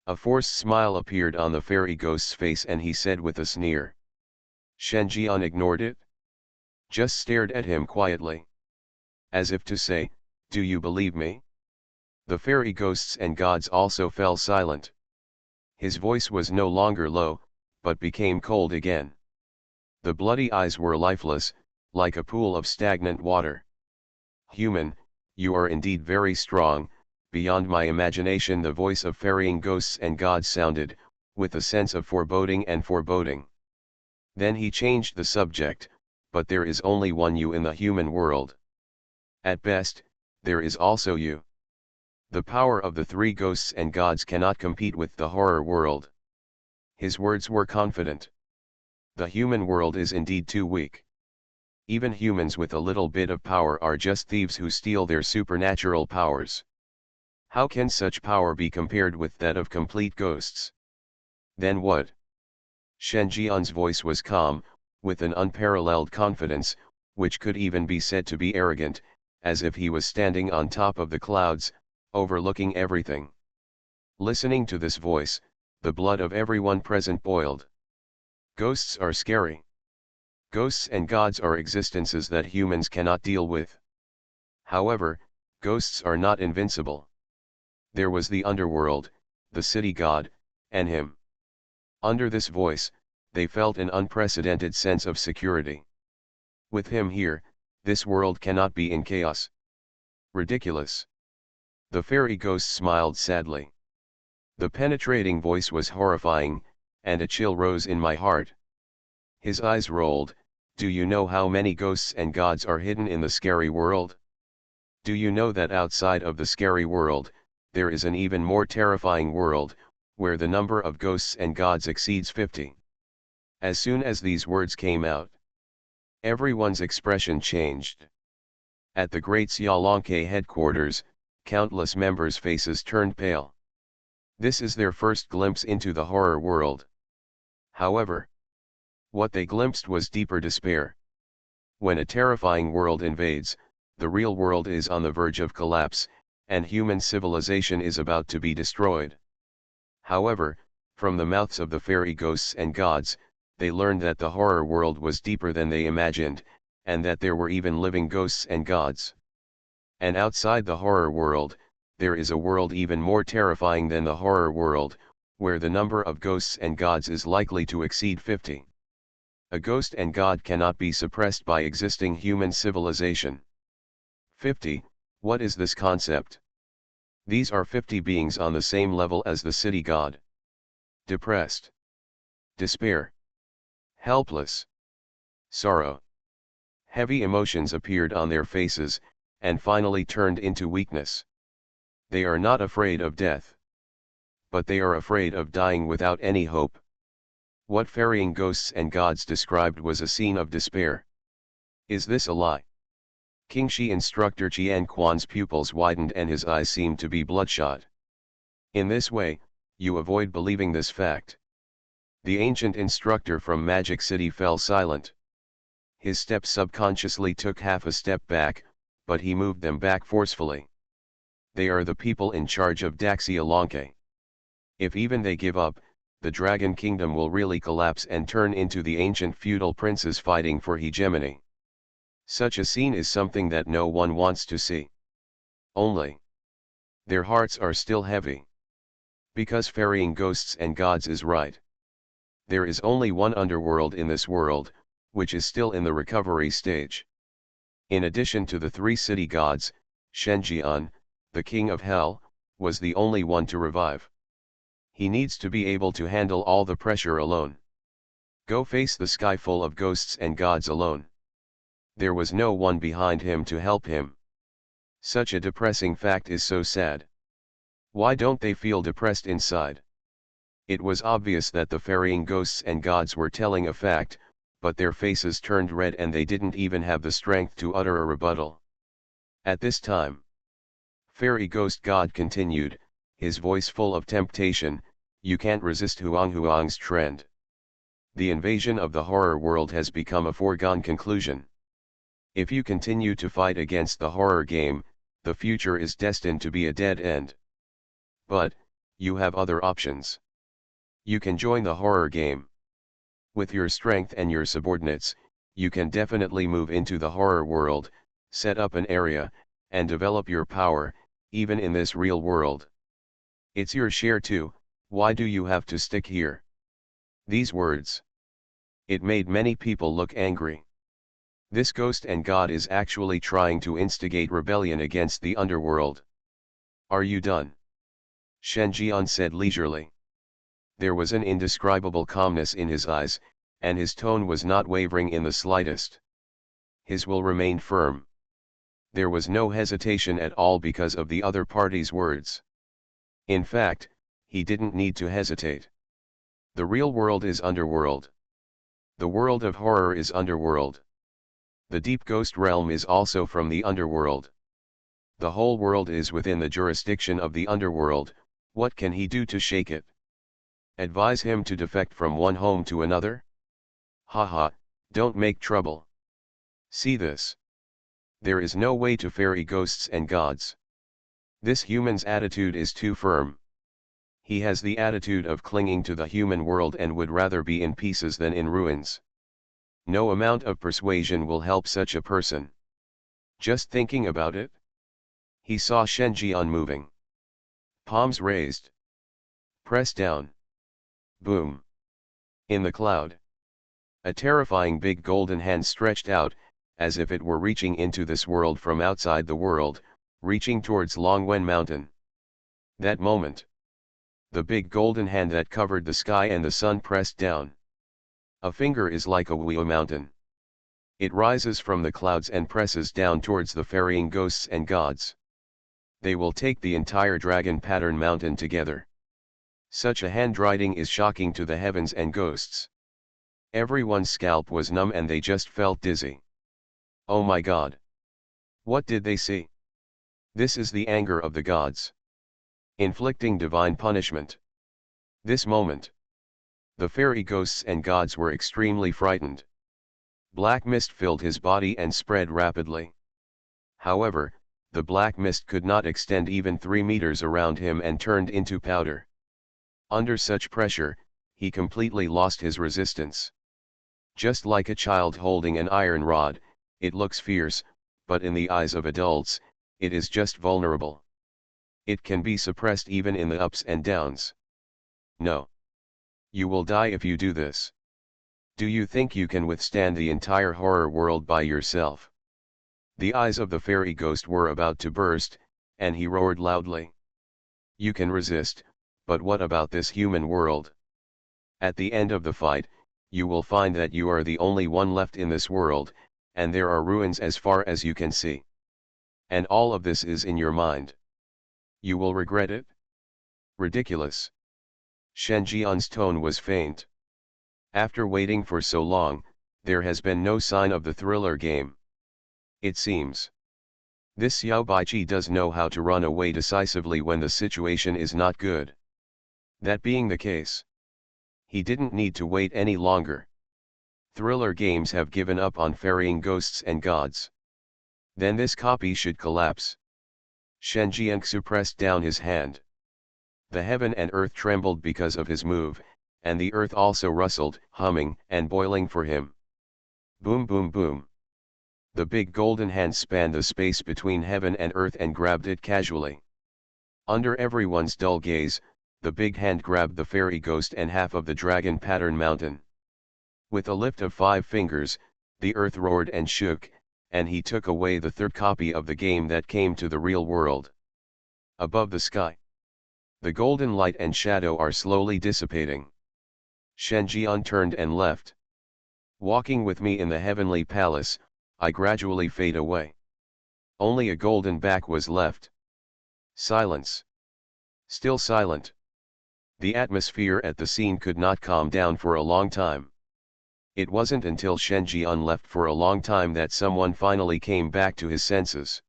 A forced smile appeared on the fairy ghost's face and he said with a sneer. Shen Jian ignored it. just stared at him quietly. As if to say, "Do you believe me?" The fairy ghosts and gods also fell silent. His voice was no longer low, but became cold again. The bloody eyes were lifeless, like a pool of stagnant water. "Human, you are indeed very strong." Beyond my imagination the voice of ferrying ghosts and gods sounded, with a sense of foreboding and foreboding. Then he changed the subject, "But there is only one you in the human world. At best, there is also you. The power of the three ghosts and gods cannot compete with the horror world." His words were confident. The human world is indeed too weak. Even humans with a little bit of power are just thieves who steal their supernatural powers. How can such power be compared with that of complete ghosts? Then what? Shen Jian's voice was calm, with an unparalleled confidence, which could even be said to be arrogant, as if he was standing on top of the clouds, overlooking everything. Listening to this voice, the blood of everyone present boiled. Ghosts are scary. Ghosts and gods are existences that humans cannot deal with. However, ghosts are not invincible. There was the underworld, the city god, and him. Under this voice, they felt an unprecedented sense of security. With him here, this world cannot be in chaos. Ridiculous. The fairy ghost smiled sadly. The penetrating voice was horrifying, and a chill rose in my heart. His eyes rolled. "Do you know how many ghosts and gods are hidden in the scary world? Do you know that outside of the scary world, there is an even more terrifying world, where the number of ghosts and gods exceeds 50. As soon as these words came out, everyone's expression changed. At the great Xiaolonke headquarters, countless members' faces turned pale. This is their first glimpse into the horror world. However, what they glimpsed was deeper despair. When a terrifying world invades, the real world is on the verge of collapse, and human civilization is about to be destroyed. However, from the mouths of the fairy ghosts and gods, they learned that the horror world was deeper than they imagined, and that there were even living ghosts and gods. And outside the horror world, there is a world even more terrifying than the horror world, where the number of ghosts and gods is likely to exceed 50. A ghost and god cannot be suppressed by existing human civilization. 50, what is this concept? These are 50 beings on the same level as the city god. Depressed. Despair. Helpless. Sorrow. Heavy emotions appeared on their faces, and finally turned into weakness. They are not afraid of death. But they are afraid of dying without any hope. What ferrying ghosts and gods described was a scene of despair. Is this a lie? King Shi instructor Qian Quan's pupils widened and his eyes seemed to be bloodshot. In this way, you avoid believing this fact. The ancient instructor from Magic City fell silent. His steps subconsciously took half a step back, but he moved them back forcefully. They are the people in charge of Xiaolonke. If even they give up, the Dragon Kingdom will really collapse and turn into the ancient feudal princes fighting for hegemony. Such a scene is something that no one wants to see. Only, their hearts are still heavy. Because ferrying ghosts and gods is right. There is only one underworld in this world, which is still in the recovery stage. In addition to the three city gods, Shenjian, the king of hell, was the only one to revive. He needs to be able to handle all the pressure alone. Go face the sky full of ghosts and gods alone. There was no one behind him to help him. Such a depressing fact is so sad. Why don't they feel depressed inside? It was obvious that the ferrying ghosts and gods were telling a fact, but their faces turned red and they didn't even have the strength to utter a rebuttal. At this time, fairy ghost god continued, his voice full of temptation, "You can't resist Huang's trend. The invasion of the horror world has become a foregone conclusion. If you continue to fight against the horror game, the future is destined to be a dead end. But, you have other options. You can join the horror game. With your strength and your subordinates, you can definitely move into the horror world, set up an area, and develop your power, even in this real world. It's your share too, why do you have to stick here? These words. It made many people look angry. This ghost and god is actually trying to instigate rebellion against the underworld. Are you done? Shen Jian said leisurely. There was an indescribable calmness in his eyes, and his tone was not wavering in the slightest. His will remained firm. There was no hesitation at all because of the other party's words. In fact, he didn't need to hesitate. The real world is underworld. The world of horror is underworld. The deep ghost realm is also from the underworld. The whole world is within the jurisdiction of the underworld. What can he do to shake it? Advise him to defect from one home to another? Haha, don't make trouble. See this. There is no way to ferry ghosts and gods. This human's attitude is too firm. He has the attitude of clinging to the human world and would rather be in pieces than in ruins. No amount of persuasion will help such a person. Just thinking about it? He saw Shen Jian moving. Palms raised. Press down. Boom. In the cloud. A terrifying big golden hand stretched out, as if it were reaching into this world from outside the world, reaching towards Longwen Mountain. That moment. The big golden hand that covered the sky and the sun pressed down. A finger is like a Wuo mountain. It rises from the clouds and presses down towards the ferrying ghosts and gods. They will take the entire dragon pattern mountain together. Such a handwriting is shocking to the heavens and ghosts. Everyone's scalp was numb and they just felt dizzy. Oh my god! What did they see? This is the anger of the gods. Inflicting divine punishment. This moment. The fairy ghosts and gods were extremely frightened. Black mist filled his body and spread rapidly. However, the black mist could not extend even 3 meters around him and turned into powder. Under such pressure, he completely lost his resistance. Just like a child holding an iron rod, it looks fierce, but in the eyes of adults, it is just vulnerable. It can be suppressed even in the ups and downs. No. You will die if you do this. Do you think you can withstand the entire horror world by yourself? The eyes of the fairy ghost were about to burst, and he roared loudly. You can resist, but what about this human world? At the end of the fight, you will find that you are the only one left in this world, and there are ruins as far as you can see. And all of this is in your mind. You will regret it? Ridiculous. Shen Jian's tone was faint. After waiting for so long, there has been no sign of the thriller game. It seems. This Xiao Baiqi does know how to run away decisively when the situation is not good. That being the case, he didn't need to wait any longer. Thriller games have given up on ferrying ghosts and gods. Then this copy should collapse. Shen Jianxu pressed down his hand. The heaven and earth trembled because of his move, and the earth also rustled, humming and boiling for him. Boom boom boom. The big golden hand spanned the space between heaven and earth and grabbed it casually. Under everyone's dull gaze, the big hand grabbed the fairy ghost and half of the dragon pattern mountain. With a lift of 5 fingers, the earth roared and shook, and he took away the third copy of the game that came to the real world. Above the sky, the golden light and shadow are slowly dissipating. Shen Jian turned and left. Walking with me in the heavenly palace, I gradually fade away. Only a golden back was left. Silence. Still silent. The atmosphere at the scene could not calm down for a long time. It wasn't until Shen Jian left for a long time that someone finally came back to his senses.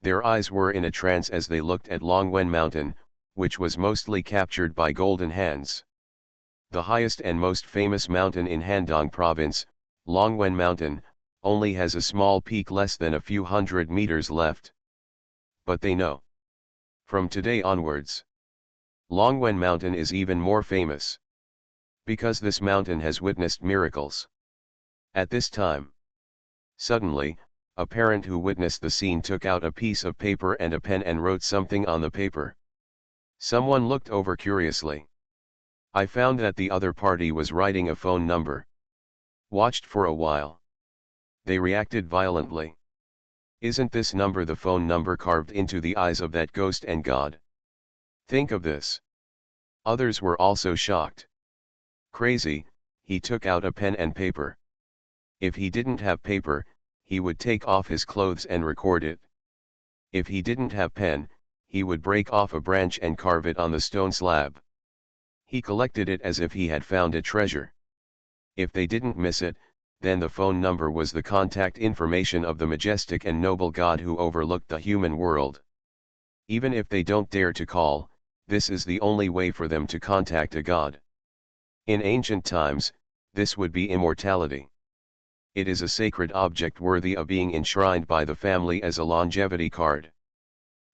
Their eyes were in a trance as they looked at Longwen Mountain, which was mostly captured by golden hands. The highest and most famous mountain in Handong province, Longwen Mountain, only has a small peak less than a few hundred meters left. But they know. From today onwards, Longwen Mountain is even more famous. Because this mountain has witnessed miracles. At this time, suddenly, a parent who witnessed the scene took out a piece of paper and a pen and wrote something on the paper. Someone looked over curiously. I found that the other party was writing a phone number. Watched for a while. They reacted violently. Isn't this number the phone number carved into the eyes of that ghost and God? Think of this. Others were also shocked. Crazy, he took out a pen and paper. If he didn't have paper, he would take off his clothes and record it. If he didn't have pen, he would break off a branch and carve it on the stone slab. He collected it as if he had found a treasure. If they didn't miss it, then the phone number was the contact information of the majestic and noble God who overlooked the human world. Even if they don't dare to call, this is the only way for them to contact a God. In ancient times, this would be immortality. It is a sacred object worthy of being enshrined by the family as a longevity card.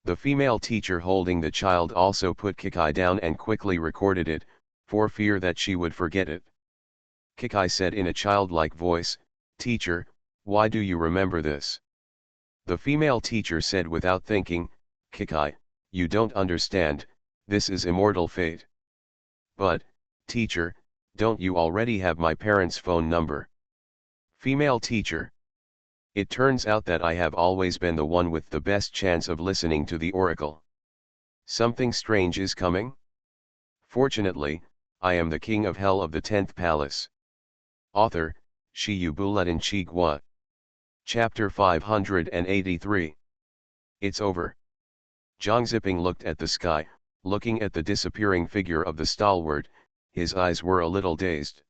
The female teacher holding the child also put Kikai down and quickly recorded it, for fear that she would forget it. Kikai said in a childlike voice, "Teacher, why do you remember this?" The female teacher said without thinking, "Kikai, you don't understand, this is immortal fate." "But, teacher, don't you already have my parents' phone number?" Female teacher: "It turns out that I have always been the one with the best chance of listening to the oracle. Something strange is coming? Fortunately, I am the king of hell of the 10th palace." Author, Shiyubuletin Chigwa. Chapter 583. It's over. Zhang Ziping looked at the sky, looking at the disappearing figure of the stalwart, his eyes were a little dazed.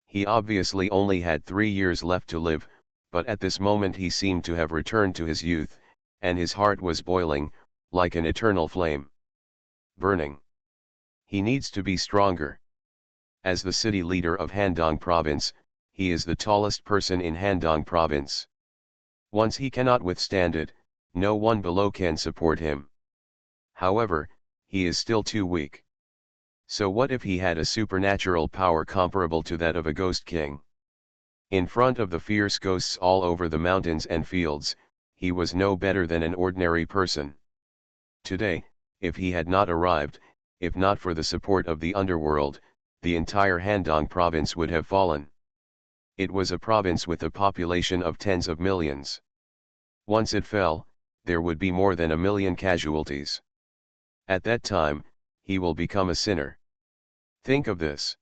He obviously only had 3 years left to live, but at this moment he seemed to have returned to his youth, and his heart was boiling, like an eternal flame. Burning. He needs to be stronger. As the city leader of Handong province, he is the tallest person in Handong province. Once he cannot withstand it, no one below can support him. However, he is still too weak. So what if he had a supernatural power comparable to that of a ghost king? In front of the fierce ghosts all over the mountains and fields, he was no better than an ordinary person. Today, if he had not arrived, if not for the support of the underworld, the entire Handong province would have fallen. It was a province with a population of tens of millions. Once it fell, there would be more than 1 million casualties. At that time, he will become a sinner. Think of this.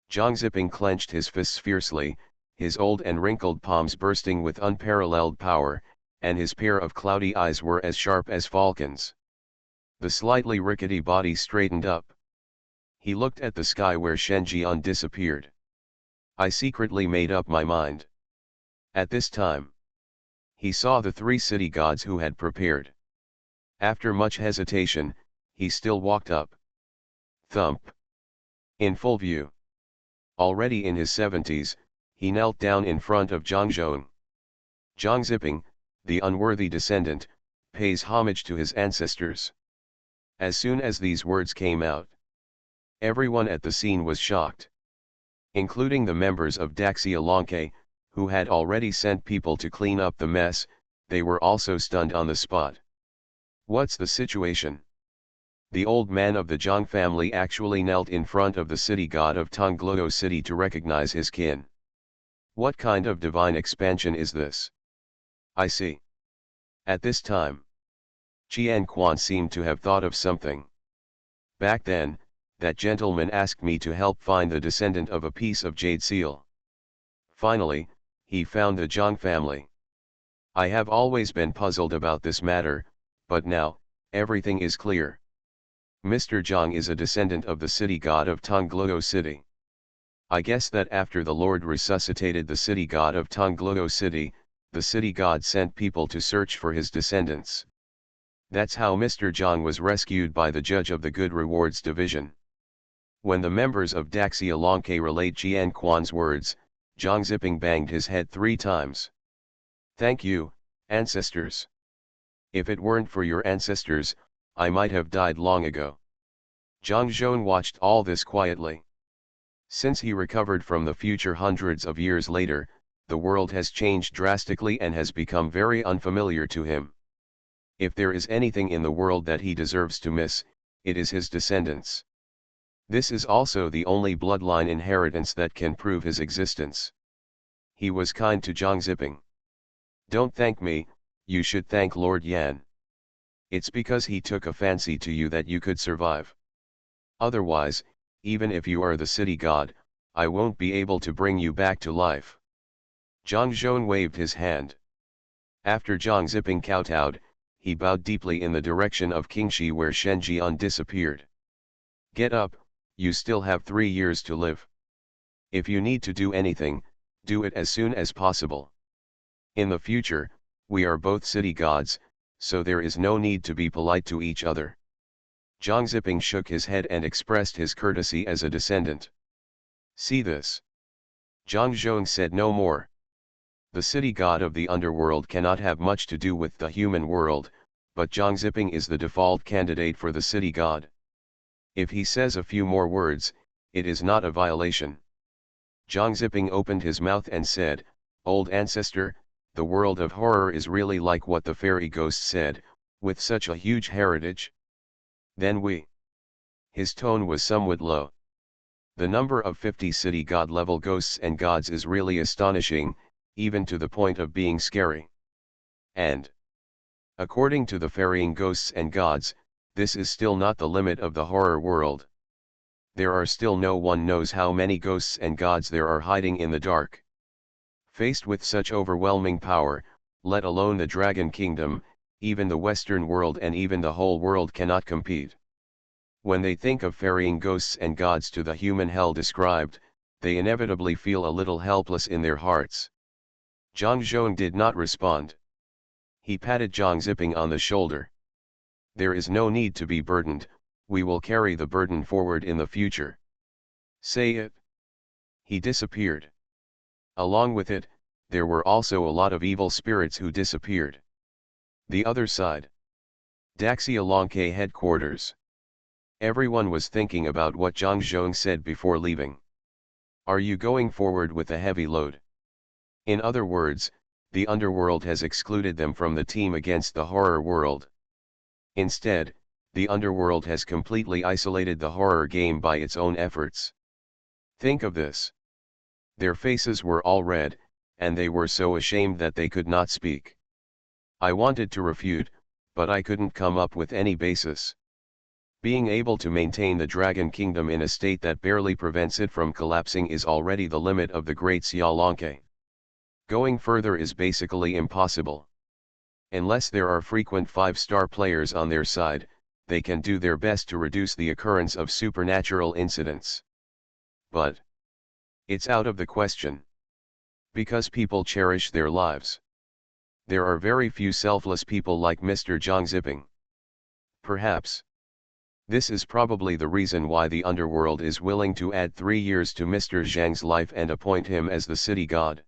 Zhang Ziping clenched his fists fiercely, his old and wrinkled palms bursting with unparalleled power, and his pair of cloudy eyes were as sharp as falcons. The slightly rickety body straightened up. He looked at the sky where Shen Jian disappeared. I secretly made up my mind. At this time, he saw the 3 city gods who had prepared. After much hesitation, he still walked up. Thump. In full view. Already in his 70s, he knelt down in front of Zhang Zhong. Zhang Ziping, the unworthy descendant, pays homage to his ancestors. As soon as these words came out, everyone at the scene was shocked. Including the members of Daxia Lonke, who had already sent people to clean up the mess, they were also stunned on the spot. What's the situation? The old man of the Zhang family actually knelt in front of the city god of Tongluo city to recognize his kin. What kind of divine expansion is this? I see. At this time, Qian Quan seemed to have thought of something. Back then, that gentleman asked me to help find the descendant of a piece of jade seal. Finally, he found the Zhang family. I have always been puzzled about this matter, but now, everything is clear. Mr. Zhang is a descendant of the city god of Tongluo city. I guess that after the Lord resuscitated the city god of Tongluo city, the city god sent people to search for his descendants. That's how Mr. Zhang was rescued by the judge of the Good Rewards Division. When the members of Daxia Lonke relayed Qian Quan's words, Zhang Ziping banged his head 3 times. Thank you, ancestors. If it weren't for your ancestors, I might have died long ago. Zhang Zhong watched all this quietly. Since he recovered from the future hundreds of years later, the world has changed drastically and has become very unfamiliar to him. If there is anything in the world that he deserves to miss, it is his descendants. This is also the only bloodline inheritance that can prove his existence. He was kind to Zhang Ziping. Don't thank me, you should thank Lord Yan. It's because he took a fancy to you that you could survive. Otherwise, even if you are the city god, I won't be able to bring you back to life. Zhang Zhong waved his hand. After Zhang Ziping kowtowed, he bowed deeply in the direction of Qingshi where Shen Jian disappeared. Get up, you still have 3 years to live. If you need to do anything, do it as soon as possible. In the future, we are both city gods, so there is no need to be polite to each other. Zhang Ziping shook his head and expressed his courtesy as a descendant. See this. Zhang Zhong said no more. The city god of the underworld cannot have much to do with the human world, but Zhang Ziping is the default candidate for the city god. If he says a few more words, it is not a violation. Zhang Ziping opened his mouth and said, "Old ancestor, the world of horror is really like what the fairy ghost said, with such a huge heritage? Then we." His tone was somewhat low. The number of 50 city god level ghosts and gods is really astonishing, even to the point of being scary. And, according to the ferrying ghosts and gods, this is still not the limit of the horror world. There are still no one knows how many ghosts and gods there are hiding in the dark. Faced with such overwhelming power, let alone the Dragon Kingdom, even the Western world and even the whole world cannot compete. When they think of ferrying ghosts and gods to the human hell described, they inevitably feel a little helpless in their hearts. Zhang Zhong did not respond. He patted Zhang Ziping on the shoulder. There is no need to be burdened, we will carry the burden forward in the future. Say it. He disappeared. Along with it, there were also a lot of evil spirits who disappeared. The other side. Daxialongke headquarters. Everyone was thinking about what Zhang Zhong said before leaving. Are you going forward with a heavy load? In other words, the underworld has excluded them from the team against the horror world. Instead, the underworld has completely isolated the horror game by its own efforts. Think of this. Their faces were all red, and they were so ashamed that they could not speak. I wanted to refute, but I couldn't come up with any basis. Being able to maintain the Dragon Kingdom in a state that barely prevents it from collapsing is already the limit of the Great Xiaolonke. Going further is basically impossible. Unless there are frequent 5-star players on their side, they can do their best to reduce the occurrence of supernatural incidents. But it's out of the question. Because people cherish their lives. There are very few selfless people like Mr. Zhang Ziping. Perhaps. This is probably the reason why the underworld is willing to add 3 years to Mr. Zhang's life and appoint him as the city god.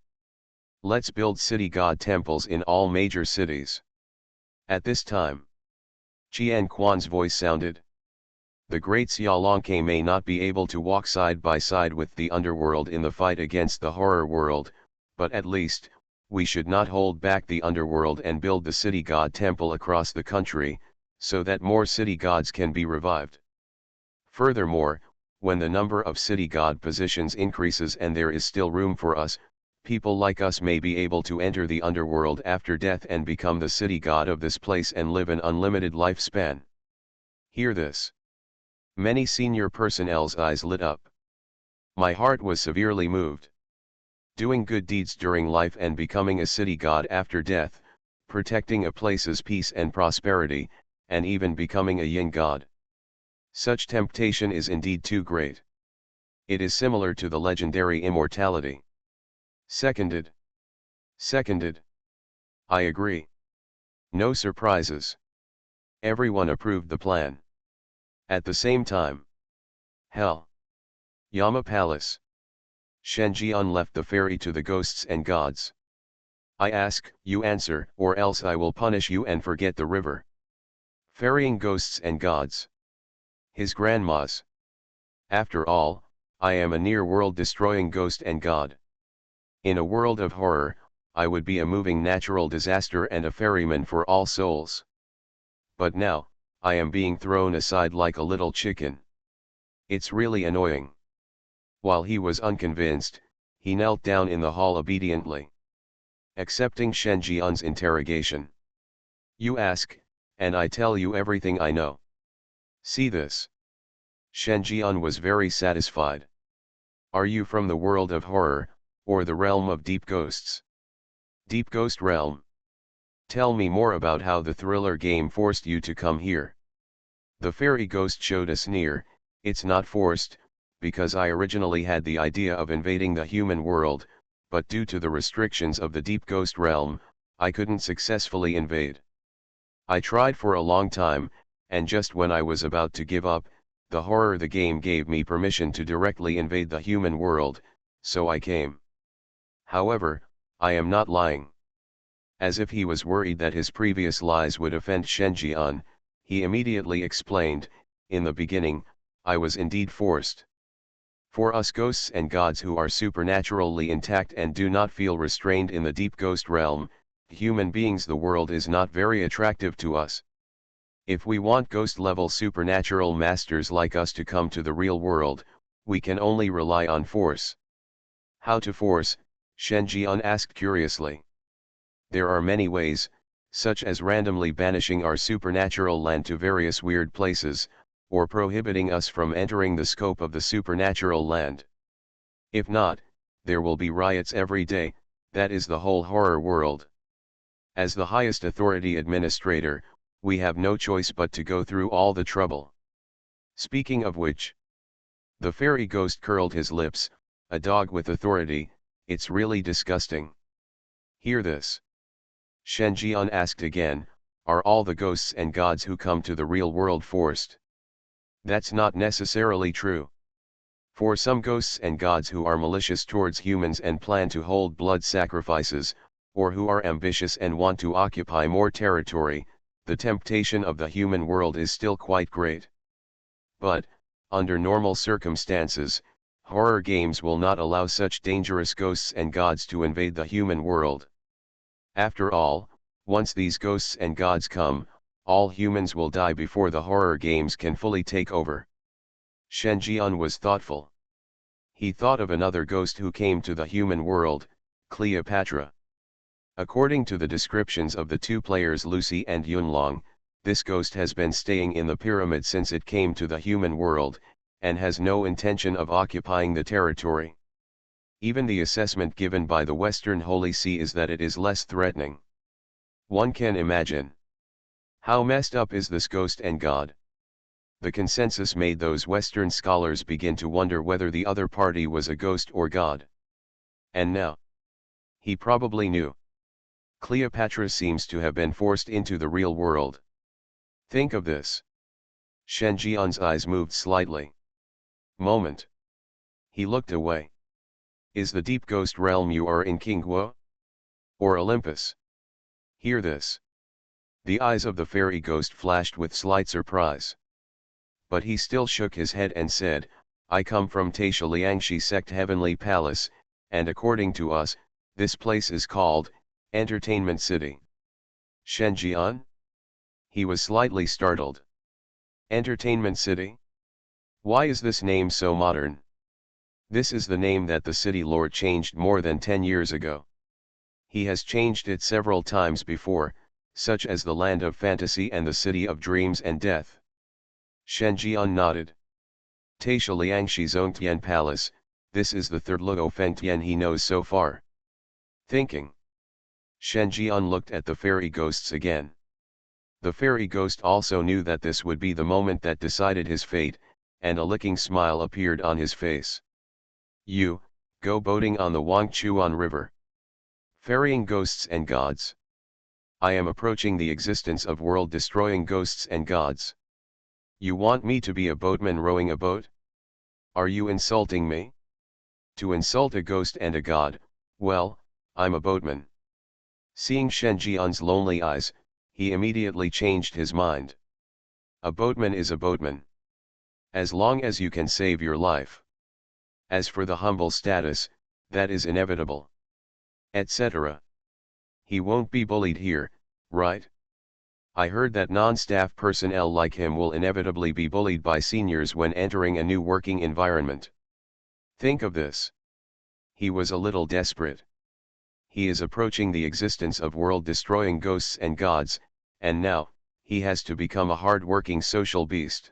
Let's build city god temples in all major cities. At this time, Qian Quan's voice sounded. The great Xiaolonke may not be able to walk side by side with the underworld in the fight against the horror world, but at least, we should not hold back the underworld and build the city god temple across the country, so that more city gods can be revived. Furthermore, when the number of city god positions increases and there is still room for us, people like us may be able to enter the underworld after death and become the city god of this place and live an unlimited lifespan. Hear this. Many senior personnel's eyes lit up. My heart was severely moved. Doing good deeds during life and becoming a city god after death, protecting a place's peace and prosperity, and even becoming a yin god. Such temptation is indeed too great. It is similar to the legendary immortality. Seconded. Seconded. I agree. No surprises. Everyone approved the plan. At the same time. Hell. Yama Palace. Shen Jian left the ferry to the ghosts and gods. I ask, you answer, or else I will punish you and forget the river. Ferrying ghosts and gods. His grandmas. After all, I am a near world-destroying ghost and god. In a world of horror, I would be a moving natural disaster and a ferryman for all souls. But now, I am being thrown aside like a little chicken. It's really annoying. While he was unconvinced, he knelt down in the hall obediently. Accepting Shen Jian's interrogation. You ask, and I tell you everything I know. See this. Shen Jian was very satisfied. Are you from the world of horror, or the realm of deep ghosts? Deep ghost realm. Tell me more about how the thriller game forced you to come here. The fairy ghost showed a sneer. It's not forced, because I originally had the idea of invading the human world, but due to the restrictions of the deep ghost realm, I couldn't successfully invade. I tried for a long time, and just when I was about to give up, the horror the game gave me permission to directly invade the human world, so I came. However, I am not lying. As if he was worried that his previous lies would offend Shen Jian, he immediately explained, in the beginning, I was indeed forced. For us ghosts and gods who are supernaturally intact and do not feel restrained in the deep ghost realm, human beings, the world is not very attractive to us. If we want ghost-level supernatural masters like us to come to the real world, we can only rely on force. How to force? Shen Jian asked curiously. There are many ways, such as randomly banishing our supernatural land to various weird places, or prohibiting us from entering the scope of the supernatural land. If not, there will be riots every day. That is the whole horror world. As the highest authority administrator, we have no choice but to go through all the trouble. Speaking of which, the fairy ghost curled his lips. A dog with authority, it's really disgusting. Hear this. Shen Jian asked again, are all the ghosts and gods who come to the real world forced? That's not necessarily true. For some ghosts and gods who are malicious towards humans and plan to hold blood sacrifices, or who are ambitious and want to occupy more territory, the temptation of the human world is still quite great. But, under normal circumstances, horror games will not allow such dangerous ghosts and gods to invade the human world. After all, once these ghosts and gods come, all humans will die before the horror games can fully take over. Shen Jian was thoughtful. He thought of another ghost who came to the human world, Cleopatra. According to the descriptions of the two players Lucy and Yunlong, this ghost has been staying in the pyramid since it came to the human world, and has no intention of occupying the territory. Even the assessment given by the Western Holy See is that it is less threatening. One can imagine. How messed up is this ghost and god? The consensus made those Western scholars begin to wonder whether the other party was a ghost or god. And now, he probably knew. Cleopatra seems to have been forced into the real world. Think of this. Shen Jian's eyes moved slightly. Moment. He looked away. Is the deep ghost realm you are in King Guo? Or Olympus? Hear this. The eyes of the fairy ghost flashed with slight surprise. But he still shook his head and said, I come from Taisha Liangshi sect Heavenly Palace, and according to us, this place is called Entertainment City. Shen Jian? He was slightly startled. Entertainment City? Why is this name so modern? This is the name that the city lord changed more than 10 years ago. He has changed it several times before, such as the Land of Fantasy and the City of Dreams and Death. Shen Jian nodded. Taisha Liangshi Zongtian Palace, this is the third Luo Fengtian he knows so far. Thinking. Shen Jian looked at the fairy ghosts again. The fairy ghost also knew that this would be the moment that decided his fate, and a licking smile appeared on his face. You, go boating on the Wangchuan River. Ferrying ghosts and gods. I am approaching the existence of world-destroying ghosts and gods. You want me to be a boatman rowing a boat? Are you insulting me? To insult a ghost and a god, well, I'm a boatman. Seeing Shen Jian's lonely eyes, he immediately changed his mind. A boatman is a boatman. As long as you can save your life. As for the humble status, that is inevitable. Etc. He won't be bullied here, right? I heard that non-staff personnel like him will inevitably be bullied by seniors when entering a new working environment. Think of this. He was a little desperate. He is approaching the existence of world-destroying ghosts and gods, and now, he has to become a hard-working social beast.